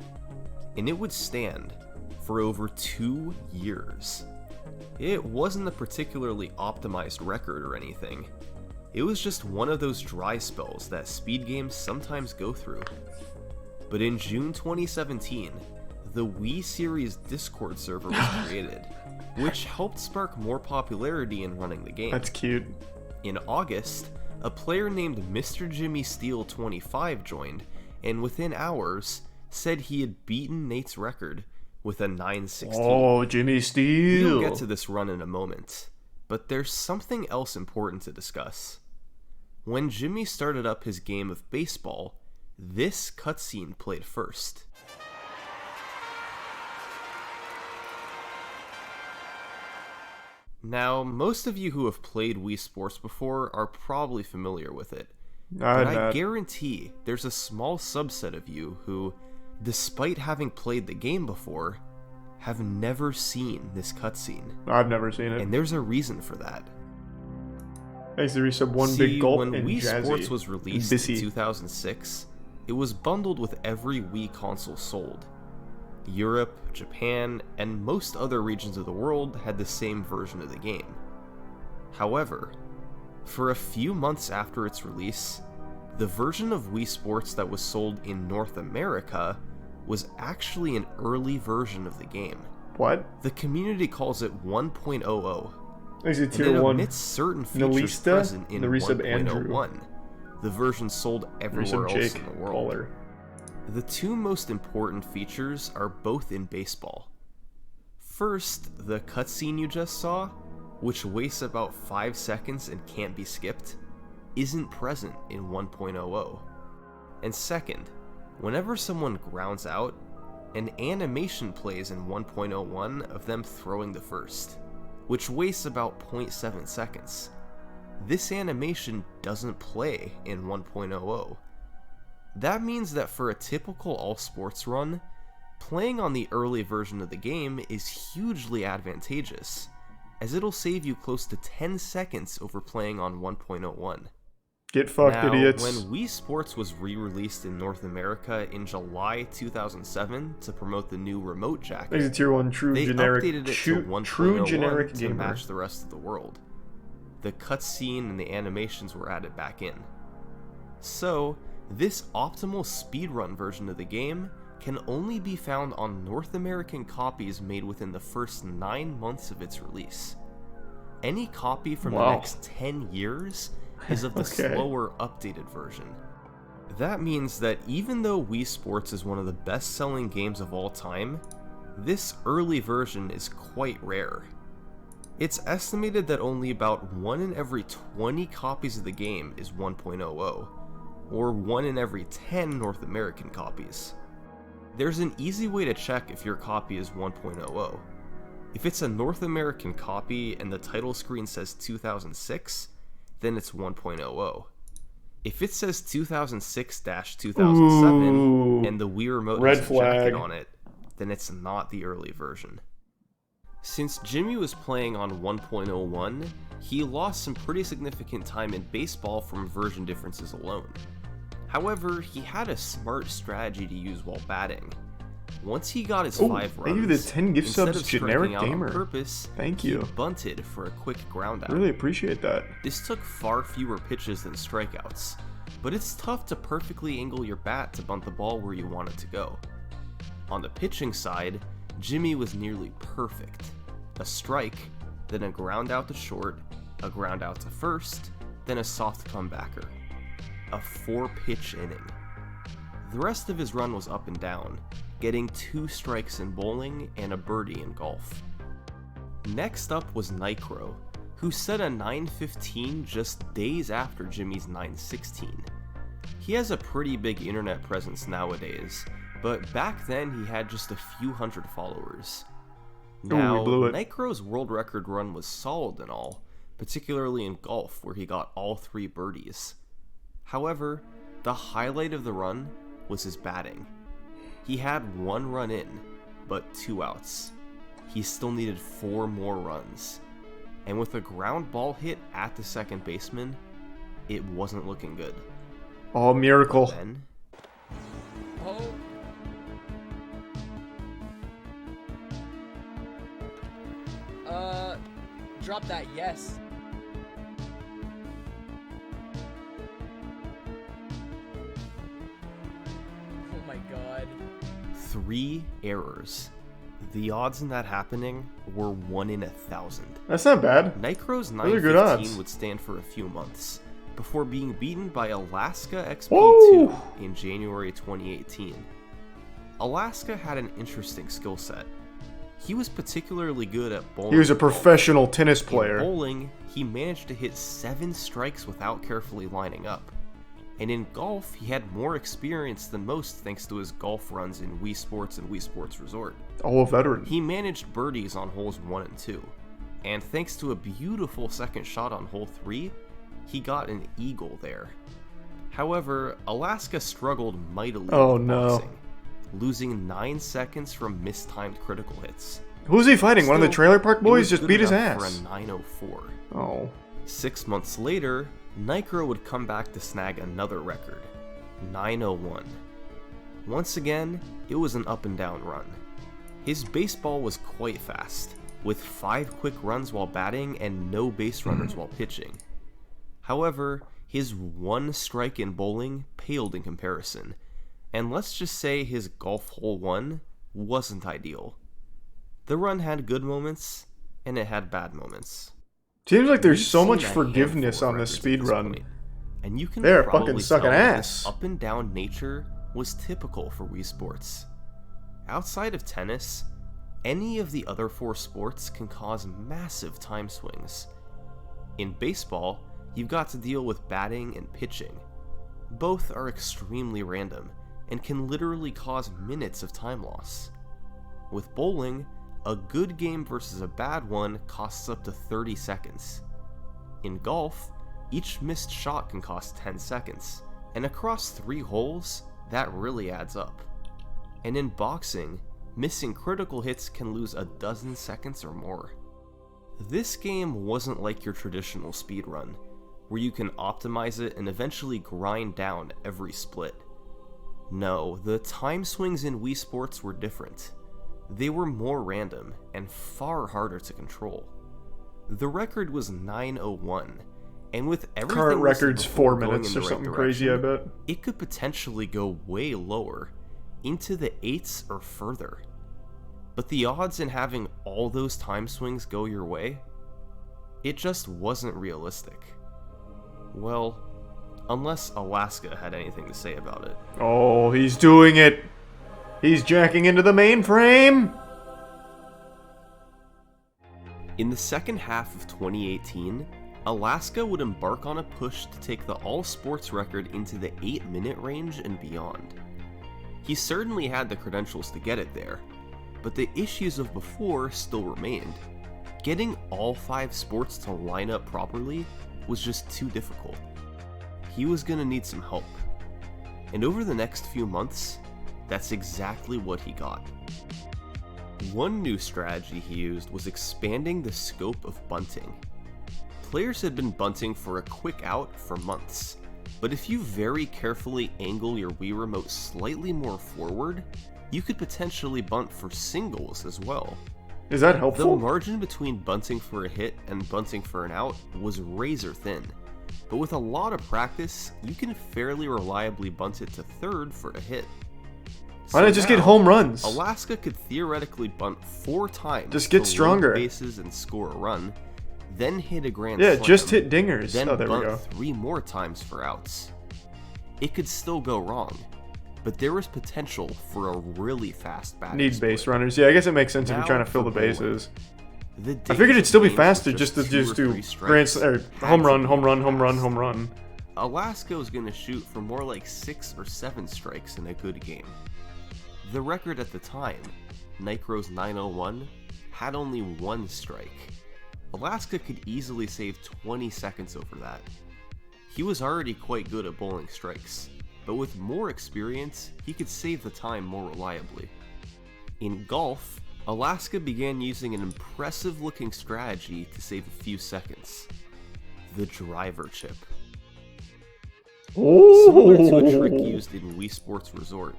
S3: and it would stand for over 2 years. It wasn't a particularly optimized record or anything. It was just one of those dry spells that speed games sometimes go through. But in June 2017, the Wii Series Discord server was created, which helped spark more popularity in running the game.
S1: That's cute.
S3: In August, a player named Mr. Jimmy Steele 25 joined, and within hours, said he had beaten Nate's record with a 9:16.
S1: Oh, Jimmy Steele.
S3: We'll get to this run in a moment, but there's something else important to discuss. When Jimmy started up his game of baseball, this cutscene played first. Now, most of you who have played Wii Sports before are probably familiar with it, but I guarantee there's a small subset of you who, despite having played the game before, have never seen this cutscene.
S1: I've never seen it.
S3: And there's a reason for that.
S1: Thanks to resub one big gulp
S3: when
S1: and
S3: Wii
S1: Jazzy.
S3: Sports was released in 2006, it was bundled with every Wii console sold. Europe, Japan, and most other regions of the world had the same version of the game. However, for a few months after its release, the version of Wii Sports that was sold in North America was actually an early version of the game.
S1: What?
S3: The community calls it 1.00.
S1: Is it
S3: and
S1: tier
S3: it
S1: 1?
S3: omits certain features
S1: Nalista?
S3: present in
S1: The resub Andrew.
S3: 1.01, the version sold everywhere
S1: Resub
S3: else
S1: Jake
S3: in the world.
S1: Caller.
S3: The two most important features are both in baseball. First, the cutscene you just saw, which wastes about 5 seconds and can't be skipped, isn't present in 1.00. And second, whenever someone grounds out, an animation plays in 1.01 of them throwing the first, which wastes about 0.7 seconds. This animation doesn't play in 1.00. That means that for a typical all-sports run, playing on the early version of the game is hugely advantageous, as it'll save you close to 10 seconds over playing on 1.01.
S1: Get fucked,
S3: now,
S1: idiots.
S3: When Wii Sports was re-released in North America in July 2007 to promote the new remote jacket,
S1: It's a tier 1 true
S3: they
S1: generic
S3: updated it to 1.01
S1: true generic
S3: to
S1: gamer.
S3: match the rest of the world. The cutscene and the animations were added back in. So, this optimal speedrun version of the game can only be found on North American copies made within the first 9 months of its release. Any copy from the next 10 years is of the
S1: Okay.
S3: slower, updated version. That means that even though Wii Sports is one of the best-selling games of all time, this early version is quite rare. It's estimated that only about 1 in every 20 copies of the game is 1.00, or 1 in every 10 North American copies. There's an easy way to check if your copy is 1.00. If it's a North American copy and the title screen says 2006, then it's 1.00. If it says 2006-2007 and the Wii Remote
S1: red
S3: has a jacket
S1: flag.
S3: on it, then it's not the early version. Since Jimmy was playing on 1.01, he lost some pretty significant time in baseball from version differences alone. However, he had a smart strategy to use while batting. Once he got his 5
S1: thank you
S3: runs,
S1: to the 10 gift
S3: instead
S1: subs,
S3: of striking
S1: generic
S3: out on
S1: gamer.
S3: purpose,
S1: Thank
S3: he
S1: you.
S3: bunted for a quick ground out.
S1: Really appreciate that.
S3: This took far fewer pitches than strikeouts, but it's tough to perfectly angle your bat to bunt the ball where you want it to go. On the pitching side, Jimmy was nearly perfect. A strike, then a ground out to short, a ground out to first, then a soft comebacker. A 4-pitch inning. The rest of his run was up and down, getting 2 strikes in bowling and a birdie in golf. Next up was Nicro, who set a 9.15 just days after Jimmy's 9.16. He has a pretty big internet presence nowadays, but back then he had just a few hundred followers. Now,
S1: we blew it.
S3: Nicro's world record run was solid and all, particularly in golf where he got all 3 birdies. However, The highlight of the run was his batting. He had 1 run in, but 2 outs. He still needed 4 more runs. And with a ground ball hit at the second baseman, it wasn't looking good.
S1: Oh, miracle.
S3: Then,
S11: Drop that, yes. Oh my god.
S3: 3 errors. The odds in that happening were 1 in 1,000.
S1: That's not bad.
S3: Nycro's
S1: Those are good odds.
S3: 915 would stand for a few months, before being beaten by Alaska XP2
S1: Woo!
S3: in January 2018. Alaska had an interesting skill set. He was particularly good at bowling.
S1: He was a professional tennis player.
S3: In bowling, he managed to hit 7 strikes without carefully lining up. And in golf, he had more experience than most thanks to his golf runs in Wii Sports and Wii Sports Resort.
S1: Oh, a veteran.
S3: He managed birdies on holes 1 and 2. And thanks to a beautiful second shot on hole 3, he got an eagle there. However, Alaska struggled mightily with boxing, losing 9 seconds from mistimed critical hits.
S1: Who's he fighting? One of the Trailer Park Boys? Just beat his
S3: enough
S1: ass.
S3: For a 904.
S1: Oh.
S3: 6 months later, Nycro would come back to snag another record, 901. Once again, it was an up and down run. His baseball was quite fast, with 5 quick runs while batting and no base runners while pitching. However, his 1 strike in bowling paled in comparison, and let's just say his golf hole 1 wasn't ideal. The run had good moments, and it had bad moments.
S1: Seems like there's
S3: We've
S1: so
S3: seen
S1: much
S3: a
S1: forgiveness
S3: handful of
S1: on this
S3: records at
S1: speed
S3: this
S1: run.
S3: point, and you can
S1: They're
S3: probably
S1: fucking sucking
S3: tell that
S1: ass.
S3: this up and down nature was typical for Wii Sports. Outside of tennis, any of the other 4 sports can cause massive time swings. In baseball, you've got to deal with batting and pitching. Both are extremely random and can literally cause minutes of time loss. With bowling, a good game versus a bad one costs up to 30 seconds. In golf, each missed shot can cost 10 seconds, and across 3 holes, that really adds up. And in boxing, missing critical hits can lose a dozen seconds or more. This game wasn't like your traditional speedrun, where you can optimize it and eventually grind down every split. No, the time swings in Wii Sports were different. They were more random and far harder to control. The record was 901, and with everything
S1: Current
S3: listed
S1: record's
S3: before
S1: 4
S3: going
S1: minutes
S3: in
S1: or
S3: the right
S1: something crazy, I
S3: direction,
S1: bet.
S3: it could potentially go way lower, into the 8s or further. But the odds in having all those time swings go your way? It just wasn't realistic. Well, unless Alaska had anything to say about it.
S1: Oh, he's doing it! He's jacking into the mainframe!
S3: In the second half of 2018, Alaska would embark on a push to take the all-sports record into the 8-minute range and beyond. He certainly had the credentials to get it there, but the issues of before still remained. Getting all 5 sports to line up properly was just too difficult. He was gonna need some help. And over the next few months, that's exactly what he got. One new strategy he used was expanding the scope of bunting. Players had been bunting for a quick out for months, but if you very carefully angle your Wii Remote slightly more forward, you could potentially bunt for singles as well.
S1: Is that helpful?
S3: The margin between bunting for a hit and bunting for an out was razor thin, but with a lot of practice, you can fairly reliably bunt it to third for a hit.
S1: Why not just get
S3: now,
S1: home runs?
S3: Alaska could theoretically bunt 4 times.
S1: Just get
S3: to
S1: stronger.
S3: load bases and score a run, then hit a grand
S1: Yeah,
S3: slam,
S1: just hit dingers.
S3: Then
S1: Oh, there we
S3: bunt
S1: go.
S3: 3 more times for outs. It could still go wrong, but there was potential for a really fast batting
S1: Needs
S3: split.
S1: base runners. Yeah, I guess it makes sense if
S3: Now
S1: you're trying to fill
S3: for
S1: the bases.
S3: The
S1: I figured it'd still be
S3: days of
S1: faster
S3: games
S1: just
S3: with
S1: to just
S3: 2 or
S1: do
S3: 3 strikes
S1: home
S3: had
S1: run,
S3: to
S1: home
S3: be
S1: run, home run,
S3: fast.
S1: home run.
S3: Alaska was going to shoot for more like 6 or 7 strikes in a good game. The record at the time, Nycro's 901, had only 1 strike. Alaska could easily save 20 seconds over that. He was already quite good at bowling strikes, but with more experience, he could save the time more reliably. In golf, Alaska began using an impressive looking strategy to save a few seconds. The driver chip. Similar to a trick used in Wii Sports Resort,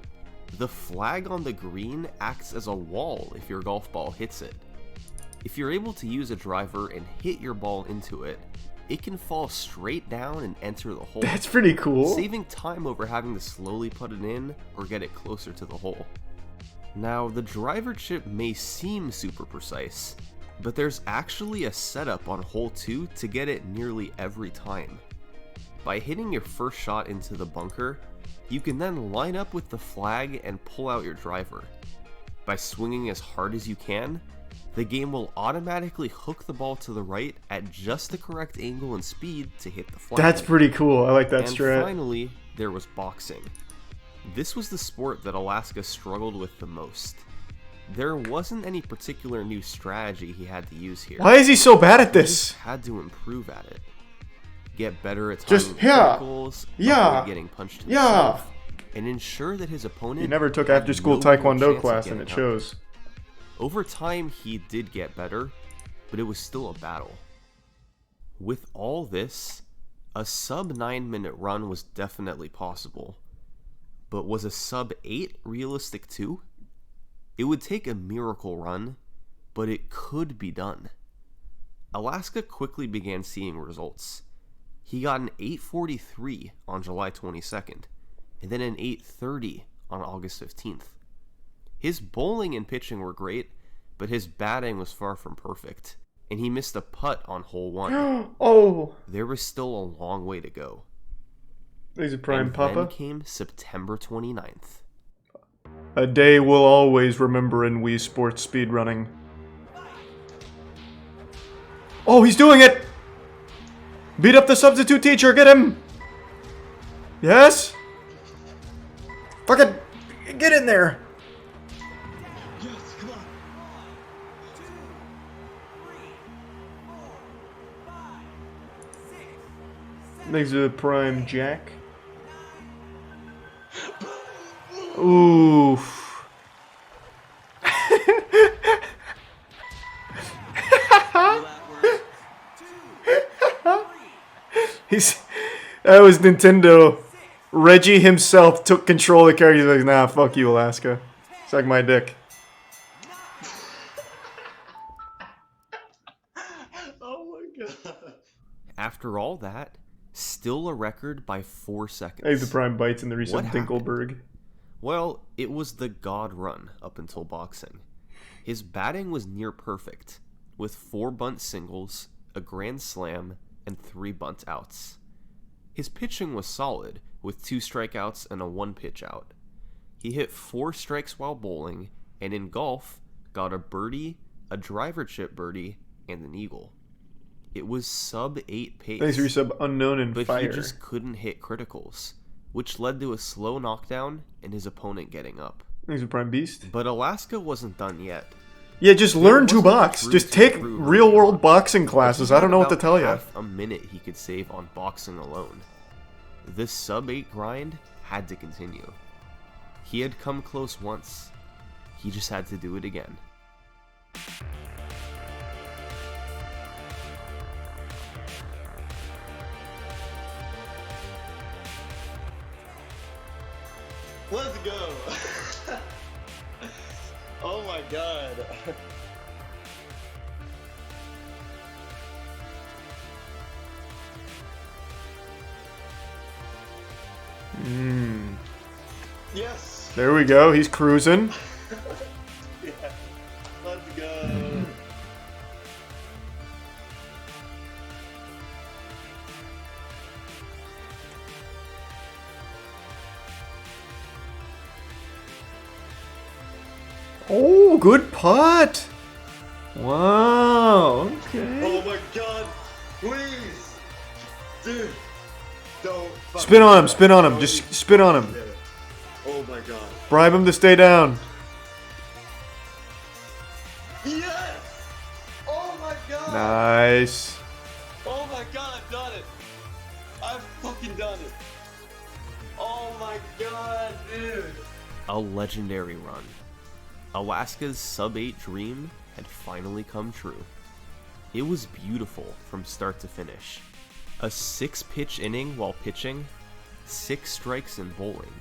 S3: the flag on the green acts as a wall if your golf ball hits it. If you're able to use a driver and hit your ball into it, it can fall straight down and enter the hole.
S1: That's pretty cool.
S3: Saving time over having to slowly put it in or get it closer to the hole. Now, the driver chip may seem super precise, but there's actually a setup on hole 2 to get it nearly every time. By hitting your first shot into the bunker, you can then line up with the flag and pull out your driver. By swinging as hard as you can, the game will automatically hook the ball to the right at just the correct angle and speed to hit the flag.
S1: That's pretty cool. I like that
S3: and
S1: strat.
S3: Finally, there was boxing. This was the sport that Alaska struggled with the most. There wasn't any particular new strategy he had to use here.
S1: Why is he so bad at this?
S3: He just had to improve at it. Get better at
S1: Just,
S3: timing criticals, avoid getting punched himself, and ensure that his opponent
S1: He never took
S3: had
S1: after school
S3: no real
S1: taekwondo
S3: chance of
S1: class and
S3: getting
S1: it
S3: up.
S1: shows.
S3: Over time, he did get better, but it was still a battle. With all this, a sub 9-minute run was definitely possible. But was a sub 8 realistic too? It would take a miracle run, but it could be done. Alaska quickly began seeing results. He got an 8:43 on July 22nd, and then an 8:30 on August 15th. His bowling and pitching were great, but his batting was far from perfect, and he missed a putt on hole 1.
S1: Oh!
S3: There was still a long way to go.
S1: He's a prime
S3: and
S1: papa.
S3: Then came September 29th.
S1: A day we'll always remember in Wii Sports speedrunning. Oh, he's doing it! Beat up the substitute teacher, get him! Yes? Fucking get in there! Makes a prime jack. Oof. That was Nintendo. Reggie himself took control of the character. He's like, nah, fuck you, Alaska. Suck my dick.
S7: Oh my god.
S3: After all that, still a record by 4 seconds.
S1: Hey, the prime bites in the recent
S3: What happened?
S1: Dinkelberg.
S3: Well, it was the God run up until boxing. His batting was near perfect, with 4 bunt singles, a grand slam, and 3 bunt outs. His pitching was solid, with 2 strikeouts and a 1 pitch out. He hit 4 strikes while bowling, and in golf, got a birdie, a driver chip birdie, and an eagle. It was sub 8 pace.
S1: Thanks for your sub unknown and
S3: but
S1: fire.
S3: he just couldn't hit criticals, which led to a slow knockdown and his opponent getting up.
S1: He's a prime beast.
S3: But Alaska wasn't done yet.
S1: Yeah, just
S3: There
S1: learn to
S3: wasn't a
S1: box.
S3: true
S1: Just
S3: to
S1: take
S3: true
S1: real world boxing
S3: but
S1: classes.
S3: he
S1: I
S3: had
S1: don't know what to
S3: about
S1: tell you.
S3: half a minute he could save on boxing alone. This sub 8 grind had to continue. He had come close once. He just had to do it again.
S7: Let's go. Oh my god. Yes.
S1: There we go. He's cruising.
S7: Yeah. Let's go.
S1: Oh, good putt. Wow. Okay.
S7: Oh my god. Please. Dude. Don't.
S1: Spin on him. Spin on him. Just spin on him.
S7: Oh my god.
S1: Bribe him to stay down.
S7: Yes. Oh my god.
S1: Nice.
S7: Oh my god, I've done it. I've fucking done it. Oh my god, dude.
S3: A legendary run. Alaska's sub-8 dream had finally come true. It was beautiful from start to finish. A 6-pitch inning while pitching, 6 strikes in bowling,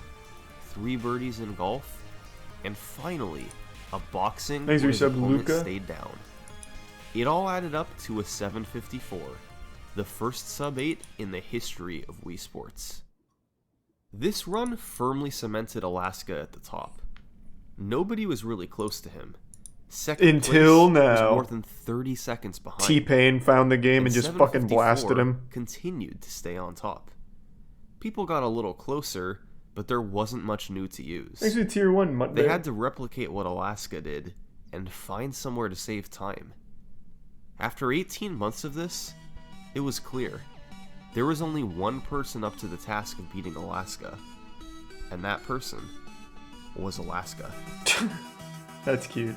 S3: 3 birdies in golf, and finally, a boxing where his opponent stayed down. It all added up to a 754, the first sub-8 in the history of Wii Sports. This run firmly cemented Alaska at the top. Nobody was really close to him. Second
S1: until
S3: place
S1: now,
S3: was more than 30 seconds behind.
S1: T-Pain found the game and just fucking blasted him.
S3: Continued to stay on top. People got a little closer, but there wasn't much new to use.
S1: Actually, Tier 1
S3: They had to replicate what Alaska did and find somewhere to save time. After 18 months of this, it was clear. There was only one person up to the task of beating Alaska, and that person was Alaska.
S1: That's cute.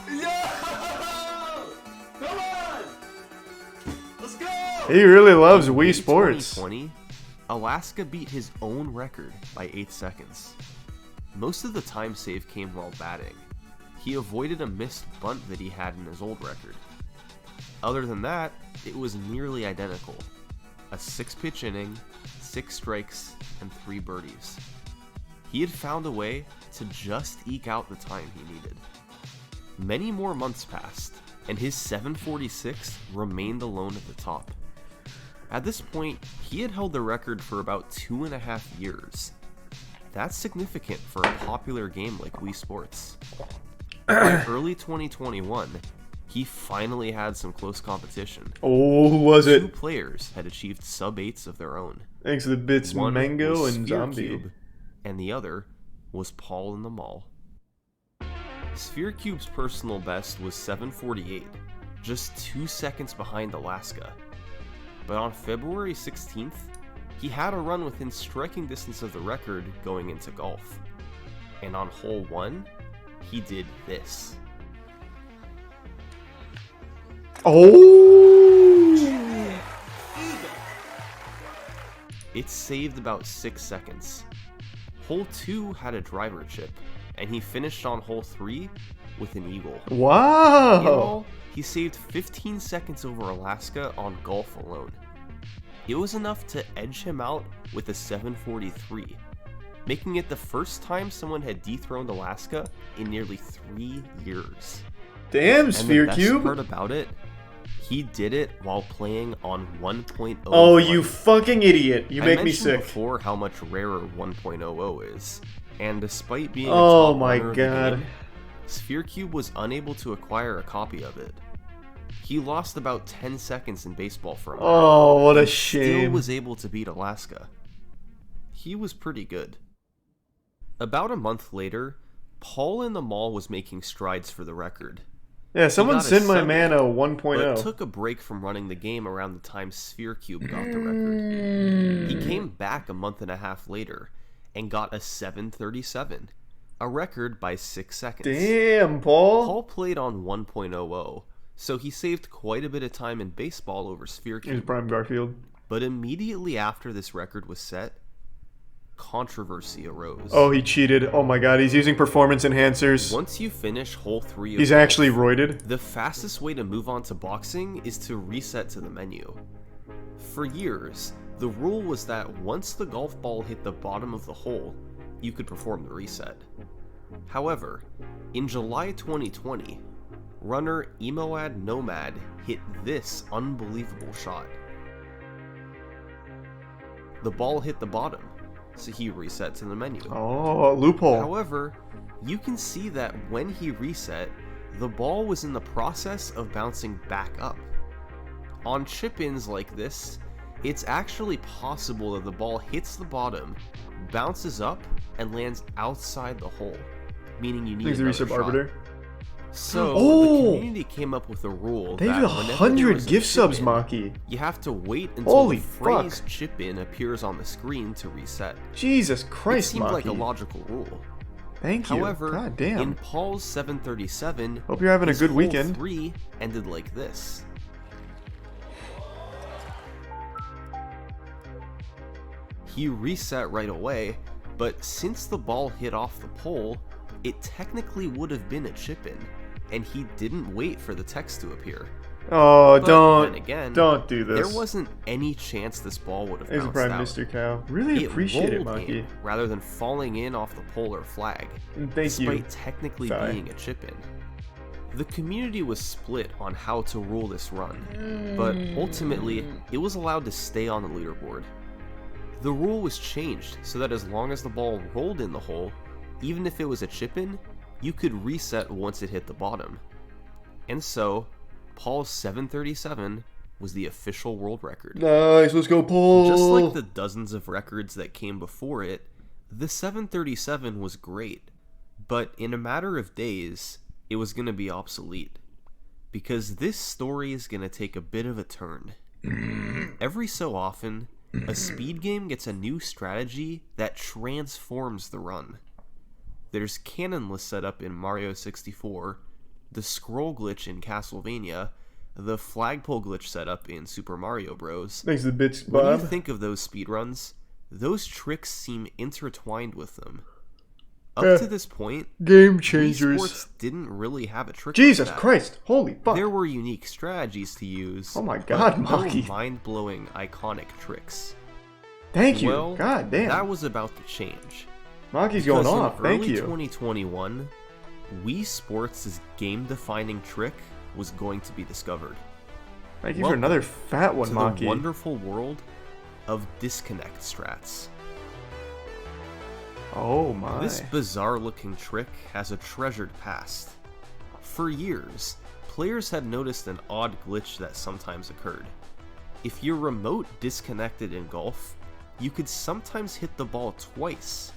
S7: Yo! Come on! Let's go!
S1: He really loves Wii Sports.
S3: 2020, Alaska beat his own record by 8 seconds. Most of the time save came while batting. He avoided a missed bunt that he had in his old record. Other than that, it was nearly identical. A 6-pitch inning, 6 strikes, and 3 birdies. He had found a way to just eke out the time he needed. Many more months passed, and his 746 remained alone at the top. At this point, he had held the record for about 2.5 years. That's significant for a popular game like Wii Sports. By early 2021, he finally had some close competition.
S1: Oh, who was it?
S3: 2 players had achieved sub-8s of their own.
S1: Thanks to the bits
S3: One
S1: Mango
S3: was
S1: and
S3: Sphere
S1: Zombie.
S3: Cube, and the other was Paul in the Mall. Sphere Cube's personal best was 748, just 2 seconds behind Alaska. But on February 16th, he had a run within striking distance of the record going into golf. And on hole 1, he did this.
S1: Oh!
S3: It saved about 6 seconds. Hole 2 had a driver chip, and he finished on hole 3 with an eagle.
S1: Wow!
S3: In all, he saved 15 seconds over Alaska on golf alone. It was enough to edge him out with a 743, making it the first time someone had dethroned Alaska in nearly 3 years.
S1: Damn, Sphere
S3: And the
S1: Cube!
S3: best part about it, he did it while playing on 1.0.
S1: Oh, you fucking idiot! You make me sick.
S3: I mentioned before how much rarer 1.00 is, and despite being a
S1: Oh
S3: top
S1: my
S3: runner of the
S1: god.
S3: game, Sphere Cube was unable to acquire a copy of it. He lost about 10 seconds in baseball from that.
S1: Oh, what a
S3: and Still
S1: shame.
S3: was able to beat Alaska. He was pretty good. About a month later, Paul in the Mall was making strides for the record.
S1: Yeah, someone
S3: He got a
S1: send my
S3: sub-8,
S1: man a 1.0.
S3: But took a break from running the game around the time Sphere Cube got the record. He came back a month and a half later and got a 737, a record by 6 seconds.
S1: Damn, Paul!
S3: Paul played on 1.00, so he saved quite a bit of time in baseball over Sphere
S1: Here's
S3: Cube.
S1: Prime Garfield.
S3: But immediately after this record was set, controversy arose.
S1: Oh, he cheated. Oh my god, he's using performance enhancers.
S3: Once you finish hole 3 of
S1: He's
S3: golf,
S1: actually roided.
S3: the fastest way to move on to boxing is to reset to the menu. For years, the rule was that once the golf ball hit the bottom of the hole, you could perform the reset. However, in July 2020, runner Emoad Nomad hit this unbelievable shot. The ball hit the bottom, so he reset to the menu.
S1: Oh, loophole.
S3: However, you can see that when he reset, the ball was in the process of bouncing back up. On chip-ins like this, it's actually possible that the ball hits the bottom, bounces up, and lands outside the hole, meaning you need
S1: Thanks,
S3: another
S1: Resub
S3: shot.
S1: Arbiter.
S3: So,
S1: Oh!
S3: the community came up with a rule
S1: They
S3: that
S1: have
S3: whenever there
S1: 100
S3: was a
S1: gift subs,
S3: chip-in,
S1: Maki.
S3: you have to wait until
S1: Holy
S3: the phrase
S1: fuck.
S3: chip-in appears on the screen to reset.
S1: Jesus
S3: It
S1: Christ,
S3: seemed like a
S1: Maki.
S3: logical rule.
S1: Thank you.
S3: However,
S1: God damn.
S3: in Paul's 737,
S1: Hope you're having a
S3: his
S1: good
S3: hole
S1: weekend.
S3: 3 ended like this. He reset right away, but since the ball hit off the pole, it technically would have been a chip-in, and he didn't wait for the text to appear.
S1: Oh,
S3: But then again,
S1: don't do this.
S3: There wasn't any chance this ball would have
S1: Thanks
S3: bounced
S1: for Prime
S3: out.
S1: moistcr1tikal. Really appreciate it,
S3: rolled
S1: Monkey.
S3: in rather than falling in off the pole or flag,
S1: Thank
S3: despite
S1: you.
S3: technically
S1: Sorry.
S3: being a chip-in. The community was split on how to rule this run, but ultimately, it was allowed to stay on the leaderboard. The rule was changed so that as long as the ball rolled in the hole, even if it was a chip-in, you could reset once it hit the bottom. And so, Paul's 737 was the official world record.
S1: Nice, let's go Paul!
S3: Just like the dozens of records that came before it, the 737 was great, but in a matter of days, it was going to be obsolete. Because this story is going to take a bit of a turn. Every so often, a speed game gets a new strategy that transforms the run. There's cannonless setup in Mario 64, the scroll glitch in Castlevania, the flagpole glitch setup in Super Mario Bros.
S1: Thanks to the bits,
S3: When
S1: Bob.
S3: you think of those speedruns, those tricks seem intertwined with them. Up to this point,
S1: Game
S3: Wii
S1: changers.
S3: Sports didn't really have a trick
S1: Jesus
S3: like that.
S1: Christ, holy fuck.
S3: There were unique strategies to use.
S1: Oh my god,
S3: but no
S1: Monkey.
S3: mind-blowing, iconic tricks.
S1: Thank you.
S3: Well,
S1: God damn.
S3: that was about to change.
S1: Monkey's going
S3: Because in
S1: off. Thank
S3: early
S1: you.
S3: 2021, Wii Sports' game-defining trick was going to be discovered.
S1: Thank you for another fat one,
S3: to
S1: Monkey.
S3: the wonderful world of disconnect strats.
S1: Oh my.
S3: This bizarre-looking trick has a treasured past. For years, players had noticed an odd glitch that sometimes occurred. If your remote disconnected in golf, you could sometimes hit the ball twice,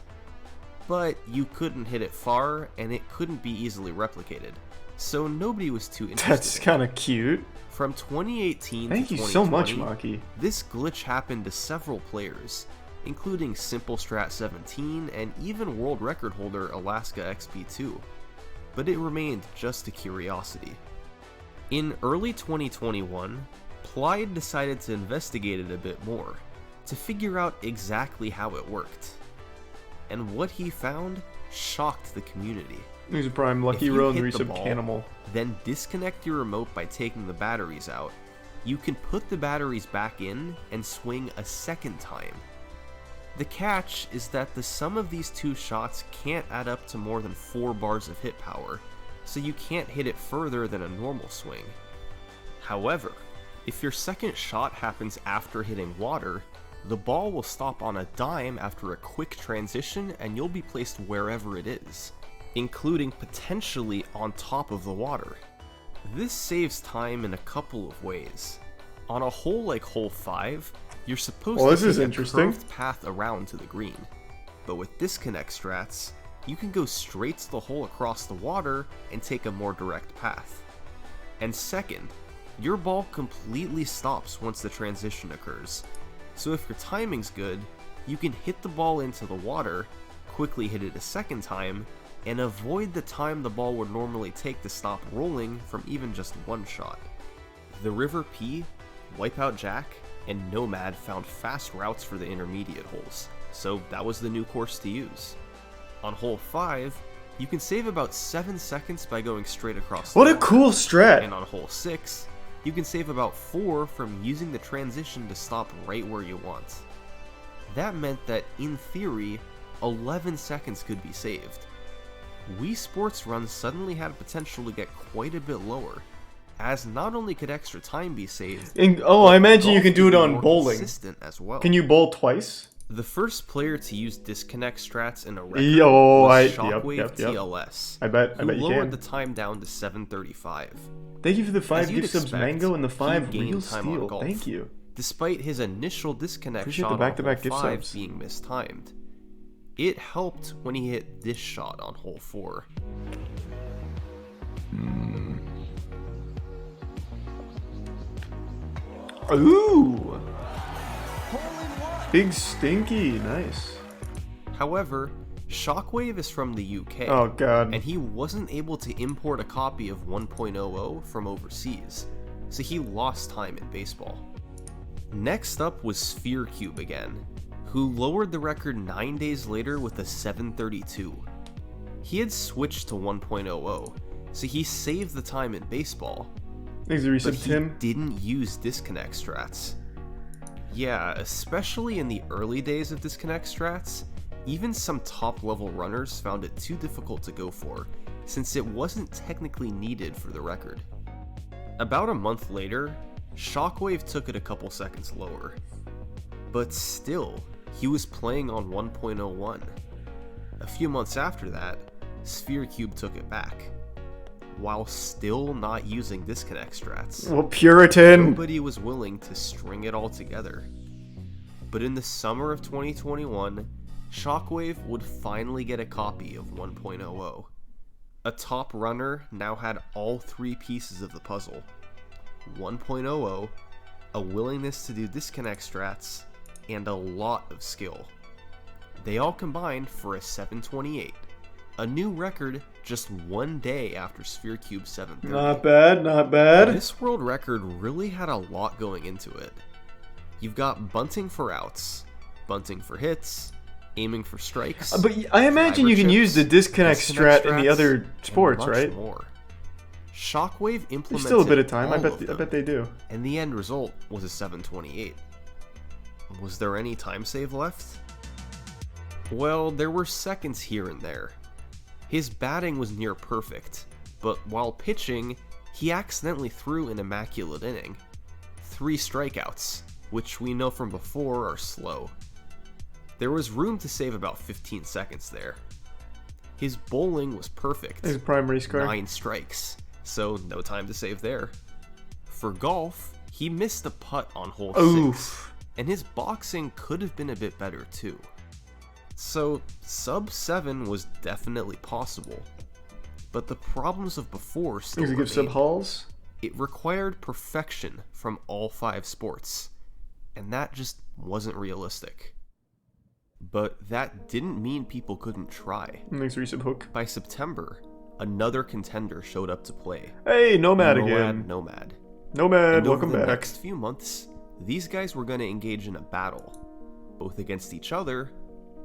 S3: but you couldn't hit it far and it couldn't be easily replicated, so nobody was too interested.
S1: That's kind of cute.
S3: From 2018
S1: Thank
S3: to
S1: you
S3: 2020,
S1: so much, Monkey.
S3: this glitch happened to several players, including Simple Strat 17 and even world record holder Alaska XP2, but it remained just a curiosity. In early 2021, Plyde decided to investigate it a bit more, to figure out exactly how it worked. And what he found shocked the community.
S1: Here's a Prime
S3: If
S1: Lucky
S3: you
S1: Road and
S3: hit the
S1: resub
S3: ball,
S1: Canimal.
S3: then disconnect your remote by taking the batteries out, you can put the batteries back in and swing a second time. The catch is that the sum of these two shots can't add up to more than 4 bars of hit power, so you can't hit it further than a normal swing. However, if your second shot happens after hitting water, the ball will stop on a dime after a quick transition and you'll be placed wherever it is, including potentially on top of the water. This saves time in a couple of ways. On a hole like hole 5, you're supposed
S1: Well,
S3: to
S1: this is
S3: take a
S1: interesting.
S3: curved path around to the green, but with disconnect strats, you can go straight to the hole across the water and take a more direct path. And second, your ball completely stops once the transition occurs, so if your timing's good, you can hit the ball into the water, quickly hit it a second time, and avoid the time the ball would normally take to stop rolling from even just one shot. The River P, Wipeout Jack, and Nomad found fast routes for the intermediate holes, so that was the new course to use. On hole 5, you can save about 7 seconds by going straight across the
S1: What a
S3: water.
S1: cool strat!
S3: And on hole 6, you can save about 4 from using the transition to stop right where you want. That meant that, in theory, 11 seconds could be saved. Wii Sports runs suddenly had potential to get quite a bit lower, as not only could extra time be saved,
S1: Oh, I
S3: but
S1: imagine you
S3: golf
S1: can do
S3: could
S1: it
S3: be
S1: on
S3: more
S1: bowling.
S3: consistent as well.
S1: Can you bowl twice?
S3: The first player to use disconnect strats in a record
S1: Yo,
S3: was
S1: yep,
S3: Shockwave
S1: yep.
S3: TLS,
S1: I bet
S3: who
S1: you
S3: lowered
S1: can.
S3: the time down to 7:35.
S1: Thank you for the 5
S3: As you'd
S1: gift subs,
S3: expect,
S1: Mango, and the
S3: he
S1: 5
S3: gained
S1: real
S3: time on
S1: steel.
S3: golf,
S1: Thank you.
S3: Despite his initial disconnect
S1: Appreciate the
S3: shot
S1: back-to-back
S3: on
S1: gift
S3: hole 5
S1: subs.
S3: being mistimed. It helped when he hit this shot on hole 4.
S1: Ooh! Big Stinky, nice.
S3: However, Shockwave is from the UK.
S1: Oh, God.
S3: And he wasn't able to import a copy of 1.00 from overseas, so he lost time in baseball. Next up was Sphere Cube again, who lowered the record 9 days later with a 7:32. He had switched to 1.00, so he saved the time in baseball.
S1: Thanks for
S3: But
S1: resub,
S3: he
S1: Tim.
S3: didn't use disconnect strats. Yeah, especially in the early days of disconnect strats, even some top-level runners found it too difficult to go for, since it wasn't technically needed for the record. About a month later, Shockwave took it a couple seconds lower. But still, he was playing on 1.01. A few months after that, Sphere Cube took it back, while still not using disconnect strats.
S1: Well, Puritan!
S3: Nobody was willing to string it all together. But in the summer of 2021, Shockwave would finally get a copy of 1.00. A top runner now had all 3 pieces of the puzzle: 1.00, a willingness to do disconnect strats, and a lot of skill. They all combined for a 728, a new record just 1 day after Sphere Cube 730.
S1: Not bad, not bad.
S3: This world record really had a lot going into it. You've got bunting for outs, bunting for hits, aiming for strikes.
S1: But I imagine you can use the disconnect strat in the other sports,
S3: much
S1: right?
S3: More. Shockwave implemented
S1: There's still a bit of time. I
S3: all of
S1: bet
S3: them,
S1: they do.
S3: and the end result was a 728. Was there any time save left? Well, there were seconds here and there. His batting was near perfect, but while pitching, he accidentally threw an immaculate inning. 3 strikeouts, which we know from before are slow. There was room to save about 15 seconds there. His bowling was perfect.
S1: His primary score.
S3: 9 strikes, so no time to save there. For golf, he missed a putt on hole 6, and his boxing could have been a bit better too. So, sub 7 was definitely possible. But the problems of before still
S1: Give sub
S3: remained.
S1: halls.
S3: It required perfection from all 5 sports, and that just wasn't realistic. But that didn't mean people couldn't try.
S1: Thanks for resub hook.
S3: By September, another contender showed up to play.
S1: Hey, Nomad again.
S3: Nomad.
S1: Nomad,
S3: And
S1: welcome
S3: over the
S1: back.
S3: next few months, these guys were going to engage in a battle, both against each other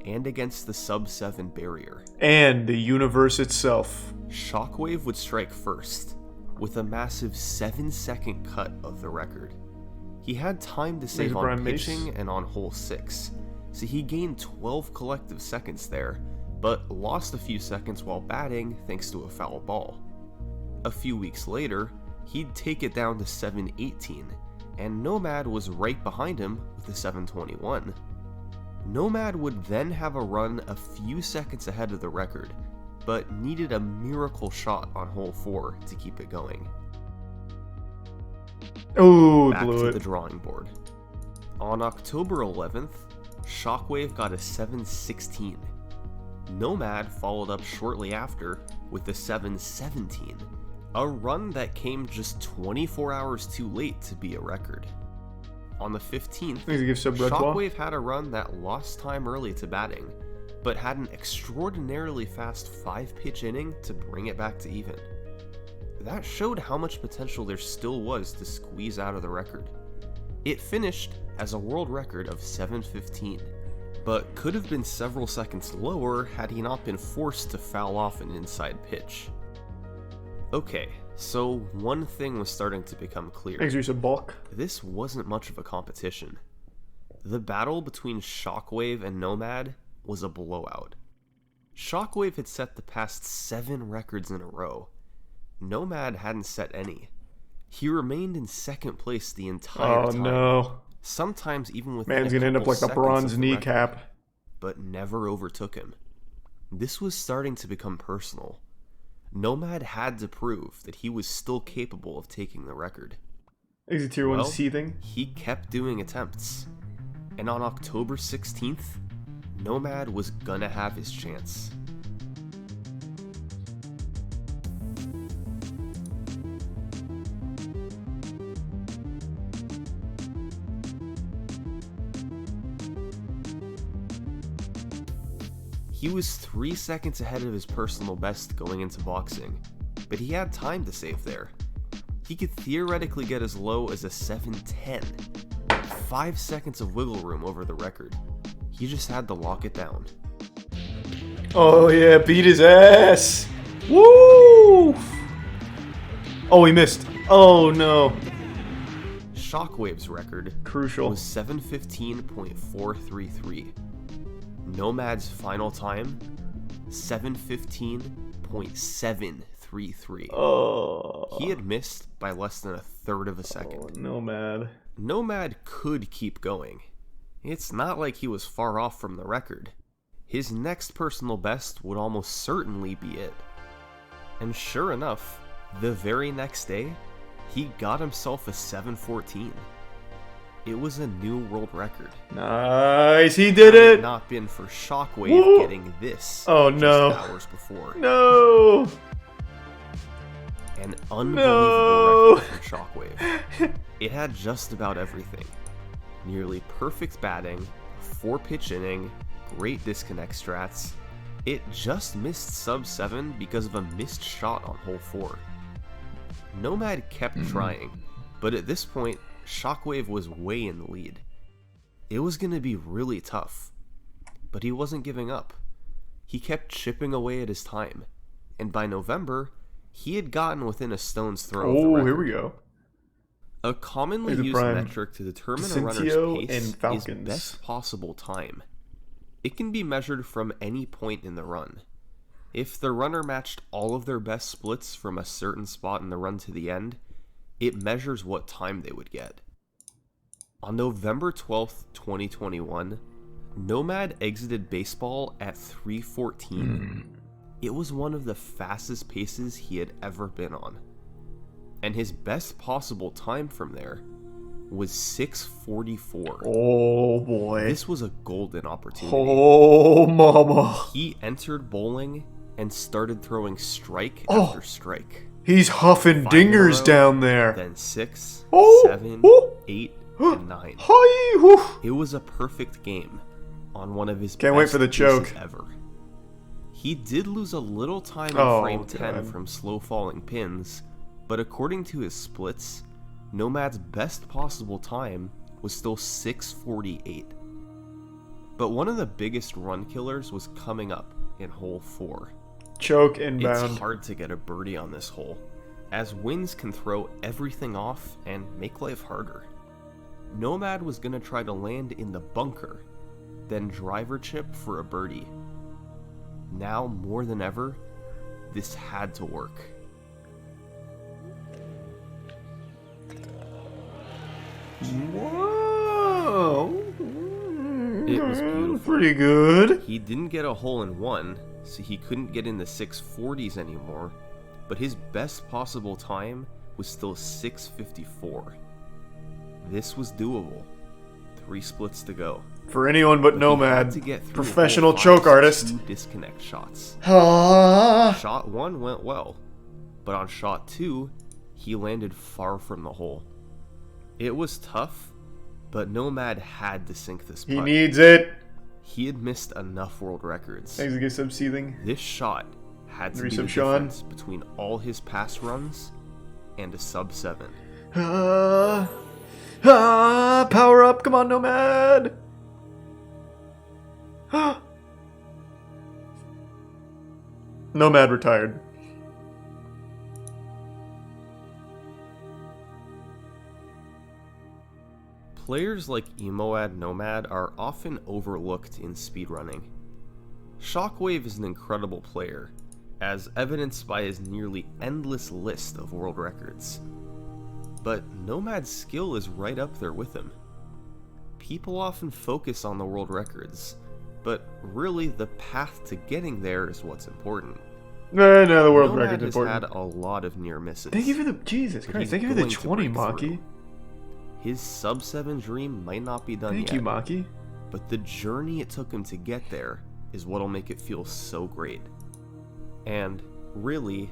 S3: and against the sub 7 barrier.
S1: And the universe itself.
S3: Shockwave would strike first, with a massive 7-second cut of the record. He had time to save on
S1: Brian Mace.
S3: pitching and on hole 6, so he gained 12 collective seconds there, but lost a few seconds while batting thanks to a foul ball. A few weeks later, he'd take it down to 718, and Nomad was right behind him with a 721. Nomad would then have a run a few seconds ahead of the record, but needed a miracle shot on hole 4 to keep it going.
S1: Oh,
S3: Back
S1: blew
S3: to
S1: it.
S3: the drawing board. On October 11th, Shockwave got a 716. Nomad followed up shortly after with a 717, a run that came just 24 hours too late to be a record. On the 15th, Shockwave had a run that lost time early to batting, but had an extraordinarily fast 5-pitch inning to bring it back to even. That showed how much potential there still was to squeeze out of the record. It finished as a world record of 715, but could have been several seconds lower had he not been forced to foul off an inside pitch. Okay, so one thing was starting to become clear.
S1: Bulk.
S3: This wasn't much of a competition. The battle between Shockwave and Nomad was a blowout. Shockwave had set the past 7 records in a row. Nomad hadn't set any. He remained in second place the entire time.
S1: No.
S3: Sometimes even with
S1: Man's gonna end up like the bronze kneecap.
S3: But never overtook him. This was starting to become personal. Nomad had to prove that he was still capable of taking the record.
S1: Is it tier 1 seething?
S3: He kept doing attempts. And on October 16th, Nomad was gonna have his chance. He was 3 seconds ahead of his personal best going into boxing, but he had time to save there. He could theoretically get as low as a 710, 5 seconds of wiggle room over the record. He just had to lock it down.
S1: Oh yeah, beat his ass! Woo! Oh, he missed. Oh no.
S3: Shockwave's record
S1: Crucial.
S3: was 7:15.433. Nomad's final time, 7:15.733.
S1: Oh.
S3: He had missed by less than a third of a second.
S1: Oh, Nomad.
S3: Nomad could keep going. It's not like he was far off from the record. His next personal best would almost certainly be it. And sure enough, the very next day, he got himself a 7:14. It was a new world record.
S1: Nice, he did it!
S3: Had it not been for Shockwave
S1: Woo!
S3: getting this
S1: no.
S3: just hours before.
S1: No!
S3: An unbelievable record for Shockwave. It had just about everything. Nearly perfect batting, 4-pitch inning, great disconnect strats. It just missed sub 7 because of a missed shot on hole 4. Nomad kept trying, but at this point, Shockwave was way in the lead. It was going to be really tough, but he wasn't giving up. He kept chipping away at his time, and by November, he had gotten within a stone's throw of the record.
S1: Here we go.
S3: A commonly
S1: Here's a
S3: used
S1: prime.
S3: metric to determine a
S1: Cintio
S3: runner's pace
S1: and
S3: is
S1: Falcons.
S3: best possible time. It can be measured from any point in the run. If the runner matched all of their best splits from a certain spot in the run to the end, it measures what time they would get. On November 12th, 2021, Nomad exited baseball at 3:14. It was one of the fastest paces he had ever been on. And his best possible time from there was 6:44.
S1: Oh boy.
S3: This was a golden opportunity.
S1: Oh mama.
S3: He entered bowling and started throwing strike
S1: Oh.
S3: after strike.
S1: He's huffing
S3: 5 in a
S1: dingers
S3: row,
S1: down there.
S3: Then 6,
S1: Oh,
S3: 7,
S1: oh.
S3: 8, and 9.
S1: Hi, whew.
S3: It was a perfect game on one of his
S1: Can't wait
S3: best
S1: for the
S3: paces
S1: choke.
S3: ever. He did lose a little time in
S1: Oh,
S3: frame 10
S1: God.
S3: from slow falling pins, but according to his splits, Nomad's best possible time was still 6:48. But one of the biggest run killers was coming up in hole 4.
S1: Choke inbound.
S3: It's hard to get a birdie on this hole, as winds can throw everything off and make life harder. Nomad was going to try to land in the bunker, then driver chip for a birdie. Now more than ever, this had to work.
S1: Whoa.
S3: It was beautiful.
S1: Pretty good.
S3: He didn't get a hole in one, so he couldn't get in the 640s anymore, but his best possible time was still 6:54. This was doable. 3 splits to go.
S1: For anyone but
S3: he
S1: Nomad,
S3: had to get through
S1: professional
S3: hole 5
S1: choke
S3: to
S1: artist.
S3: 2 disconnect shots.
S1: Ah.
S3: Shot 1 went well, but on shot 2, he landed far from the hole. It was tough, but Nomad had to sink this putt.
S1: He needs it.
S3: He had missed enough world records.
S1: Thanks to get some seething.
S3: This shot had to be the
S1: Sean.
S3: difference between all his past runs and a sub 7.
S1: Power up. Come on, Nomad. Nomad retired.
S3: Players like Emoad Nomad are often overlooked in speedrunning. Shockwave is an incredible player, as evidenced by his nearly endless list of world records. But Nomad's skill is right up there with him. People often focus on the world records, but really the path to getting there is what's important.
S1: No, the world
S3: Nomad
S1: record's
S3: has
S1: important.
S3: had a lot of near misses.
S1: Thank you for the Jesus
S3: but
S1: Christ.
S3: he's
S1: Thank you for the
S3: going to
S1: 20,
S3: break
S1: Maki.
S3: through. His sub 7 dream might not be done
S1: Thank
S3: yet.
S1: you, Maki.
S3: But the journey it took him to get there is what'll make it feel so great. And really,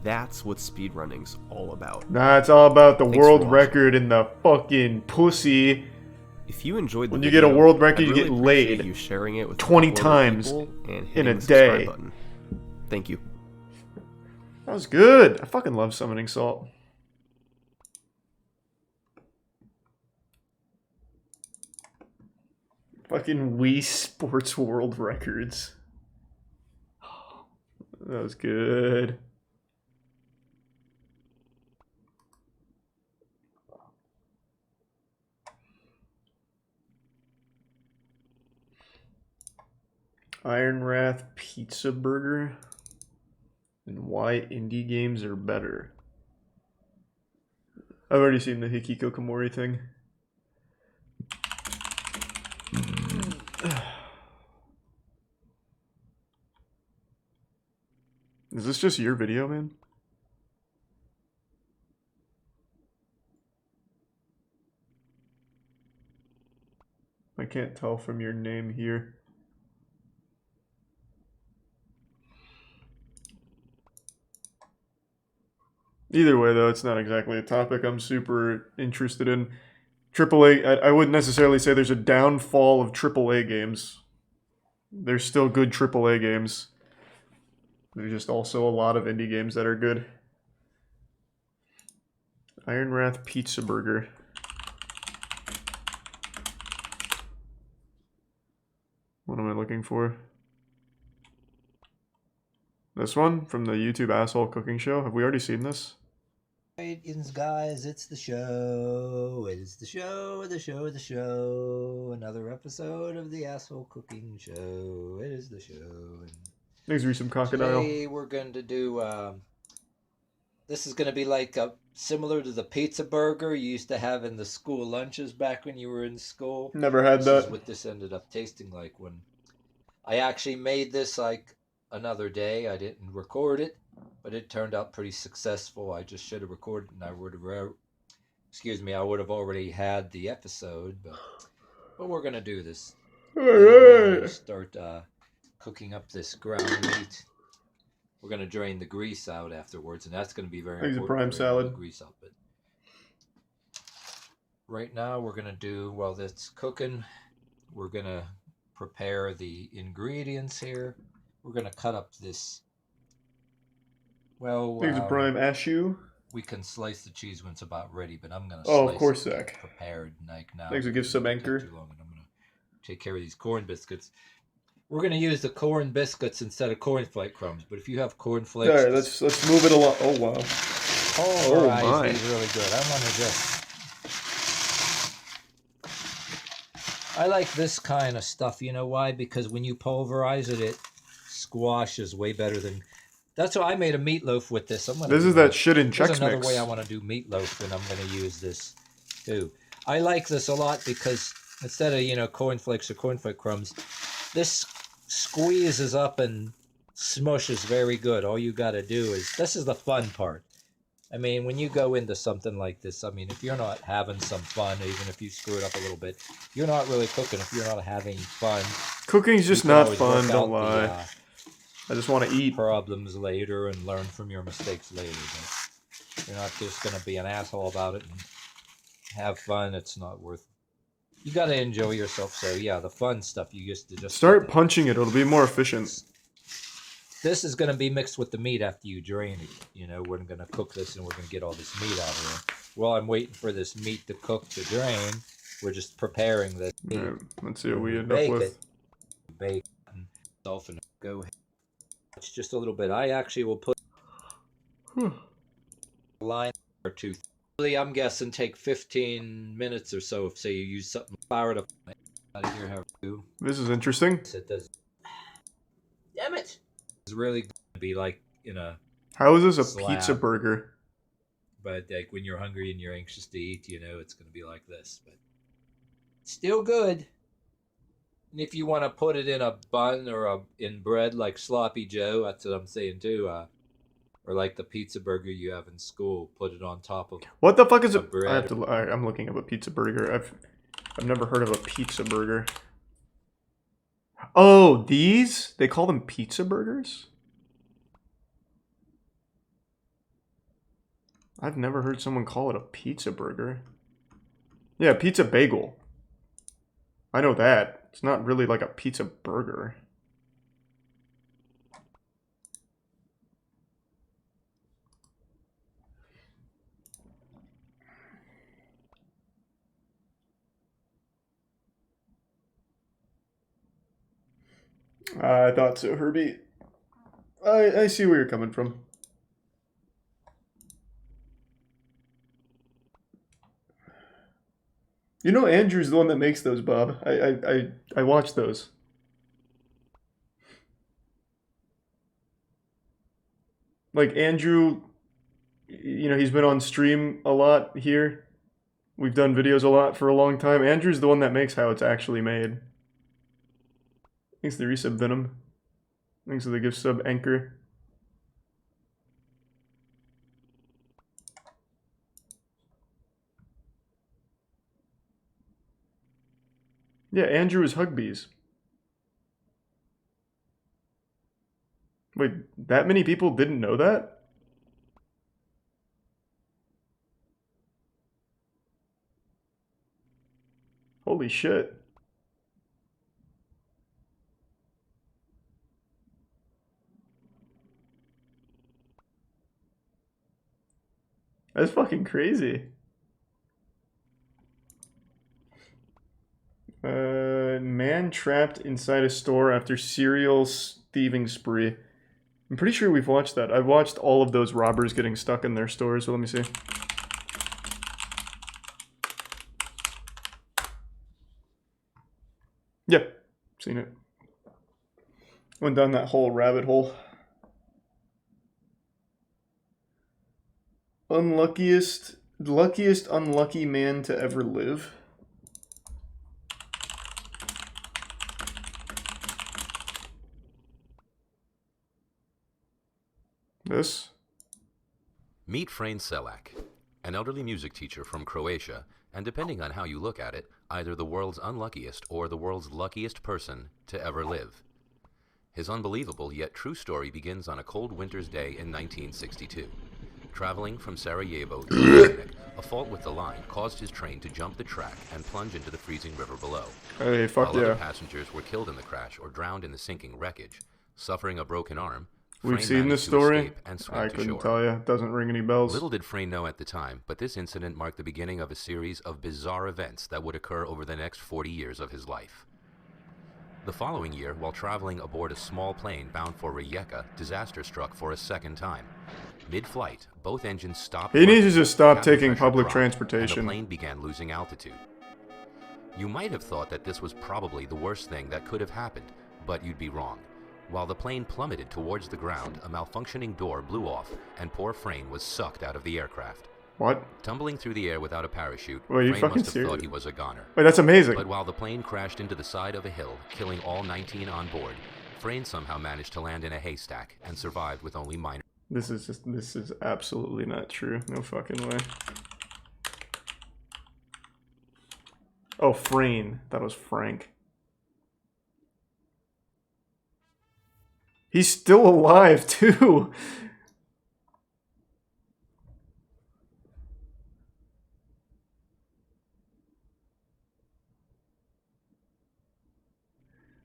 S3: that's what speedrunning's all about.
S1: Nah, it's all about the
S3: Thanks for
S1: world
S3: watching.
S1: record and the fucking pussy.
S3: If you enjoyed the
S1: When you
S3: video,
S1: get a world record,
S3: I'd
S1: you
S3: really
S1: get
S3: appreciate
S1: laid
S3: you sharing it with
S1: 20
S3: a couple
S1: times
S3: other people and
S1: in
S3: hitting
S1: a
S3: the subscribe
S1: day.
S3: button. Thank you.
S1: That was good. I fucking love summoning salt. Fucking Wii Sports World Records. That was good. Iron Wrath Pizza Burger. And why indie games are better. I've already seen the Hikikokomori thing. Is this just your video, man? I can't tell from your name here. Either way, though, it's not exactly a topic I'm super interested in. AAA, I wouldn't necessarily say there's a downfall of AAA games. There's still good AAA games. There's just also a lot of indie games that are good. Iron Wrath Pizza Burger. What am I looking for? This one from the YouTube Asshole Cooking Show. Have we already seen this?
S6: Greetings, guys, it's the show. It is the show, the show, the show. Another episode of the Asshole Cooking Show. It is the show.
S1: Thanks for some crocodile.
S6: Today we're going to do, this is going to be like similar to the pizza burger you used to have in the school lunches back when you were in school.
S1: Never had that.
S6: This is what this ended up tasting like when I actually made this like another day. I didn't record it, but it turned out pretty successful. I just should have recorded, and I would have, I would have already had the episode, but we're going to do this. We're gonna start cooking up this ground meat. We're going to drain the grease out afterwards, and that's going to be very important.
S1: Prime salad.
S6: The grease out, but right now we're going to do, while that's cooking, we're going to prepare the ingredients here. We're going to cut up this, well,
S1: Thanks Prime Ashu.
S6: we can slice the cheese when it's about ready, but I'm going to
S1: Oh,
S6: slice
S1: of course,
S6: it
S1: Zach.
S6: prepared like now.
S1: Thanks for give some anchor.
S6: Too long, and I'm going to take care of these corn biscuits. We're going to use the corn biscuits instead of cornflake crumbs, but if you have corn flakes...
S1: Alright, let's move it along. Oh, wow.
S6: Oh, my. These really good. I want to just... I like this kind of stuff. You know why? Because when you pulverize it, it squashes way better than... That's why I made a meatloaf with this.
S1: This is that shit in Chex
S6: There's another
S1: Mix.
S6: way I want to do meatloaf, and I'm going to use this too. I like this a lot because instead of, cornflakes or cornflake crumbs, this squeezes up and smushes very good. All you got to do is... This is the fun part. I mean, when you go into something like this, I mean, if you're not having some fun, even if you screw it up a little bit, you're not really cooking if you're not having fun.
S1: Cooking's just not fun, don't lie. I just want to eat.
S6: Problems later and learn from your mistakes later. But you're not just going to be an asshole about it and have fun. It's not worth it. You got to enjoy yourself. So, yeah, the fun stuff you used to just...
S1: Start punching it. It'll be more efficient.
S6: This is going to be mixed with the meat after you drain it. We're going to cook this and we're going to get all this meat out of here. While I'm waiting for this meat to cook to drain, we're just preparing this.
S1: Right, let's see what we end up with.
S6: Bake it. Soften it. Go ahead. It's just a little bit. I actually will put a line or two. Really, I'm guessing take 15 minutes or so if, say, you use something fire to out of here. How do.
S1: This is interesting.
S6: It does. Damn it! It's really going to be like in a...
S1: How is this a
S6: slab.
S1: pizza burger?
S6: But like when you're hungry and you're anxious to eat, it's going to be like this. But still good. And if you want to put it in a bun or in bread like Sloppy Joe, that's what I'm saying too. Or like the pizza burger you have in school, put it on top of...
S1: What the fuck is a...
S6: bread.
S1: I have to, I'm looking up a pizza burger. I've never heard of a pizza burger. Oh, these? They call them pizza burgers? I've never heard someone call it a pizza burger. Yeah, pizza bagel. I know that. It's not really like a pizza burger. I thought so, Herbie. I see where you're coming from. You know Andrew's the one that makes those, Bob. I watch those. Like Andrew, you know, he's been on stream a lot here. We've done videos a lot for a long time. Andrew's the one that makes how it's actually made. Thanks to the resub Venom. Thanks to the gift sub Anchor. Yeah, Andrew is Hugbees. Wait, that many people didn't know that? Holy shit. That's fucking crazy. Man trapped inside a store after serial thieving spree. I'm pretty sure we've watched that. I've watched all of those robbers getting stuck in their stores, so let me see. Yeah, seen it. Went down that whole rabbit hole. Luckiest unlucky man to ever live. This?
S13: Meet Frane Selak, an elderly music teacher from Croatia, and depending on how you look at it, either the world's unluckiest or the world's luckiest person to ever live. His unbelievable yet true story begins on a cold winter's day in 1962. Traveling from Sarajevo to Dubrovnik, a fault with the line caused his train to jump the track and plunge into the freezing river below.
S1: Hey, fuck
S13: While
S1: yeah.
S13: other passengers were killed in the crash or drowned in the sinking wreckage, suffering a broken arm,
S1: We've
S13: Frane
S1: seen
S13: managed
S1: this
S13: to
S1: story.
S13: escape and swim
S1: I
S13: to
S1: couldn't
S13: shore.
S1: tell you. It doesn't ring any bells.
S13: Little did Frane know at the time, but this incident marked the beginning of a series of bizarre events that would occur over the next 40 years of his life. The following year, while traveling aboard a small plane bound for Rijeka, disaster struck for a second time. Mid-flight, both engines stopped.
S1: He needs to just stop
S13: cabin
S1: taking
S13: pressure
S1: public
S13: dropped,
S1: transportation.
S13: And the plane began losing altitude. You might have thought that this was probably the worst thing that could have happened, but you'd be wrong. While the plane plummeted towards the ground, a malfunctioning door blew off, and poor Frane was sucked out of the aircraft.
S1: What?
S13: Tumbling through the air without a parachute,
S1: Wait, you
S13: Frane
S1: fucking
S13: must have
S1: serious?
S13: thought he was a goner.
S1: Wait, that's amazing.
S13: But while the plane crashed into the side of a hill, killing all 19 on board, Frane somehow managed to land in a haystack and survived with only minor...
S1: This is absolutely not true. No fucking way. Oh, Frane. That was Frank. He's still alive, too.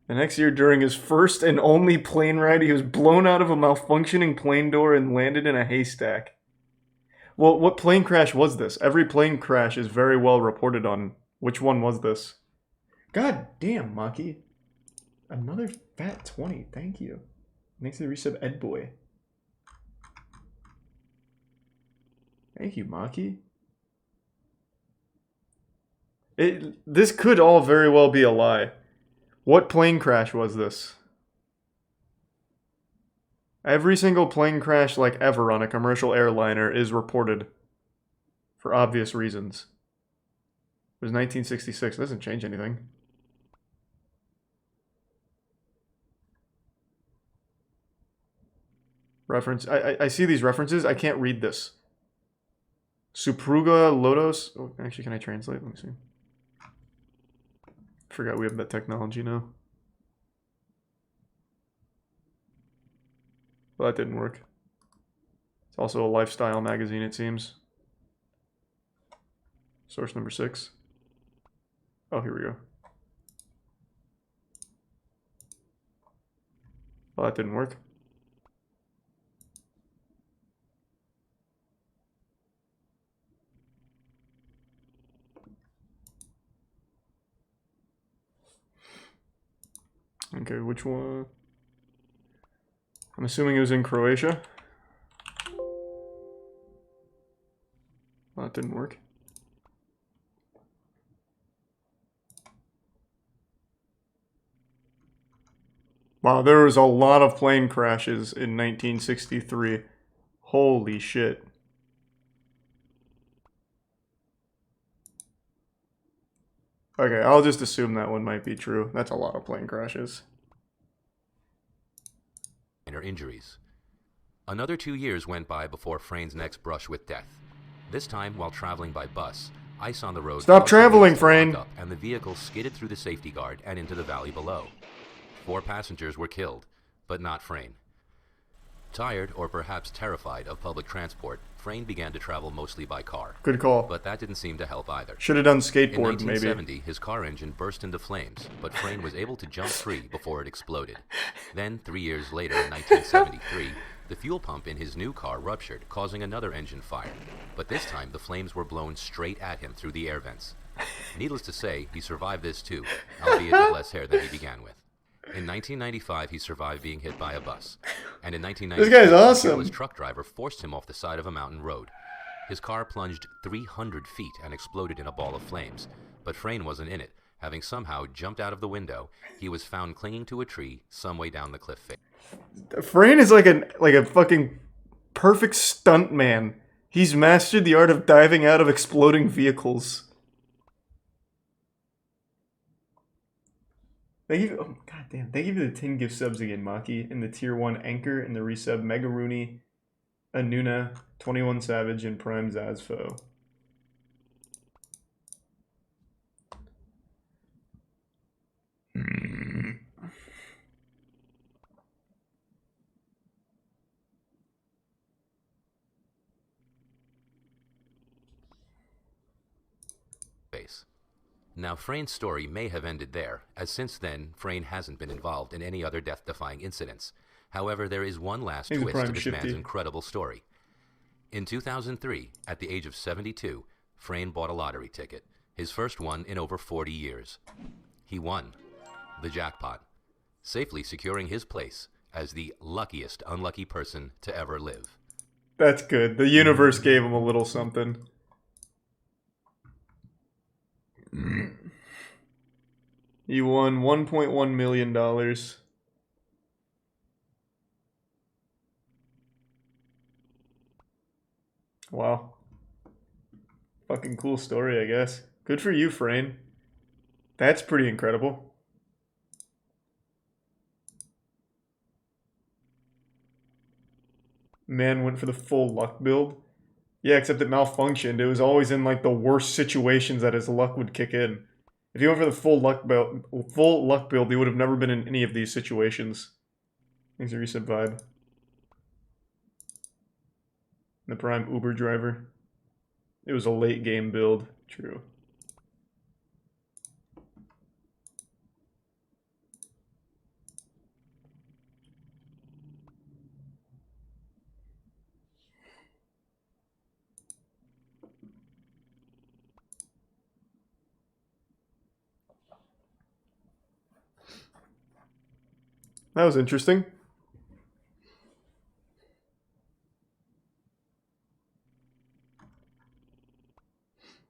S1: The next year, during his first and only plane ride, he was blown out of a malfunctioning plane door and landed in a haystack. Well, what plane crash was this? Every plane crash is very well reported on. Which one was this? God damn, Maki. Another fat 20. Thank you. Thanks to the resub, Ed Boy. Thank you, Maki. This could all very well be a lie. What plane crash was this? Every single plane crash like ever on a commercial airliner is reported. For obvious reasons. It was 1966. It doesn't change anything. Reference. I see these references. I can't read this. Supruga Lodos. Oh, actually, can I translate? Let me see. Forgot we have that technology now. Well, that didn't work. It's also a lifestyle magazine, it seems. Source number 6. Oh, here we go. Well, that didn't work. Okay, which one? I'm assuming it was in Croatia. Well, that didn't work. Wow, there was a lot of plane crashes in 1963. Holy shit. Okay, I'll just assume that one might be true. That's a lot of plane crashes.
S13: Minor injuries. Another 2 years went by before Frayn's next brush with death. This time while traveling by bus, ice on the road.
S1: Stop traveling, Frayn!
S13: And the vehicle skidded through the safety guard and into the valley below. 4 passengers were killed, but not Frayn. Tired, or perhaps terrified of public transport, Frayn began to travel mostly by car.
S1: Good call.
S13: But that didn't seem to help either.
S1: Should have done skateboard,
S13: in 1970,
S1: maybe.
S13: His car engine burst into flames, but Frayn was able to jump free before it exploded. Then, 3 years later, in 1973, the fuel pump in his new car ruptured, causing another engine fire. But this time, the flames were blown straight at him through the air vents. Needless to say, he survived this too, albeit with less hair than he began with. In 1995, he survived being hit by a bus. And in 1996,
S1: this guy's awesome.
S13: a careless truck driver forced him off the side of a mountain road. His car plunged 300 feet and exploded in a ball of flames. But Frayn wasn't in it. Having somehow jumped out of the window, he was found clinging to a tree some way down the cliff face.
S1: Frayn is like a fucking perfect stunt man. He's mastered the art of diving out of exploding vehicles. Thank you. Oh, goddamn. Thank you for the 10 gift subs again, Maki. And the tier 1 Anchor and the resub Mega Rooney, Anuna, 21 Savage, and Prime Zazfo.
S13: Now, Frayn's story may have ended there, as since then, Frayn hasn't been involved in any other death-defying incidents. However, there is one last twist to this man's incredible story. In 2003, at the age of 72, Frayn bought a lottery ticket, his first one in over 40 years. He won the jackpot, safely securing his place as the luckiest unlucky person to ever live.
S1: That's good. The universe gave him a little something. He won $1.1 million. Wow. Fucking cool story, I guess. Good for you, Frayn. That's pretty incredible. Man went for the full luck build. Yeah, except it malfunctioned. It was always in like the worst situations that his luck would kick in. If he went for the full luck build, he would have never been in any of these situations. Thanks for reset vibe. The prime Uber driver. It was a late game build. True. That was interesting.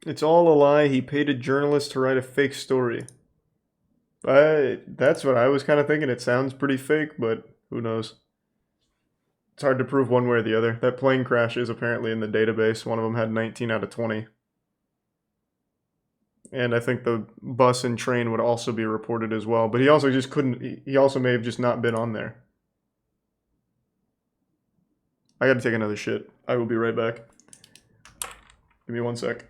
S1: It's all a lie. He paid a journalist to write a fake story. That's what I was kind of thinking. It sounds pretty fake, but who knows? It's hard to prove one way or the other. That plane crash is apparently in the database. One of them had 19 out of 20. And I think the bus and train would also be reported as well. But he also just couldn't... He also may have just not been on there. I gotta take another shit. I will be right back. Give me 1 sec.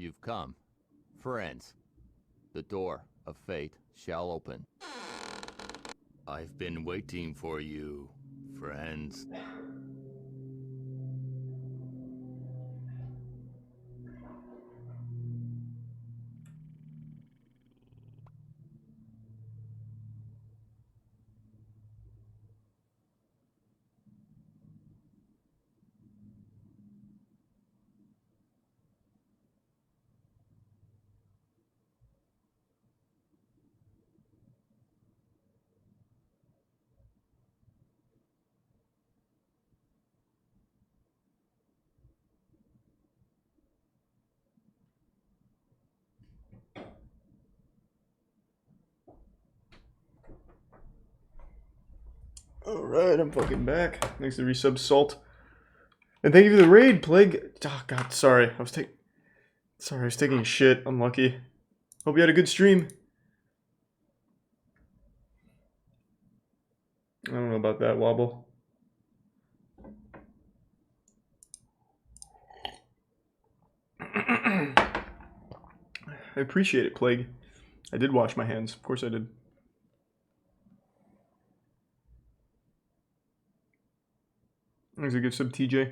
S14: You've come. Friends, the door of fate shall open. I've been waiting for you, friends.
S1: Alright, I'm fucking back. Thanks to resub Salt. And thank you for the raid, Plague. Oh god, sorry. I was taking a shit. Unlucky. Hope you had a good stream. I don't know about that, Wobble. I appreciate it, Plague. I did wash my hands. Of course I did. There's a good sub, TJ.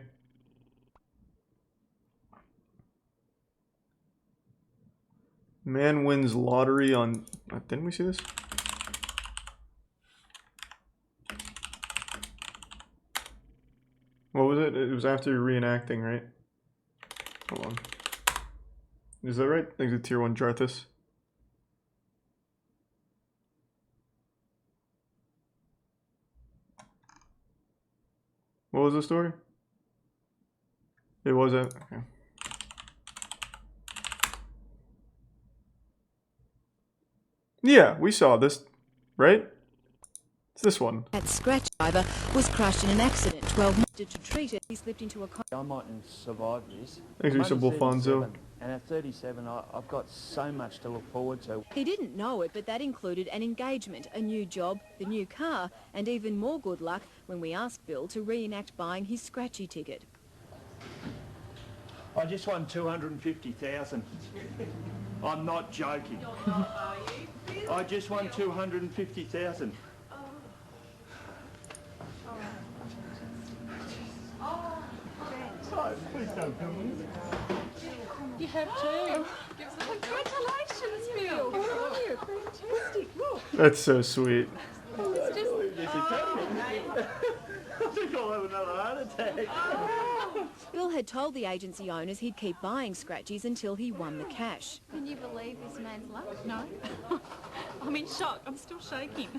S1: Man wins lottery on... didn't we see this? What was it? It was after reenacting, right? Hold on. Is that right? Thanks to tier 1 Jarthus. What was the story? It was that. Okay. Yeah, we saw this, right? It's this one.
S19: That scratch driver was crushed in an accident. 12 months to treat it. He slipped into a car.
S20: I mightn't survive this.
S1: Thanks,
S20: I'm
S1: Mr.
S20: only
S1: Bolfonzo.
S20: 37, and at 37, I've got so much to look forward to.
S19: He didn't know it, but that included an engagement, a new job, the new car, and even more good luck when we asked Bill to reenact buying his scratchy ticket.
S20: I just won 250,000. I'm not joking. I just won 250,000. Oh, please don't come in.
S10: You have too. Congratulations, Bill. How are you? Fantastic. Look.
S1: That's so sweet.
S10: It's just...
S20: I think I'll have another heart attack.
S19: Bill had told the agency owners he'd keep buying scratchies until he won the cash.
S10: Can you believe this man's luck? No. I'm in shock. I'm still shaking.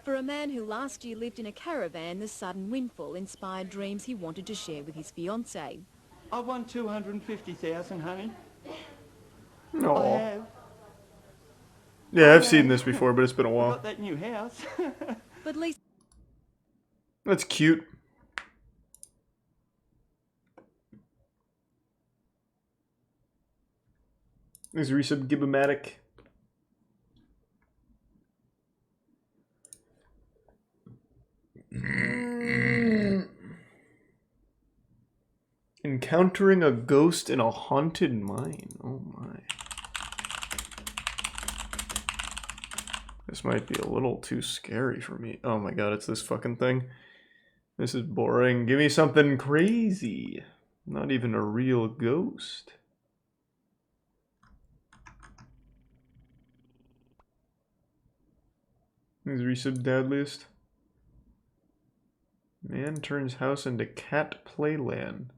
S19: For a man who last year lived in a caravan, the sudden windfall inspired dreams he wanted to share with his fiancée.
S20: I won 250,000, honey.
S1: No.
S20: I have.
S1: Yeah, I've seen this before, but it's been a
S20: I
S1: while.
S20: got that new house.
S19: But Lisa...
S1: That's cute. There's resub Gibomatic. Encountering a ghost in a haunted mine. Oh my. This might be a little too scary for me. Oh my god, it's this fucking thing. This is boring. Give me something crazy. Not even a real ghost. There's resub Deadliest. Man turns house into cat playland.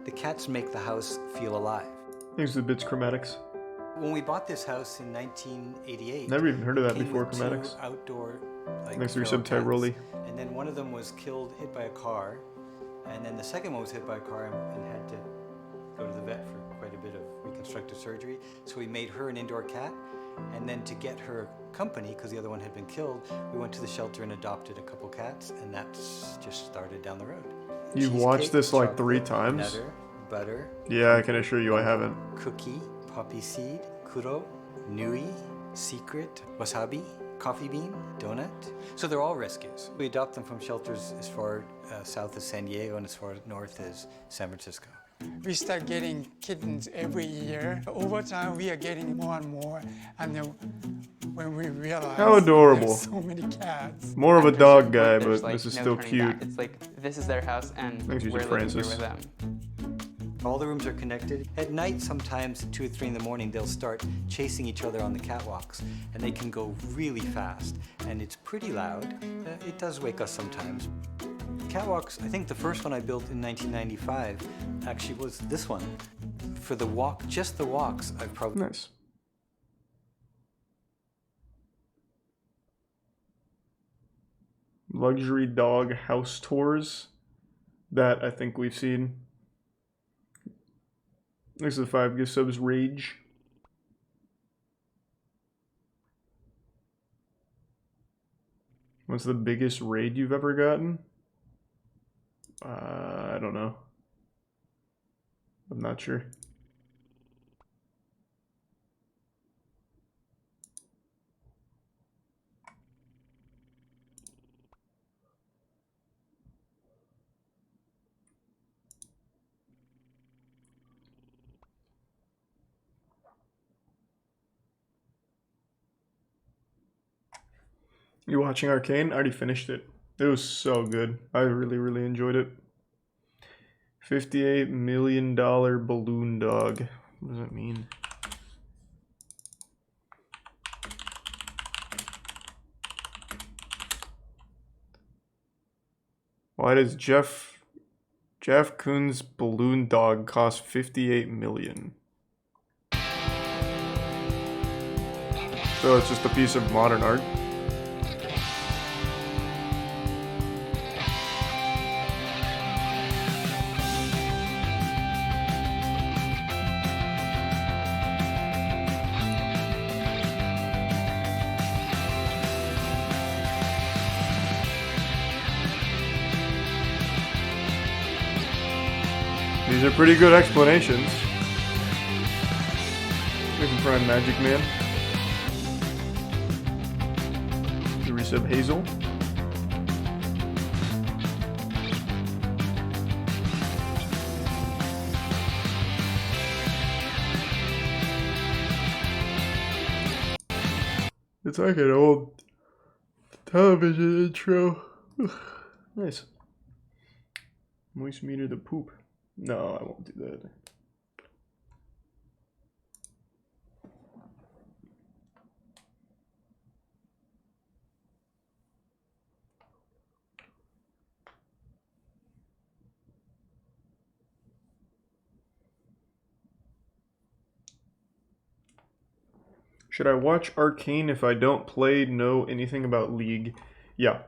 S23: The cats make the house feel alive.
S1: Thanks to the Bits Chromatics.
S23: When we bought this house in 1988,
S1: Never even heard of that
S23: it came
S1: before,
S23: with
S1: Chromatics.
S23: two outdoor, like,
S1: Thanks to
S23: feral
S1: resub Tyroli.
S23: cats. And then one of them was hit by a car, and then the second one was hit by a car and had to go to the vet for quite a bit of reconstructive surgery. So we made her an indoor cat, and then to get her company, because the other one had been killed, we went to the shelter and adopted a couple cats, and that's just started down the road.
S1: You've watched this like 3 times?
S23: Nutter, butter.
S1: Yeah, I can assure you I haven't.
S23: Cookie, poppy seed, kuro, nui, secret, wasabi, coffee bean, donut. So they're all rescues. We adopt them from shelters as far south as San Diego and as far north as San Francisco.
S5: We start getting kittens every year. Over time, we are getting more and more. And then when we realize
S1: How adorable.
S5: there's so many cats.
S1: More of a
S8: After
S1: dog
S8: certain
S1: guy,
S8: point, there's,
S1: but
S8: like,
S1: this is
S8: no
S1: still
S8: turning
S1: cute.
S8: back. It's like, this is their house, and
S1: Thanks,
S8: we're
S1: Mr.
S8: living here
S1: Francis.
S8: with them.
S23: All the rooms are connected. At night, sometimes at 2 or 3 in the morning, they'll start chasing each other on the catwalks, and they can go really fast. And it's pretty loud. It does wake us sometimes. Catwalks, I think the first one I built in 1995 actually was this one. For the walk, just the walks, I've probably...
S1: Nice. Luxury dog house tours. That I think we've seen. Thanks to the 5 gift subs. Rage. What's the biggest raid you've ever gotten? I don't know. I'm not sure. You watching Arcane? I already finished it. It was so good. I really, really enjoyed it. $58 million balloon dog. What does that mean? Why does Jeff Koons balloon dog cost $58 million? So it's just a piece of modern art. These are pretty good explanations. We can try Magic Man. The resub Hazel. It's like an old television intro. Nice. Moist meter the poop. No, I won't do that. Should I watch Arcane if I don't know anything about League? Yeah.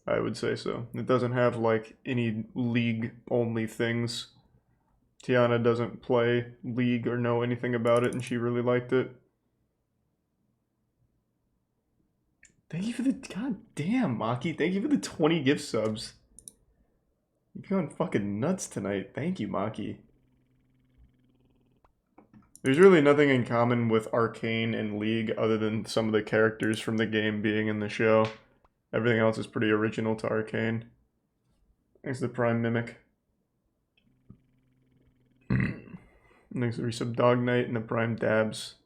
S1: I would say so. It doesn't have like any League only things. Tiana doesn't play League or know anything about it, and she really liked it. Thank you for the god damn Maki. Thank you for the 20 gift subs. You've gone fucking nuts tonight. Thank you, Maki. There's really nothing in common with Arcane and League other than some of the characters from the game being in the show. Everything else is pretty original to Arcane. Thanks to the Prime Mimic. Thanks to the resub Dog Knight and the Prime Dabs.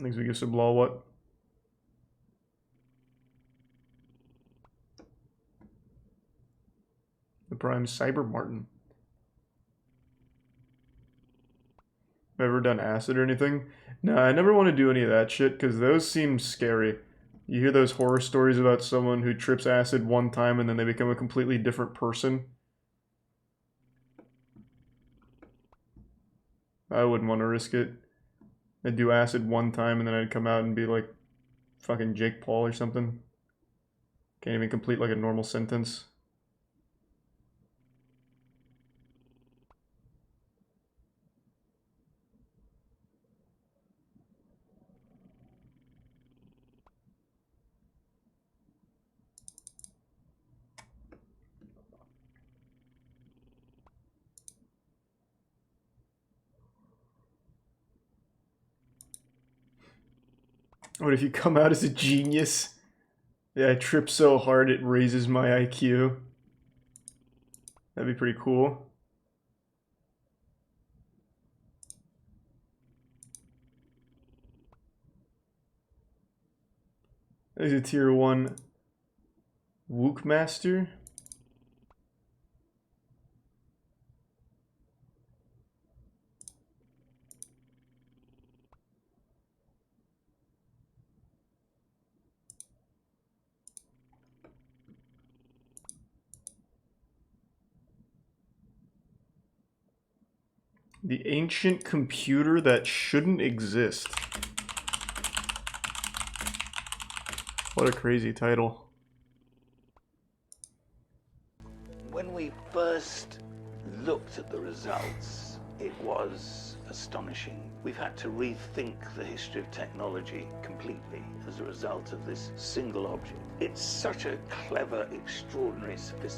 S1: Thanks to Gift Law what? The Prime Cyber Martin. Ever done acid or anything? No, I never want to do any of that shit because those seem scary. You hear those horror stories about someone who trips acid one time and then they become a completely different person. I wouldn't want to risk it. I'd do acid one time and then I'd come out and be like fucking Jake Paul or something. Can't even complete like a normal sentence. What if you come out as a genius? Yeah, I trip so hard it raises my IQ. That'd be pretty cool. There's a tier 1 Wook Master. The ancient computer that shouldn't exist. What a crazy title.
S16: When we first looked at the results, it was astonishing. We've had to rethink the history of technology completely as a result of this single object. It's such a clever, extraordinary, sophisticated